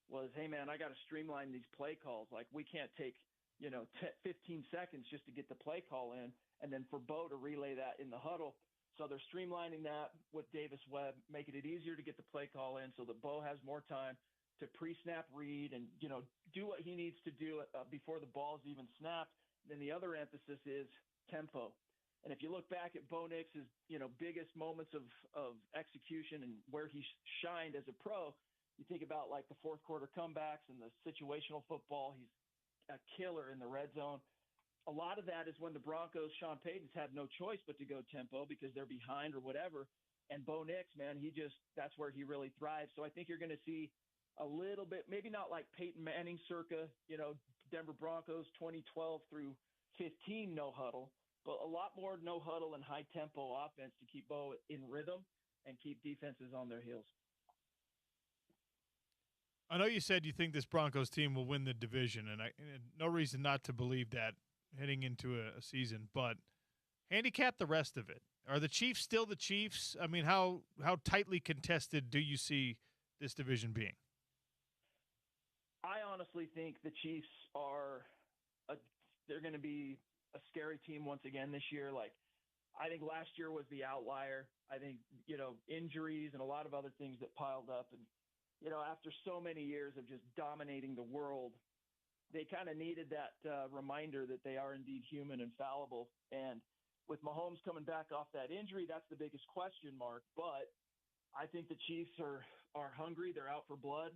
was, hey, man, I got to streamline these play calls. Like, we can't take, 15 seconds just to get the play call in, and then for Bo to relay that in the huddle. So they're streamlining that with Davis Webb, making it easier to get the play call in so that Bo has more time to pre-snap read and, do what he needs to do before the ball is even snapped. Then the other emphasis is tempo. And if you look back at Bo Nix's, biggest moments of execution and where he shined as a pro, you think about like the fourth quarter comebacks and the situational football. He's a killer in the red zone. A lot of that is when the Broncos, Sean Payton's had no choice but to go tempo because they're behind or whatever. And Bo Nix, man, that's where he really thrives. So I think you're going to see a little bit, maybe not like Peyton Manning circa, Denver Broncos 2012 through 15 no huddle, but a lot more no huddle and high tempo offense to keep Bo in rhythm and keep defenses on their heels. I know you said you think this Broncos team will win the division, and no reason not to believe that heading into a season, but handicap the rest of it. Are the Chiefs still the Chiefs? I mean, how tightly contested do you see this division being? I honestly think the Chiefs they're going to be a scary team once again this year. Like, I think last year was the outlier. I think, injuries and a lot of other things that piled up. And, after so many years of just dominating the world, they kind of needed that reminder that they are indeed human and fallible. And with Mahomes coming back off that injury, that's the biggest question mark. But I think the Chiefs are hungry. They're out for blood.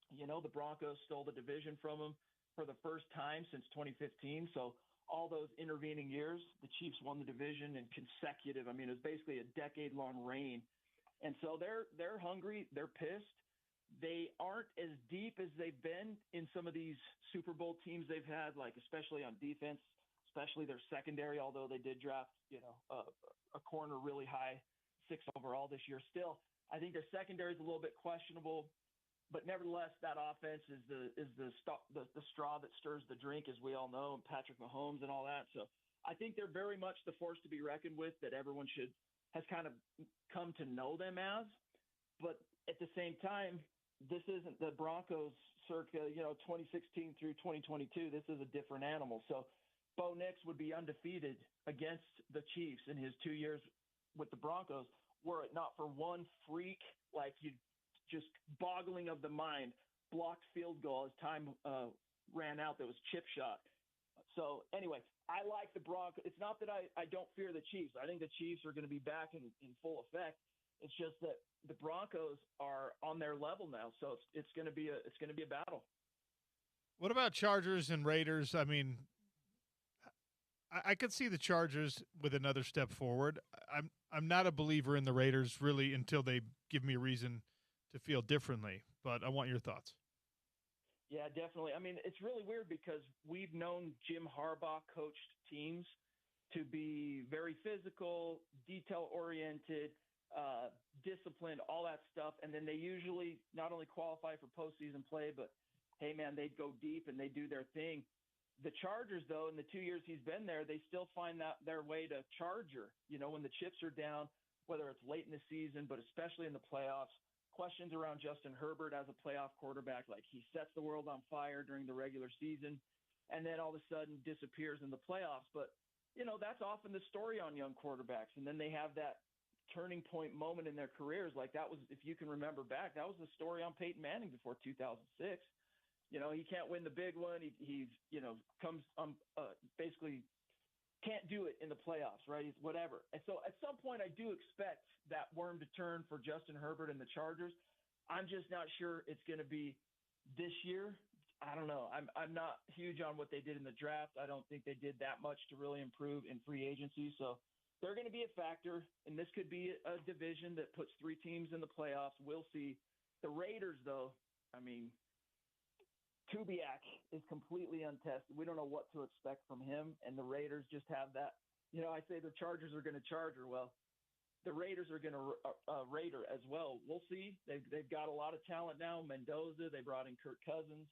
The Broncos stole the division from them for the first time since 2015. So all those intervening years, the Chiefs won the division in consecutive. I mean, it was basically a decade-long reign. And so they're hungry. They're pissed. They aren't as deep as they've been in some of these Super Bowl teams they've had, like especially on defense, especially their secondary, although they did draft, a corner really high, 6 overall this year. Still, I think their secondary is a little bit questionable. But nevertheless, that offense is the straw that stirs the drink, as we all know, and Patrick Mahomes and all that. So I think they're very much the force to be reckoned with that everyone has kind of come to know them as. But at the same time, this isn't the Broncos circa 2016 through 2022. This is a different animal. So Bo Nix would be undefeated against the Chiefs in his 2 years with the Broncos, were it not for one freak just boggling of the mind, blocked field goal as time ran out that was chip shot. So anyway, I like the Broncos. It's not that I don't fear the Chiefs. I think the Chiefs are going to be back in full effect. It's just that the Broncos are on their level now. So it's going to be a battle. What about Chargers and Raiders? I mean, I could see the Chargers with another step forward. I'm not a believer in the Raiders really until they give me a reason to feel differently. But I want your thoughts. Yeah, definitely. I mean, it's really weird because we've known Jim Harbaugh coached teams to be very physical, detail-oriented, disciplined, all that stuff. And then they usually not only qualify for postseason play, but, hey, man, they'd go deep and they do their thing. The Chargers, though, in the 2 years he's been there, they still find that their way to Charger. You know, when the chips are down, whether it's late in the season, but especially in the playoffs, questions around Justin Herbert as a playoff quarterback, like he sets the world on fire during the regular season and then all of a sudden disappears in the playoffs. But, you know, that's often the story on young quarterbacks. And then they have that turning point moment in their careers. Like that was, if you can remember back, that was the story on Peyton Manning before 2006. You know, he can't win the big one. He's you know, comes basically can't do it in the playoffs, right? He's whatever. And so at some point I do expect that worm to turn for Justin Herbert and the Chargers. I'm just not sure it's going to be this year. I don't know. I'm not huge on what they did in the draft. I don't think they did that much to really improve in free agency. So they're going to be a factor, and this could be a division that puts 3 teams in the playoffs. We'll see. The Raiders, though, I mean, Kubiak is completely untested. We don't know what to expect from him, and the Raiders just have that. You know, I say the Chargers are going to Charger. Well, the Raiders are going to Raider as well. We'll see. They've got a lot of talent now. Mendoza, they brought in Kirk Cousins.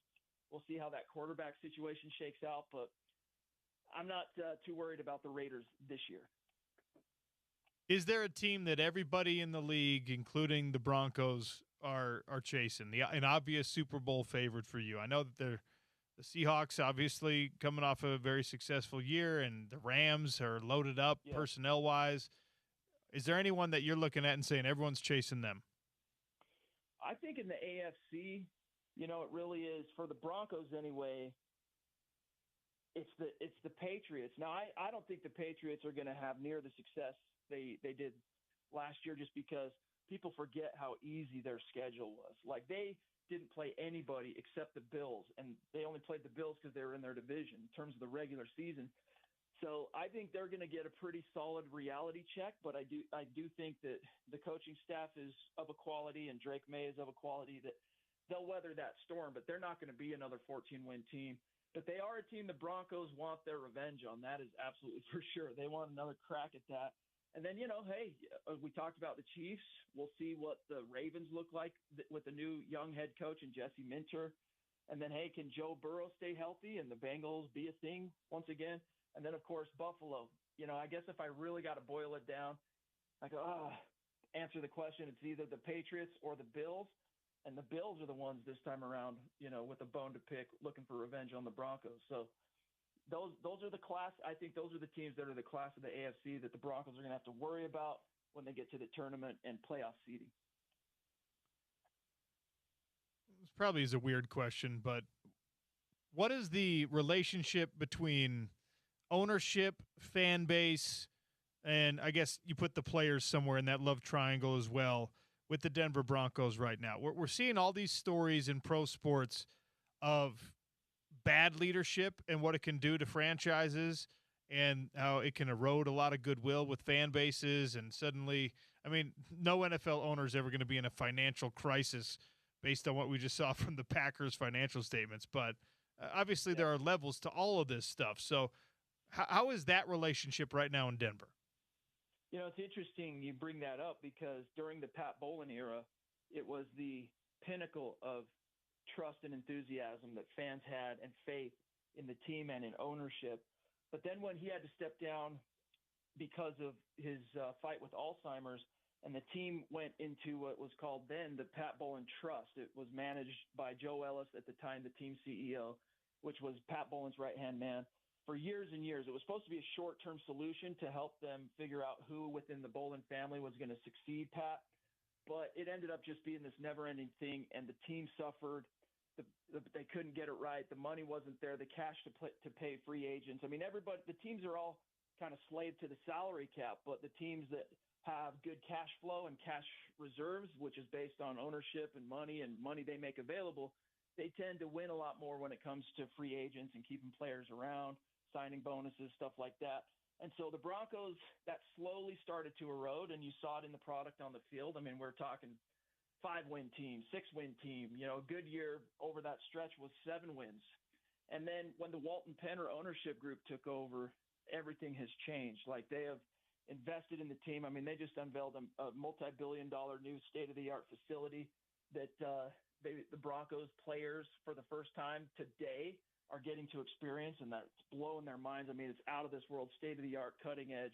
We'll see how that quarterback situation shakes out, but I'm not too worried about the Raiders this year. Is there a team that everybody in the league, including the Broncos, are chasing? An obvious Super Bowl favorite for you? I know that the Seahawks obviously coming off a very successful year, and the Rams are loaded up personnel-wise. Is there anyone that you're looking at and saying everyone's chasing them? I think in the AFC, you know, it really is for the Broncos anyway. It's the Patriots. Now, I don't think the Patriots are going to have near the success they did last year, just because people forget how easy their schedule was. Like they didn't play anybody except the Bills, and they only played the Bills because they were in their division in terms of the regular season. So I think they're going to get a pretty solid reality check, but I do think that the coaching staff is of a quality and Drake May is of a quality that they'll weather that storm, but they're not going to be another 14-win team. But they are a team the Broncos want their revenge on. That is absolutely for sure. They want another crack at that. And then, you know, hey, we talked about the Chiefs. We'll see what the Ravens look like with the new young head coach and Jesse Minter. And then, hey, can Joe Burrow stay healthy and the Bengals be a thing once again? And then, of course, Buffalo. You know, I guess if I really got to boil it down, I go, answer the question. It's either the Patriots or the Bills. And the Bills are the ones this time around, you know, with a bone to pick, looking for revenge on the Broncos. So those are the class. I think those are the teams that are the class of the AFC that the Broncos are going to have to worry about when they get to the tournament and playoff seeding. This probably is a weird question, but what is the relationship between ownership, fan base, and I guess you put the players somewhere in that love triangle as well with the Denver Broncos right now? We're seeing all these stories in pro sports of bad leadership and what it can do to franchises and how it can erode a lot of goodwill with fan bases. And suddenly, I mean, no NFL owner is ever going to be in a financial crisis based on what we just saw from the Packers' financial statements. But obviously there are levels to all of this stuff. So how is that relationship right now in Denver? You know, it's interesting you bring that up because during the Pat Bowlen era, it was the pinnacle of trust and enthusiasm that fans had and faith in the team and in ownership. But then when he had to step down because of his fight with Alzheimer's, and the team went into what was called then the Pat Bowlen Trust. It was managed by Joe Ellis, at the time the team CEO, which was Pat Bowlen's right-hand man. For years and years, it was supposed to be a short-term solution to help them figure out who within the Bowlen family was going to succeed Pat. But it ended up just being this never-ending thing, and the team suffered. They couldn't get it right. The money wasn't there. The cash to pay free agents. I mean, the teams are all kind of slave to the salary cap, but the teams that have good cash flow and cash reserves, which is based on ownership and money they make available, they tend to win a lot more when it comes to free agents and keeping players around, signing bonuses, stuff like that. And so the Broncos, that slowly started to erode, and you saw it in the product on the field. I mean, we're talking 5-win team, 6-win team. You know, a good year over that stretch was 7 wins. And then when the Walton Penner ownership group took over, everything has changed. Like, they have invested in the team. I mean, they just unveiled a multi-billion-dollar new state-of-the-art facility that the Broncos players for the first time today are getting to experience, and that's blowing their minds. I mean, it's out of this world, state-of-the-art, cutting edge.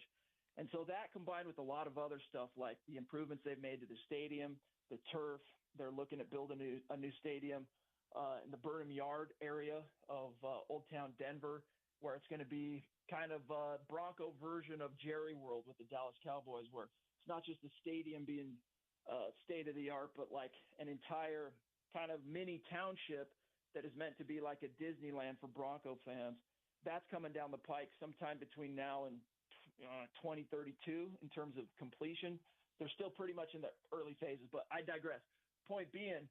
And so that combined with a lot of other stuff like the improvements they've made to the stadium, the turf, they're looking at building a new stadium in the Burnham Yard area of Old Town Denver, where it's going to be kind of a Bronco version of Jerry World with the Dallas Cowboys, where it's not just the stadium being state-of-the-art, but like an entire kind of mini township that is meant to be like a Disneyland for Bronco fans. That's coming down the pike sometime between now and 2032 in terms of completion. They're still pretty much in the early phases, but I digress. Point being,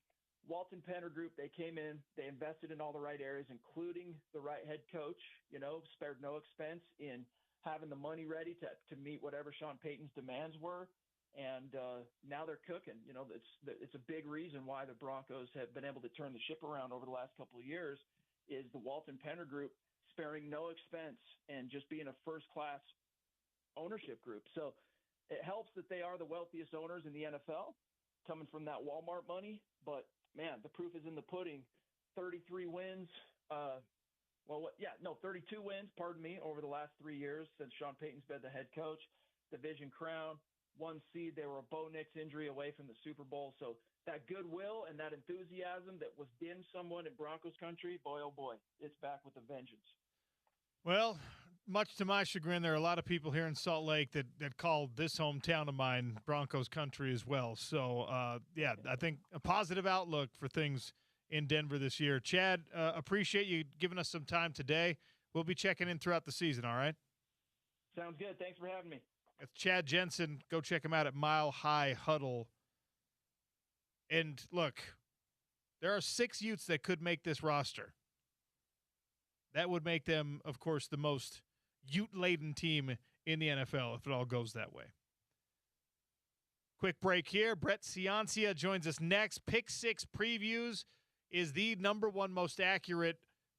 Walton Penner Group, they came in, they invested in all the right areas, including the right head coach, you know, spared no expense in having the money ready to meet whatever Sean Payton's demands were. And now they're cooking. You know, it's a big reason why the Broncos have been able to turn the ship around over the last couple of years is the Walton Penner Group sparing no expense and just being a first-class ownership group. So it helps that they are the wealthiest owners in the NFL coming from that Walmart money. But, man, the proof is in the pudding. 33 wins. 32 wins, over the last 3 years since Sean Payton's been the head coach. Division crown. 1 seed. They were a Bo Nix injury away from the Super Bowl. So that goodwill and that enthusiasm that was dimmed somewhat in Broncos country, boy, oh boy, it's back with a vengeance. Well, much to my chagrin, there are a lot of people here in Salt Lake that call this hometown of mine Broncos country as well. So, I think a positive outlook for things in Denver this year. Chad, appreciate you giving us some time today. We'll be checking in throughout the season, all right? Sounds good. Thanks for having me. It's Chad Jensen. Go check him out at Mile High Huddle. And look, there are 6 Utes that could make this roster. That would make them, of course, the most Ute-laden team in the NFL if it all goes that way. Quick break here. Brett Ciancia joins us next. Pick 6 Previews is the #1 most accurate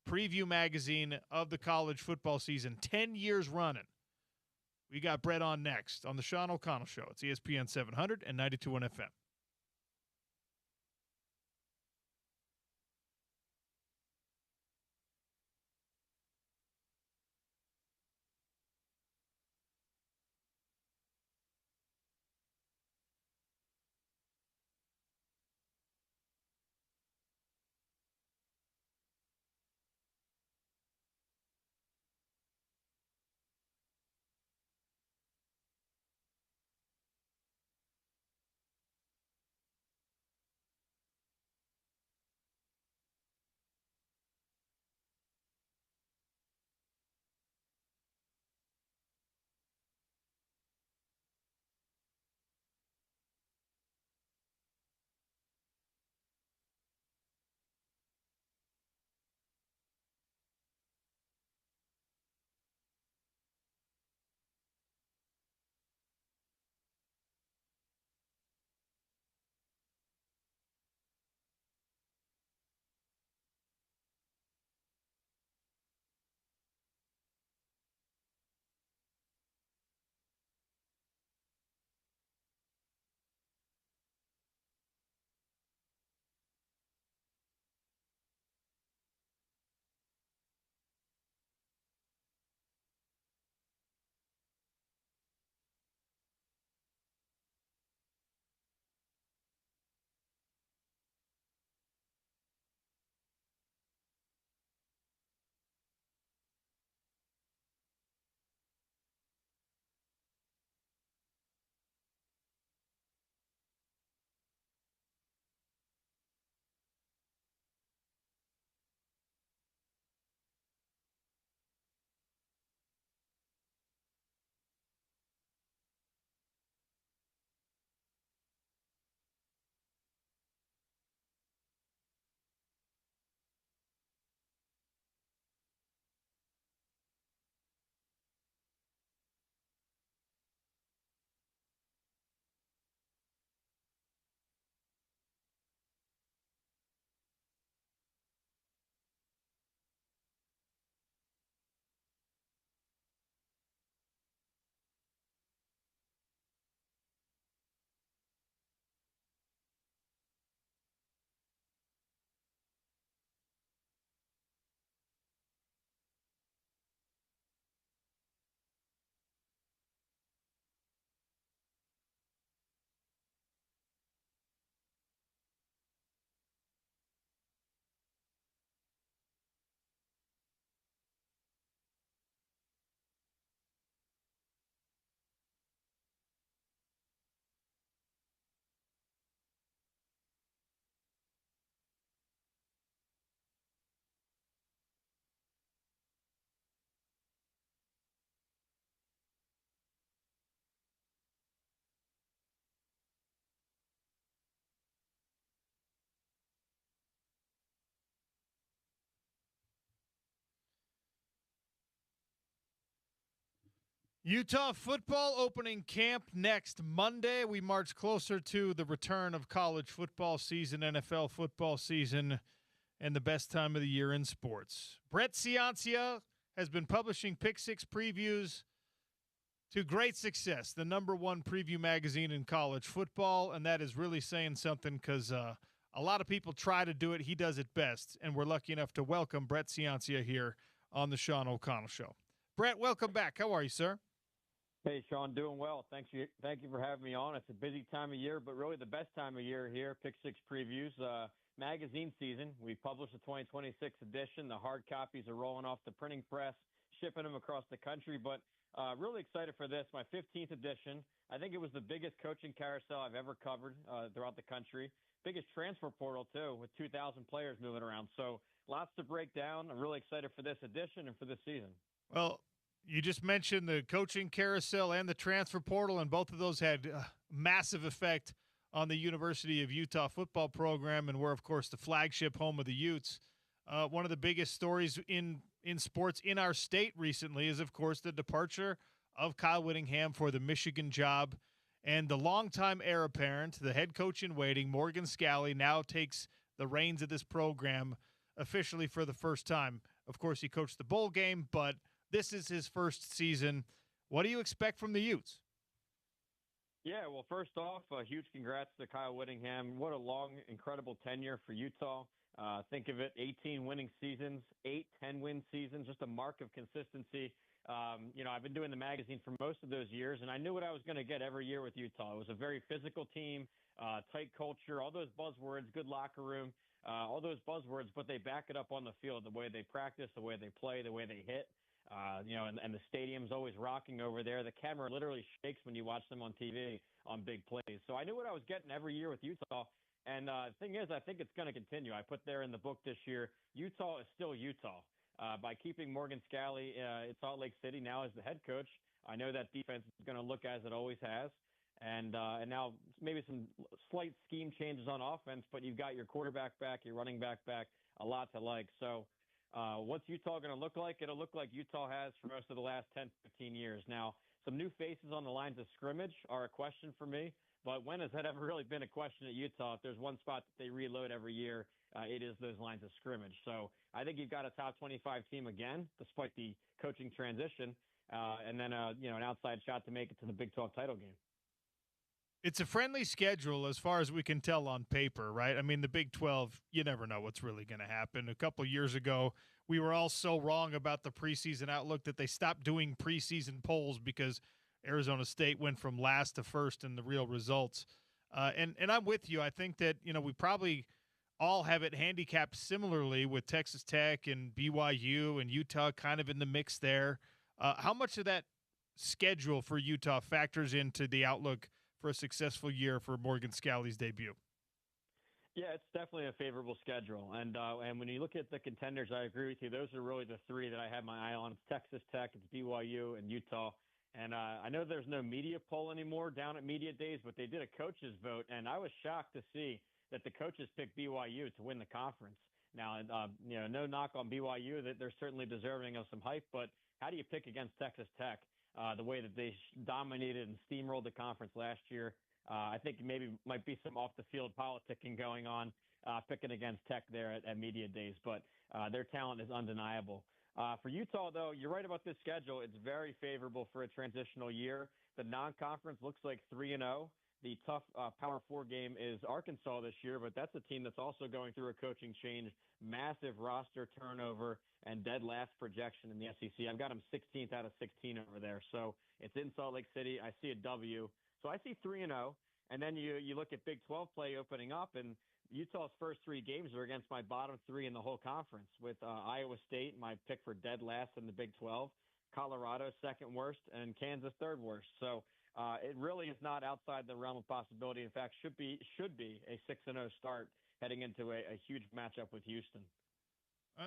preview magazine of the college football season. 10 years running. We got Brett on next on the Sean O'Connell Show. It's ESPN 700 and 92.1 FM. Utah football opening camp next Monday. We march closer to the return of college football season, NFL football season, and the best time of the year in sports. Brett Ciancia has been publishing Pick Six previews to great success, the #1 preview magazine in college football, and that is really saying something because a lot of people try to do it. He does it best, and we're lucky enough to welcome Brett Ciancia here on the Sean O'Connell Show. Brett, welcome back. How are you, sir? Hey, Sean, doing well. Thank you for having me on. It's a busy time of year, but really the best time of year here, Pick Six Previews, magazine season. We published the 2026 edition. The hard copies are rolling off the printing press, shipping them across the country, but really excited for this, my 15th edition. I think it was the biggest coaching carousel I've ever covered throughout the country. Biggest transfer portal, too, with 2,000 players moving around. So lots to break down. I'm really excited for this edition and for this season. Well, you just mentioned the coaching carousel and the transfer portal, and both of those had massive effect on the University of Utah football program, and we're, of course, the flagship home of the Utes. One of the biggest stories in sports in our state recently is, of course, the departure of Kyle Whittingham for the Michigan job, and the longtime heir apparent, the head coach in waiting, Morgan Scalley, now takes the reins of this program officially for the first time. Of course, he coached the bowl game, but this is his first season. What do you expect from the Utes? Yeah, well, first off, a huge congrats to Kyle Whittingham. What a long, incredible tenure for Utah. Think of it, 18 winning seasons, 8 10-win seasons, just a mark of consistency. I've been doing the magazine for most of those years, and I knew what I was going to get every year with Utah. It was a very physical team, tight culture, all those buzzwords, good locker room, all those buzzwords, but they back it up on the field, the way they practice, the way they play, the way they hit. And the stadium's always rocking over there. The camera literally shakes when you watch them on TV on big plays. So I knew what I was getting every year with Utah. And the thing is, I think it's going to continue. I put there in the book this year, Utah is still Utah. By keeping Morgan Scalley at Salt Lake City now as the head coach, I know that defense is going to look as it always has. And now maybe some slight scheme changes on offense, but you've got your quarterback back, your running back back, a lot to like. So what's Utah going to look like? It'll look like Utah has for most of the last 10, 15 years. Now, some new faces on the lines of scrimmage are a question for me, but when has that ever really been a question at Utah? If there's one spot that they reload every year, it is those lines of scrimmage. So I think you've got a top 25 team again, despite the coaching transition, and then an outside shot to make it to the Big 12 title game. It's a friendly schedule as far as we can tell on paper, right? I mean, the Big 12, you never know what's really going to happen. A couple years ago, we were all so wrong about the preseason outlook that they stopped doing preseason polls because Arizona State went from last to first in the real results. And I'm with you. I think that, we probably all have it handicapped similarly with Texas Tech and BYU and Utah kind of in the mix there. How much of that schedule for Utah factors into the outlook for a successful year for Morgan Scalley's debut? Yeah, it's definitely a favorable schedule. And when you look at the contenders, I agree with you. Those are really the three that I have my eye on. It's Texas Tech, it's BYU, and Utah. And I know there's no media poll anymore down at media days, but they did a coaches vote, and I was shocked to see that the coaches picked BYU to win the conference. Now, no knock on BYU, that they're certainly deserving of some hype, but how do you pick against Texas Tech the way that they dominated and steamrolled the conference last year? I think maybe might be some off-the-field politicking going on, picking against Tech there at media days, but their talent is undeniable. For Utah, though, you're right about this schedule. It's very favorable for a transitional year. The non-conference looks like 3-0. The tough Power 4 game is Arkansas this year, but that's a team that's also going through a coaching change, massive roster turnover, and dead last projection in the SEC. I've got them 16th out of 16 over there. So it's in Salt Lake City. I see a W. So I see 3-0. And then you look at Big 12 play opening up, and Utah's first 3 games are against my bottom 3 in the whole conference, with Iowa State, my pick for dead last in the Big 12, Colorado second worst, and Kansas third worst. So it really is not outside the realm of possibility. In fact, should be a 6-0 start heading into a huge matchup with Houston.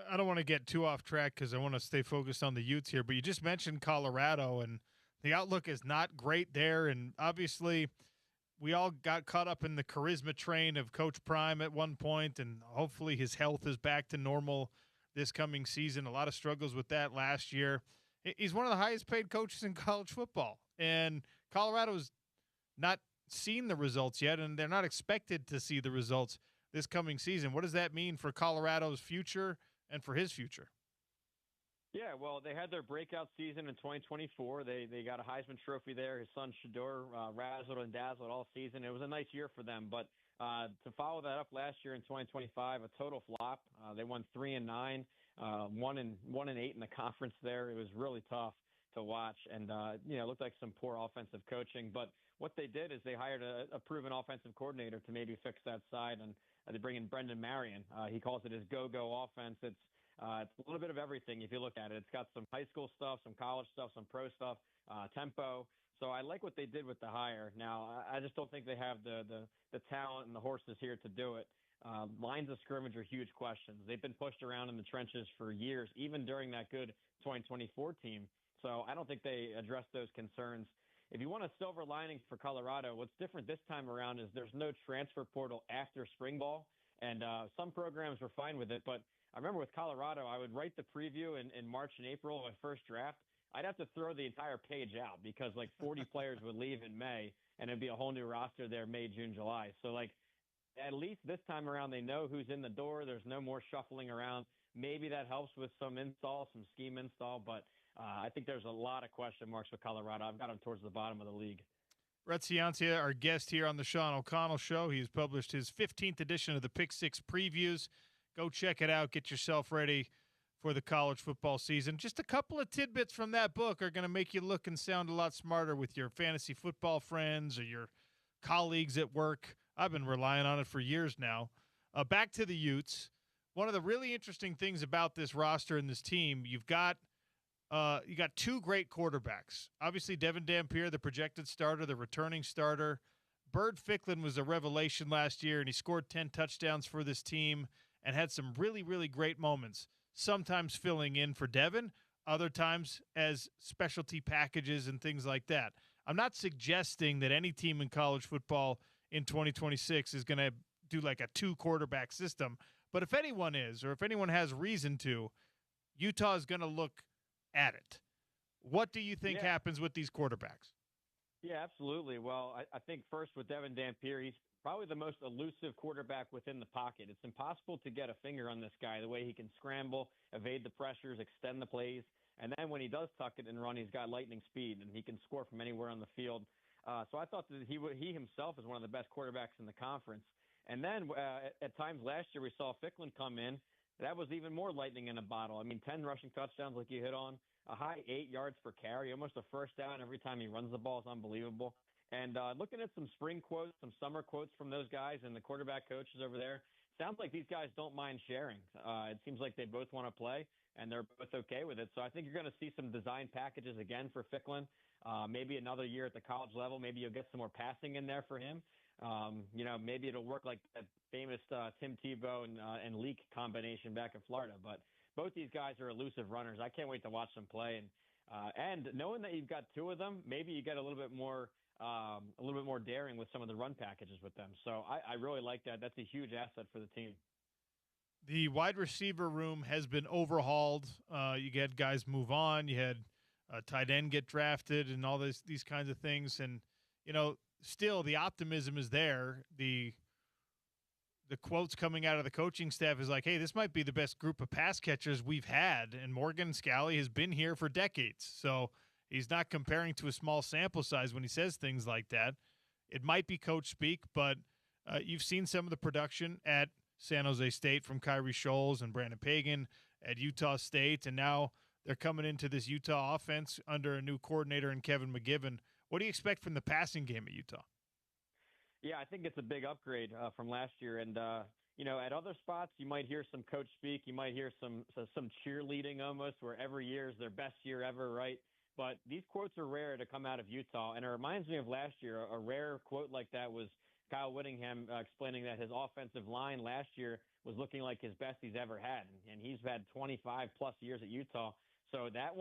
I don't want to get too off track because I want to stay focused on the Utes here, but you just mentioned Colorado, and the outlook is not great there. And obviously, we all got caught up in the charisma train of Coach Prime at one point, and hopefully his health is back to normal this coming season. A lot of struggles with that last year. He's one of the highest paid coaches in college football, and Colorado's not seen the results yet, and they're not expected to see the results this coming season. What does that mean for Colorado's future and for his future? Yeah, well, they had their breakout season in 2024. They got a Heisman Trophy there. His son Shador razzled and dazzled all season. It was a nice year for them, but to follow that up last year in 2025, a total flop. They won 3-9, 1-8 in the conference there. It was really tough to watch, and it looked like some poor offensive coaching. But what they did is they hired a proven offensive coordinator to maybe fix that side, and they bring in Brendan Marion. He calls it his go-go offense. It's a little bit of everything if you look at it. It's got some high school stuff, some college stuff, some pro stuff, tempo. So I like what they did with the hire. Now, I just don't think they have the talent and the horses here to do it. Lines of scrimmage are huge questions. They've been pushed around in the trenches for years, even during that good 2024 team. So I don't think they addressed those concerns. If you want a silver lining for Colorado, what's different this time around is there's no transfer portal after spring ball, and some programs were fine with it, but I remember with Colorado, I would write the preview in March and April of my first draft. I'd have to throw the entire page out because like 40 players would leave in May, and it'd be a whole new roster there May, June, July. So like at least this time around, they know who's in the door. There's no more shuffling around. Maybe that helps with some install, some scheme install, but I think there's a lot of question marks with Colorado. I've got them towards the bottom of the league. Rhett Ciancia, our guest here on the Sean O'Connell Show. He's published his 15th edition of the Pick Six Previews. Go check it out. Get yourself ready for the college football season. Just a couple of tidbits from that book are going to make you look and sound a lot smarter with your fantasy football friends or your colleagues at work. I've been relying on it for years now. Back to the Utes. One of the really interesting things about this roster and this team, you got two great quarterbacks. Obviously, Devin Dampier, the projected starter, the returning starter. Bird Ficklin was a revelation last year, and he scored 10 touchdowns for this team and had some really, really great moments, sometimes filling in for Devin, other times as specialty packages and things like that. I'm not suggesting that any team in college football in 2026 is going to do like a two-quarterback system, but if anyone is, or if anyone has reason to, Utah is going to look at it. What do you think happens with these quarterbacks? Yeah, absolutely. Well, I think first with Devin Dampier, he's probably the most elusive quarterback within the pocket. It's impossible to get a finger on this guy, the way he can scramble, evade the pressures, extend the plays. And then when he does tuck it and run, he's got lightning speed, and he can score from anywhere on the field. So I thought that he himself is one of the best quarterbacks in the conference. And then at times last year, we saw Ficklin come in. That was even more lightning in a bottle. I mean, 10 rushing touchdowns like you hit on, a high 8 yards per carry, almost a first down every time he runs the ball is unbelievable. And looking at some spring quotes, some summer quotes from those guys and the quarterback coaches over there, sounds like these guys don't mind sharing. It seems like they both want to play, and they're both okay with it. So I think you're going to see some design packages again for Ficklin. Maybe another year at the college level. Maybe you'll get some more passing in there for him. Maybe it'll work like that famous Tim Tebow and Leak combination back in Florida. But both these guys are elusive runners. I can't wait to watch them play. And knowing that you've got two of them, maybe you get a little bit more daring with some of the run packages with them. So I really like that. That's a huge asset for the team. The wide receiver room has been overhauled. You had guys move on. You had a tight end get drafted and all these kinds of things. And, still the optimism is there. The quotes coming out of the coaching staff is like, hey, this might be the best group of pass catchers we've had. And Morgan Scalley has been here for decades. So he's not comparing to a small sample size when he says things like that. It might be coach speak, but you've seen some of the production at San Jose State from Kyrie Scholes and Brandon Pagan, at Utah State, and now they're coming into this Utah offense under a new coordinator in Kevin McGivern. What do you expect from the passing game at Utah? Yeah, I think it's a big upgrade from last year. And, at other spots, you might hear some coach speak. You might hear some cheerleading almost, where every year is their best year ever, right? But these quotes are rare to come out of Utah. And it reminds me of last year. A rare quote like that was Kyle Whittingham explaining that his offensive line last year was looking like his best he's ever had. And he's had 25-plus years at Utah. So that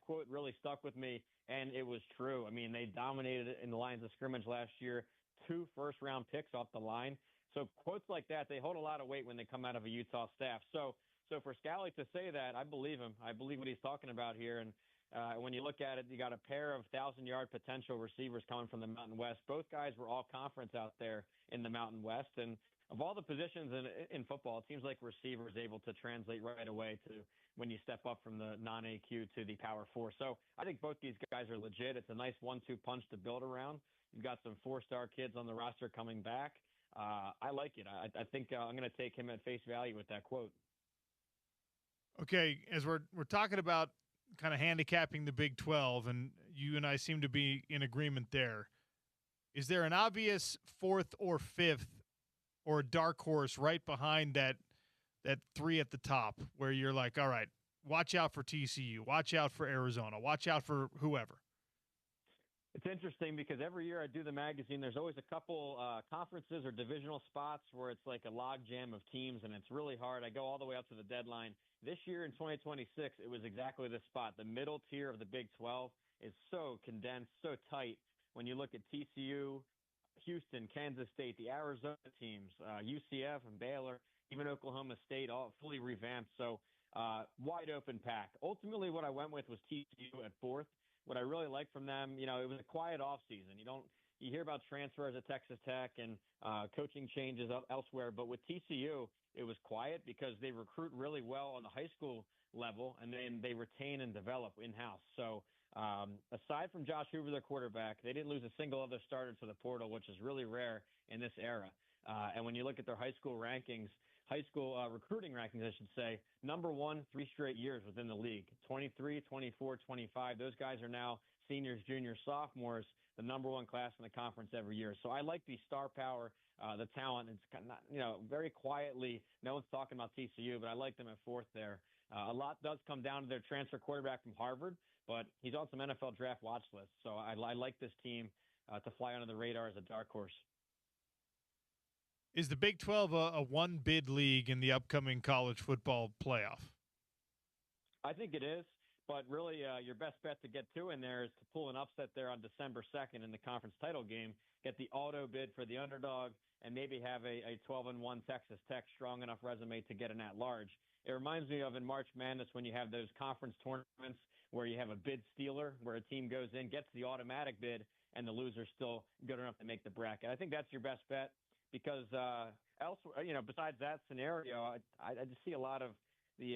quote really stuck with me, and it was true. I mean, they dominated in the lines of scrimmage last year, 2 first-round picks off the line. So quotes like that, they hold a lot of weight when they come out of a Utah staff. So for Scalley to say that, I believe him. I believe what he's talking about here. And When you look at it, you got a pair of 1,000-yard potential receivers coming from the Mountain West. Both guys were all conference out there in the Mountain West. And of all the positions in football, it seems like receiver is able to translate right away to when you step up from the non-AQ to the Power 4. So I think both these guys are legit. It's a nice 1-2 punch to build around. You've got some 4-star kids on the roster coming back. I like it. I think I'm going to take him at face value with that quote. Okay, as we're talking about kind of handicapping the Big 12, and you and I seem to be in agreement there, is there an obvious fourth or fifth or a dark horse right behind that three at the top where you're like, all right, watch out for TCU, watch out for Arizona, watch out for whoever? It's interesting because every year I do the magazine, there's always a couple conferences or divisional spots where it's like a log jam of teams, and it's really hard. I go all the way up to the deadline. This year in 2026, it was exactly this spot. The middle tier of the Big 12 is so condensed, so tight. When you look at TCU, Houston, Kansas State, the Arizona teams, UCF and Baylor, even Oklahoma State, all fully revamped. So wide open pack. Ultimately, what I went with was TCU at fourth. What I really liked from them, it was a quiet offseason. You hear about transfers at Texas Tech and coaching changes elsewhere, but with TCU, it was quiet because they recruit really well on the high school level, and then they retain and develop in-house. So aside from Josh Hoover, their quarterback, they didn't lose a single other starter to the portal, which is really rare in this era. And when you look at their high school recruiting rankings, I should say, number one, 3 straight years within the league, 23, 24, 25. Those guys are now seniors, juniors, sophomores, the number one class in the conference every year. So I like the star power, the talent. It's kind of, very quietly, no one's talking about TCU, but I like them at fourth there. A lot does come down to their transfer quarterback from Harvard, but he's on some NFL draft watch lists. So I like this team to fly under the radar as a dark horse. Is the Big 12 a one-bid league in the upcoming college football playoff? I think it is, but really your best bet to get two in there is to pull an upset there on December 2nd in the conference title game, get the auto bid for the underdog, and maybe have a 12-1 Texas Tech strong enough resume to get an at-large. It reminds me of in March Madness when you have those conference tournaments where you have a bid stealer, where a team goes in, gets the automatic bid, and the loser's still good enough to make the bracket. I think that's your best bet. Because elsewhere, besides that scenario, I just see a lot of the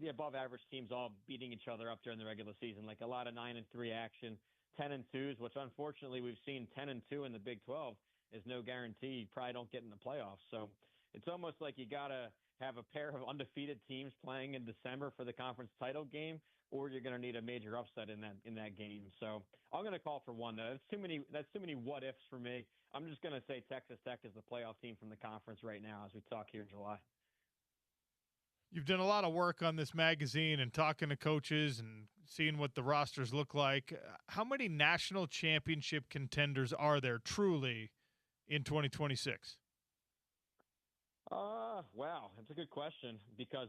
above average teams all beating each other up during the regular season, like a lot of 9-3 action, 10-2s, which unfortunately we've seen 10-2 in the Big 12 is no guarantee. You probably don't get in the playoffs. So it's almost like you got to have a pair of undefeated teams playing in December for the conference title game, or you're going to need a major upset in that game. So I'm going to call for one, though. That's too many what ifs for me. I'm just going to say Texas Tech is the playoff team from the conference right now as we talk here in July. You've done a lot of work on this magazine and talking to coaches and seeing what the rosters look like. How many national championship contenders are there truly in 2026? Wow, that's a good question because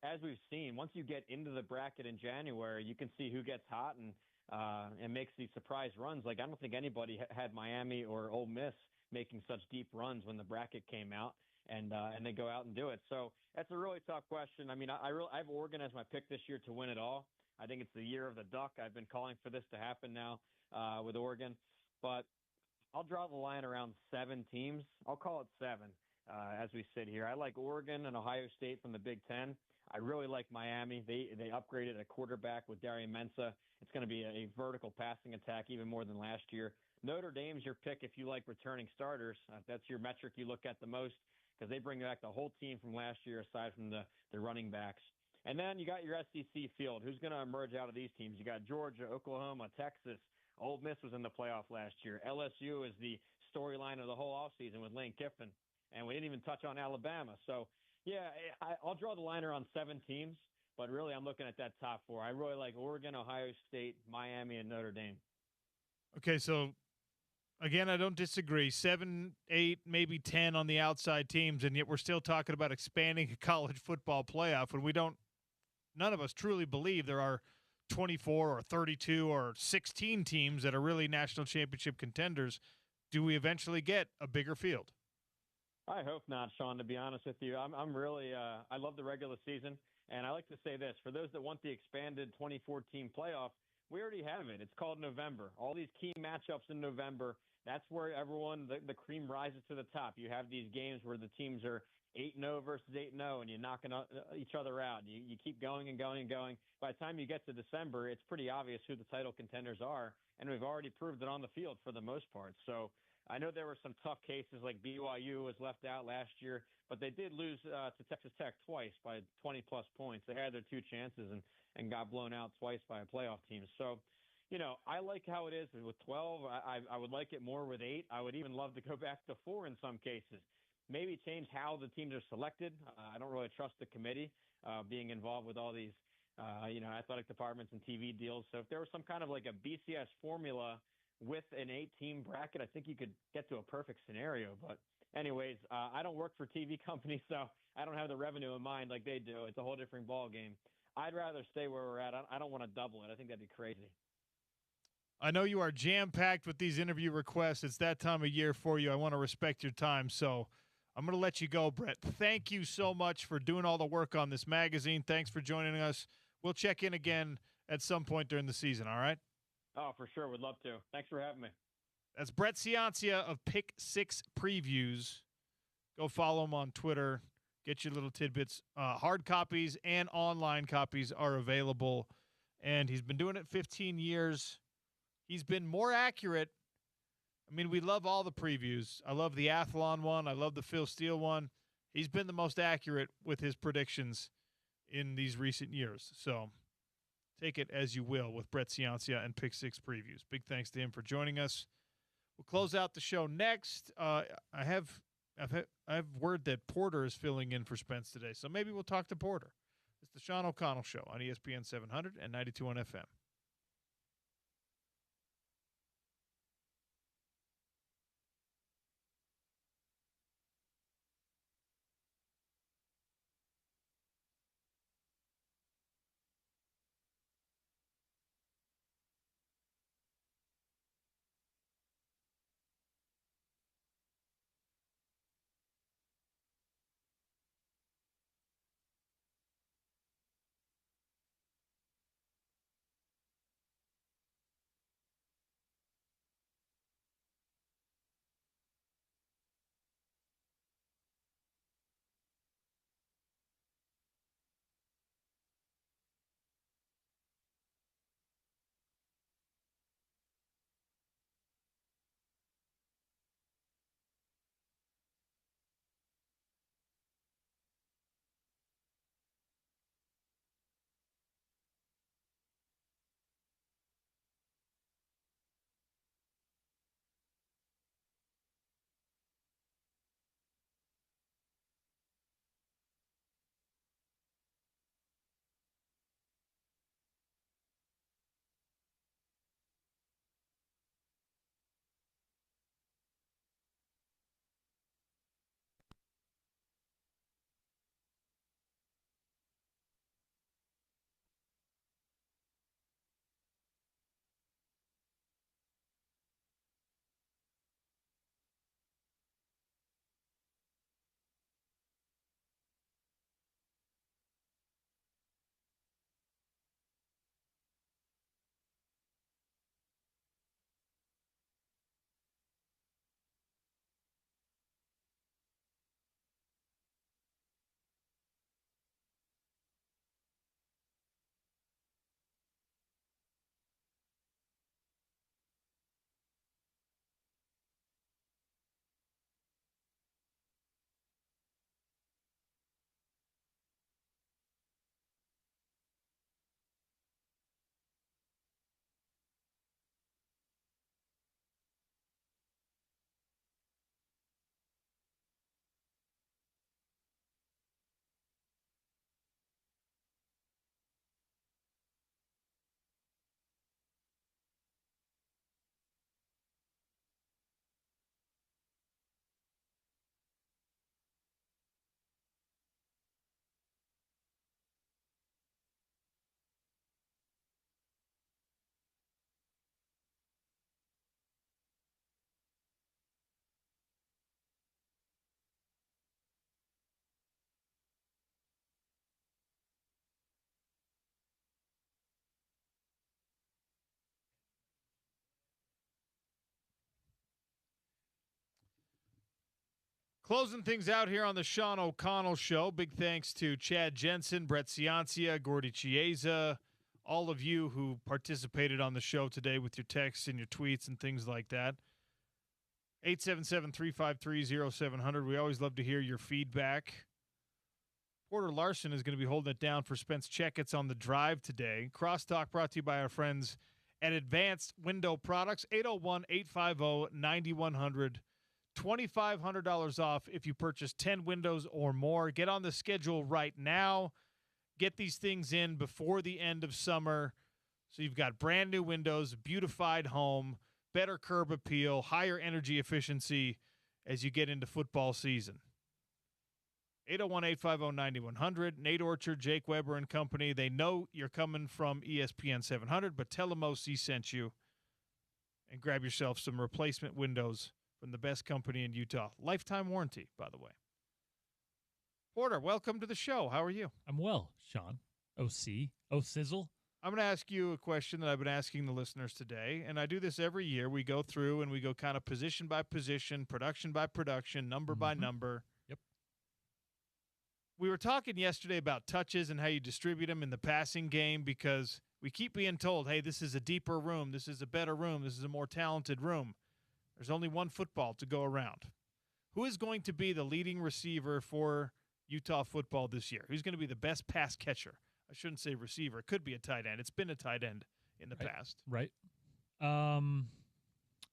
as we've seen, once you get into the bracket in January, you can see who gets hot and makes these surprise runs. Like I don't think anybody had Miami or Ole Miss making such deep runs when the bracket came out, and they go out and do it. So that's a really tough question. I mean, I have Oregon as my pick this year to win it all. I think it's the year of the duck. I've been calling for this to happen now with Oregon, but I'll draw the line around 7 teams. I'll call it 7 as we sit here. I like Oregon and Ohio State from the Big Ten. I really like Miami. They upgraded a quarterback with Darian Mensah. It's going to be a vertical passing attack even more than last year. Notre Dame's your pick if you like returning starters. That's your metric you look at the most because they bring back the whole team from last year aside from the running backs. And then you got your SEC field. Who's going to emerge out of these teams? You got Georgia, Oklahoma, Texas. Ole Miss was in the playoff last year. LSU is the storyline of the whole offseason with Lane Kiffin. And we didn't even touch on Alabama. So, yeah, I'll draw the line around 7 teams, but really I'm looking at that top 4. I really like Oregon, Ohio State, Miami, and Notre Dame. Okay, so, again, I don't disagree. 7, 8, maybe 10 on the outside teams, and yet we're still talking about expanding a college football playoff when none of us truly believe there are 24 or 32 or 16 teams that are really national championship contenders. Do we eventually get a bigger field? I hope not, Sean, to be honest with you. I'm really I love the regular season, and I like to say this. For those that want the expanded 24-team playoff, We already have it. It's called November. All these key matchups in November, that's where the cream rises to the top. You have these games where the teams are 8-0 versus 8-0, and you're knocking each other out. You keep going and going and going. By the time you get to December, it's pretty obvious who the title contenders are, and we've already proved it on the field for the most part. So I know there were some tough cases, like BYU was left out last year, but they did lose to Texas Tech twice by 20-plus points. They had their two chances and got blown out twice by a playoff team. So, I like how it is with 12. I would like it more with 8. I would even love to go back to 4 in some cases. Maybe change how the teams are selected. I don't really trust the committee being involved with all these, athletic departments and TV deals. So if there was some kind of like a BCS formula with an 8-team bracket, I think you could get to a perfect scenario. But anyways, I don't work for TV companies, so I don't have the revenue in mind like they do. It's a whole different ball game. I'd rather stay where we're at. I don't want to double it. I think that'd be crazy. I know you are jam-packed with these interview requests. It's that time of year for you. I want to respect your time, so I'm going to let you go, Brett. Thank you so much for doing all the work on this magazine. Thanks for joining us. We'll check in again at some point during the season, all right? Oh, for sure. Would love to. Thanks for having me. That's Brett Ciancia of Pick 6 Previews. Go follow him on Twitter. Get your little tidbits. Hard copies and online copies are available, and he's been doing it 15 years. He's been more accurate. I mean, we love all the previews. I love the Athlon one. I love the Phil Steele one. He's been the most accurate with his predictions in these recent years. So take it as you will with Brett Ciancia and Pick 6 Previews. Big thanks to him for joining us. We'll close out the show next. I have word that Porter is filling in for Spence today, so maybe we'll talk to Porter. It's the Sean O'Connell Show on ESPN 700 and 92.1 FM. Closing things out here on the Sean O'Connell Show. Big thanks to Chad Jensen, Brett Ciancia, Gordy Chiesa, all of you who participated on the show today with your texts and your tweets and things like that. 877-353-0700. We always love to hear your feedback. Porter Larson is going to be holding it down for Spence Checketts on the drive today. Crosstalk brought to you by our friends at Advanced Window Products, 801-850-9100. $2,500 off if you purchase 10 windows or more. Get on the schedule right now. Get these things in before the end of summer. So you've got brand new windows, beautified home, better curb appeal, higher energy efficiency as you get into football season. 801-850-9100. Nate Orchard, Jake Weber and company. They know you're coming from ESPN 700, but tell them OC sent you and grab yourself some replacement windows from the best company in Utah. Lifetime warranty, by the way. Porter, welcome to the show. How are you? I'm well, Sean. OC. Oh, sizzle. I'm going to ask you a question that I've been asking the listeners today, and I do this every year. We go through and we go kind of position by position, production by production, number by number. Yep. We were talking yesterday about touches and how you distribute them in the passing game because we keep being told, hey, this is a deeper room, this is a better room, this is a more talented room. There's only one football to go around. Who is going to be the leading receiver for Utah football this year? Who's going to be the best pass catcher? I shouldn't say receiver. It could be a tight end. It's been a tight end in the past. Right.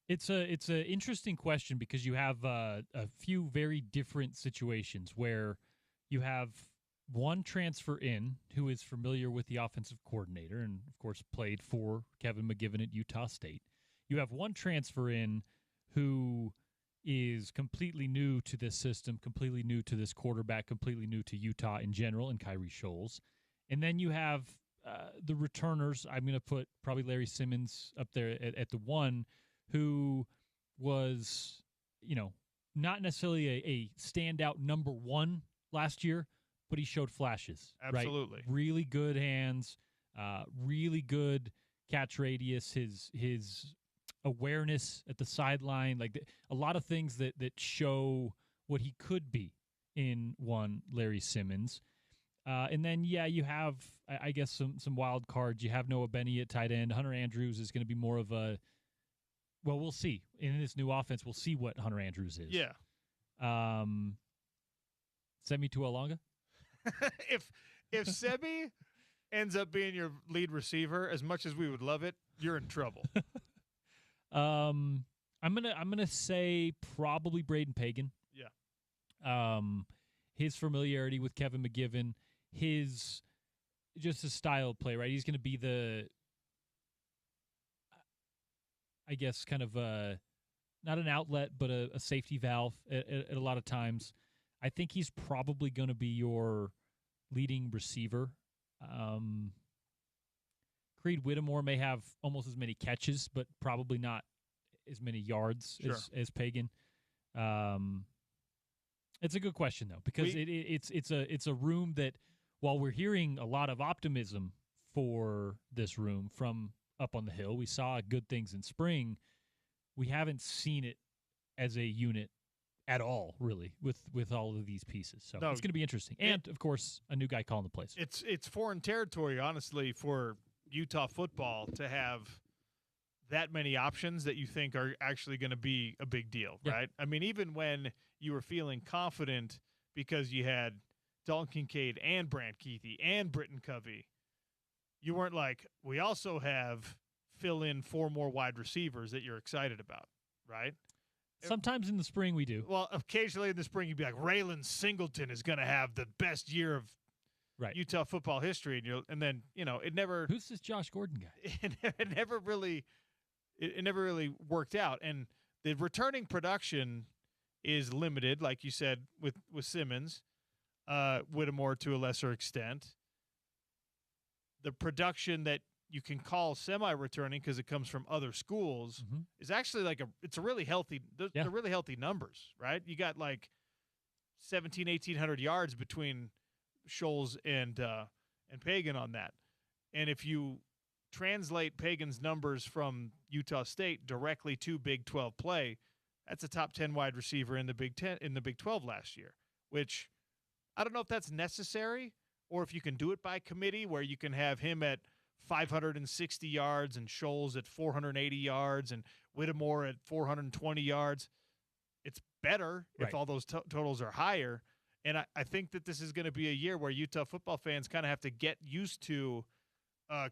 It's a interesting question because you have a few very different situations where you have one transfer in who is familiar with the offensive coordinator and, of course, played for Kevin McGivern at Utah State. You have one transfer in who is completely new to this system, completely new to this quarterback, completely new to Utah in general, and Kyrie Scholes. And then you have the returners. I'm going to put probably Larry Simmons up there at the one, who was, not necessarily a standout number one last year, but he showed flashes. Absolutely. Right? Really good hands, really good catch radius, his awareness at the sideline, a lot of things that show what he could be in one Larry Simmons. And then, you have, I guess, some wild cards. You have Noah Benny at tight end. Hunter Andrews is going to be more of a, well, we'll see. In this new offense, we'll see what Hunter Andrews is. Yeah. Semi Tuolonga? If Sebi ends up being your lead receiver, as much as we would love it, you're in trouble. I'm gonna say probably Braden Pagan. Yeah. His familiarity with Kevin McGivern, his style of play, right? He's gonna be the, I guess, kind of not an outlet, but a safety valve at a lot of times. I think he's probably gonna be your leading receiver. Creed Whittemore may have almost as many catches, but probably not as many yards as Pagan. It's a good question though, because it's a room that, while we're hearing a lot of optimism for this room from up on the hill, we saw good things in spring. We haven't seen it as a unit at all, really, with all of these pieces. So it's going to be interesting, and of course, a new guy calling the plays. It's foreign territory, honestly, for Utah football to have that many options that you think are actually going to be a big deal, right? I mean, even when you were feeling confident because you had Dalton Kincaid and Brant Keithy and Britton Covey, you weren't like, we also have fill in 4 more wide receivers that you're excited about, right? Sometimes in the spring we do. Well, occasionally in the spring you'd be like, Raylan Singleton is going to have the best year of Utah football history, and then it never. Who's this Josh Gordon guy? It never really worked out, and the returning production is limited, like you said with Simmons, Whittemore to a lesser extent. The production that you can call semi-returning because it comes from other schools is actually it's a really healthy. They're really healthy numbers, right? You got like 1,800 yards between Scholes and Pagan on that. And if you translate Pagan's numbers from Utah State directly to Big 12 play, That's a top 10 wide receiver in the Big 10 in the Big 12 last year, which I don't know if that's necessary or if you can do it by committee where you can have him at 560 yards and Scholes at 480 yards and Whittemore at 420 yards. It's better if all those totals are higher. And I think that this is going to be a year where Utah football fans kind of have to get used to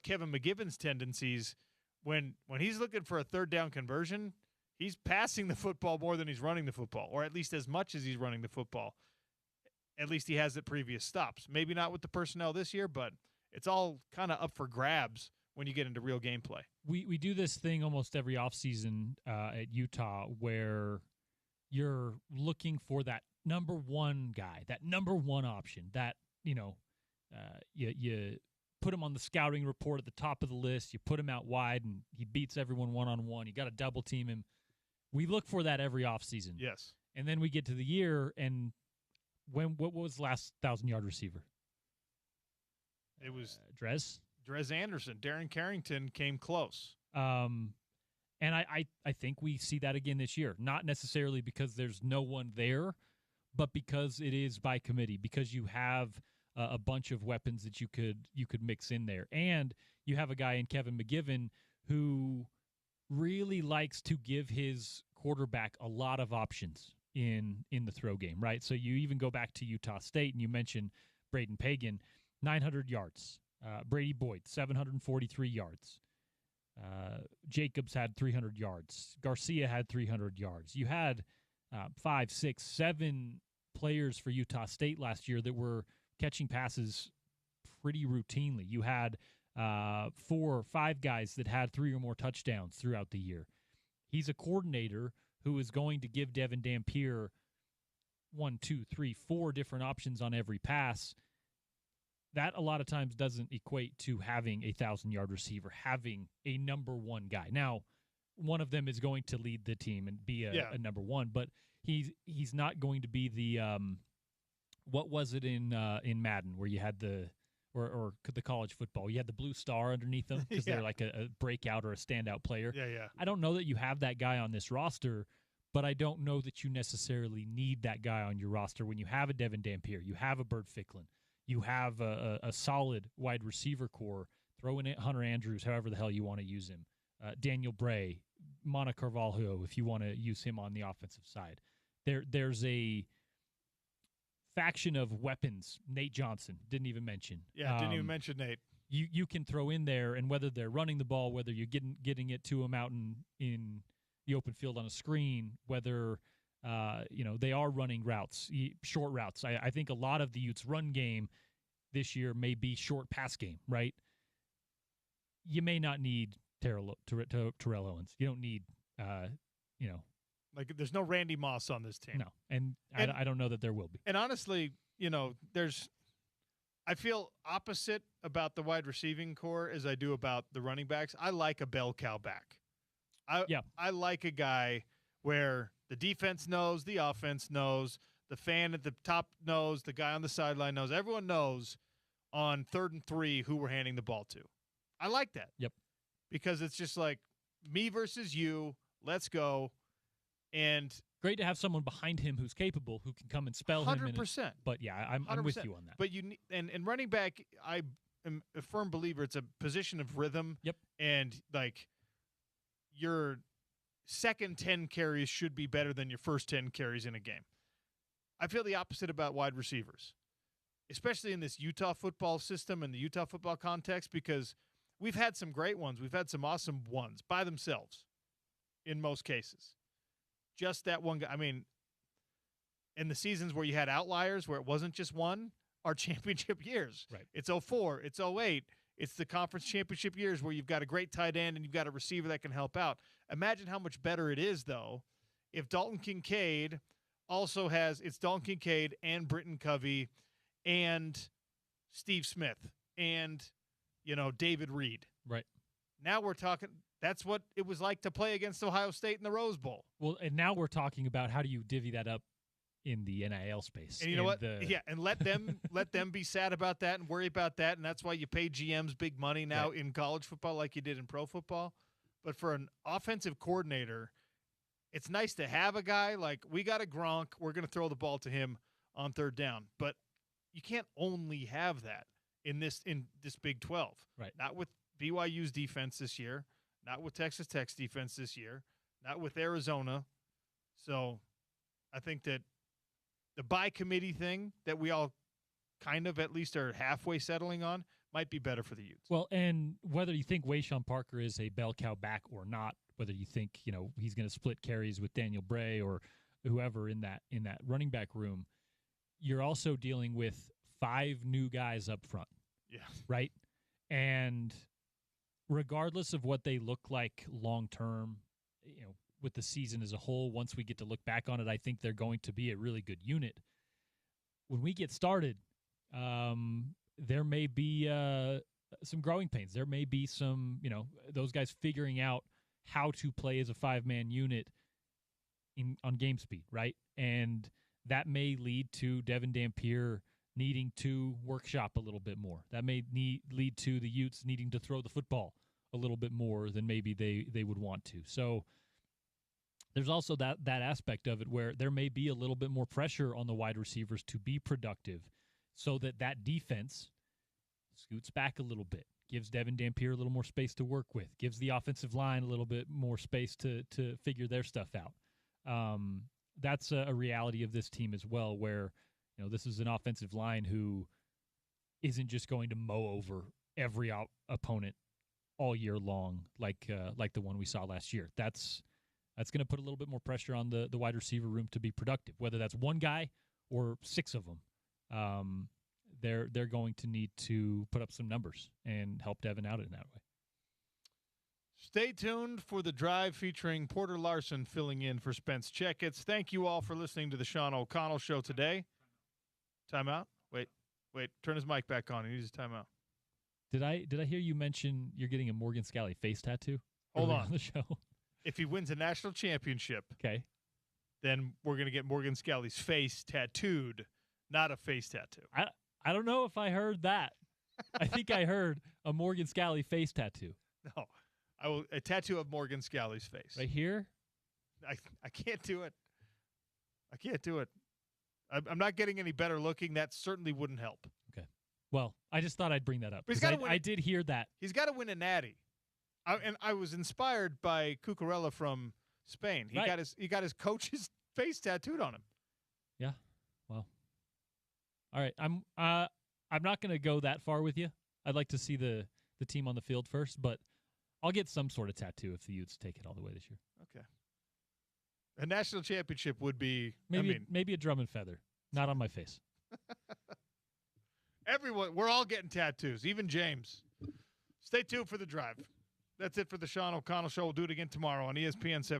Kevin McGivern's tendencies. When he's looking for a third down conversion, he's passing the football more than he's running the football, or at least as much as he's running the football. At least he has at previous stops. Maybe not with the personnel this year, but it's all kind of up for grabs when you get into real gameplay. We do this thing almost every offseason at Utah where you're looking for that number one guy, that number one option, that, you put him on the scouting report at the top of the list, you put him out wide, and he beats everyone one-on-one. You got to double team him. We look for that every offseason. Yes. And then we get to the year, and what was the last 1,000-yard receiver? It was Drez Anderson. Darren Carrington came close. And I think we see that again this year, not necessarily because there's no one there, but because it is by committee, because you have a bunch of weapons that you could mix in there. And you have a guy in Kevin McGivern who really likes to give his quarterback a lot of options in the throw game, right? So you even go back to Utah State, and you mentioned Braden Pagan, 900 yards. Brady Boyd, 743 yards. Jacobs had 300 yards. Garcia had 300 yards. You had 5, 6, 7 players for Utah State last year that were catching passes pretty routinely. You had 4 or 5 guys that had 3 or more touchdowns throughout the year. He's a coordinator who is going to give Devin Dampier 1, 2, 3, 4 different options on every pass. That a lot of times doesn't equate to having a 1,000-yard receiver, having a number one guy. Now, one of them is going to lead the team and be a number one, but he's not going to be the what was it in Madden where you had the college football? You had the blue star underneath them because they're like a breakout or a standout player. Yeah. I don't know that you have that guy on this roster, but I don't know that you necessarily need that guy on your roster when you have a Devin Dampier, you have a Burt Ficklin, you have a solid wide receiver core. Throw in Hunter Andrews, however the hell you want to use him. Daniel Bray, Mana Carvalho, if you want to use him on the offensive side. There's a faction of weapons. Nate Johnson, didn't even mention. Yeah, didn't even mention Nate. You can throw in there, and whether they're running the ball, whether you're getting it to them out in the open field on a screen, whether they are running routes, short routes. I think a lot of the Utes' run game this year may be short pass game, right? You may not need Terrell Owens. You don't need, Like, there's no Randy Moss on this team. No, and I don't know that there will be. And honestly, I feel opposite about the wide receiving core as I do about the running backs. I like a bell cow back. I like a guy where the defense knows, the offense knows, the fan at the top knows, the guy on the sideline knows. Everyone knows on 3rd and 3 who we're handing the ball to. I like that. Yep. Because it's just like me versus you. Let's go. And great to have someone behind him who's capable, who can come and spell 100%. 100%. But yeah, I'm with you on that. But and running back, I am a firm believer it's a position of rhythm. Yep. And like your second 10 carries should be better than your first 10 carries in a game. I feel the opposite about wide receivers, especially in this Utah football system and the Utah football context, because we've had some great ones. We've had some awesome ones by themselves in most cases. Just that one guy. I mean, in the seasons where you had outliers, where it wasn't just one, are championship years. Right. It's 04, it's 08. It's the conference championship years where you've got a great tight end and you've got a receiver that can help out. Imagine how much better it is, though, if Dalton Kincaid also has – it's Dalton Kincaid and Britton Covey and Steve Smith and, David Reed. Right. Now we're talking – that's what it was like to play against Ohio State in the Rose Bowl. Well, and now we're talking about how do you divvy that up in the NIL space. And you know what? And let them be sad about that and worry about that, and that's why you pay GMs big money now in college football like you did in pro football. But for an offensive coordinator, it's nice to have a guy like we got a Gronk. We're going to throw the ball to him on third down, but you can't only have that in this Big 12. Right. Not with BYU's defense this year, not with Texas Tech's defense this year, not with Arizona. So I think that the by committee thing that we all kind of at least are halfway settling on might be better for the Utes. Well, and whether you think Wayshawn Parker is a bell cow back or not, whether you think, he's going to split carries with Daniel Bray or whoever in that running back room, you're also dealing with 5 new guys up front. Yeah. Right? And regardless of what they look like long term, with the season as a whole, once we get to look back on it, I think they're going to be a really good unit. When we get started, there may be some growing pains. There may be some, those guys figuring out how to play as a 5-man unit on game speed, right? And that may lead to Devin Dampier needing to workshop a little bit more. That may lead to the Utes needing to throw the football a little bit more than maybe they would want to. So there's also that aspect of it where there may be a little bit more pressure on the wide receivers to be productive so that defense scoots back a little bit, gives Devin Dampier a little more space to work with, gives the offensive line a little bit more space to figure their stuff out. That's a reality of this team as well, where this is an offensive line who isn't just going to mow over every opponent all year long like the one we saw last year. That's going to put a little bit more pressure on the wide receiver room to be productive, whether that's one guy or 6 of them. They're going to need to put up some numbers and help Devin out in that way. Stay tuned for the drive featuring Porter Larson filling in for Spence Checketts. Thank you all for listening to the Sean O'Connell Show today. Timeout? Wait. Turn his mic back on. He needs a timeout. Did I hear you mention you're getting a Morgan Scalley face tattoo? Hold on the show. If he wins a national championship, okay, then we're going to get Morgan Scalley's face tattooed, not a face tattoo. I don't know if I heard that. I think I heard a Morgan Scalley face tattoo. No, a tattoo of Morgan Scalley's face. Right here? I can't do it. I can't do it. I'm not getting any better looking. That certainly wouldn't help. Okay. Well, I just thought I'd bring that up. I did hear that. He's got to win a natty. And I was inspired by Cucurella from Spain. He got his coach's face tattooed on him. Yeah. Well. All right. I'm not going to go that far with you. I'd like to see the team on the field first, but I'll get some sort of tattoo if the Utes take it all the way this year. Okay. A national championship would be maybe a drum and feather, not on my face. Everyone, we're all getting tattoos, even James. Stay tuned for the drive. That's it for the Sean O'Connell Show. We'll do it again tomorrow on ESPN 7.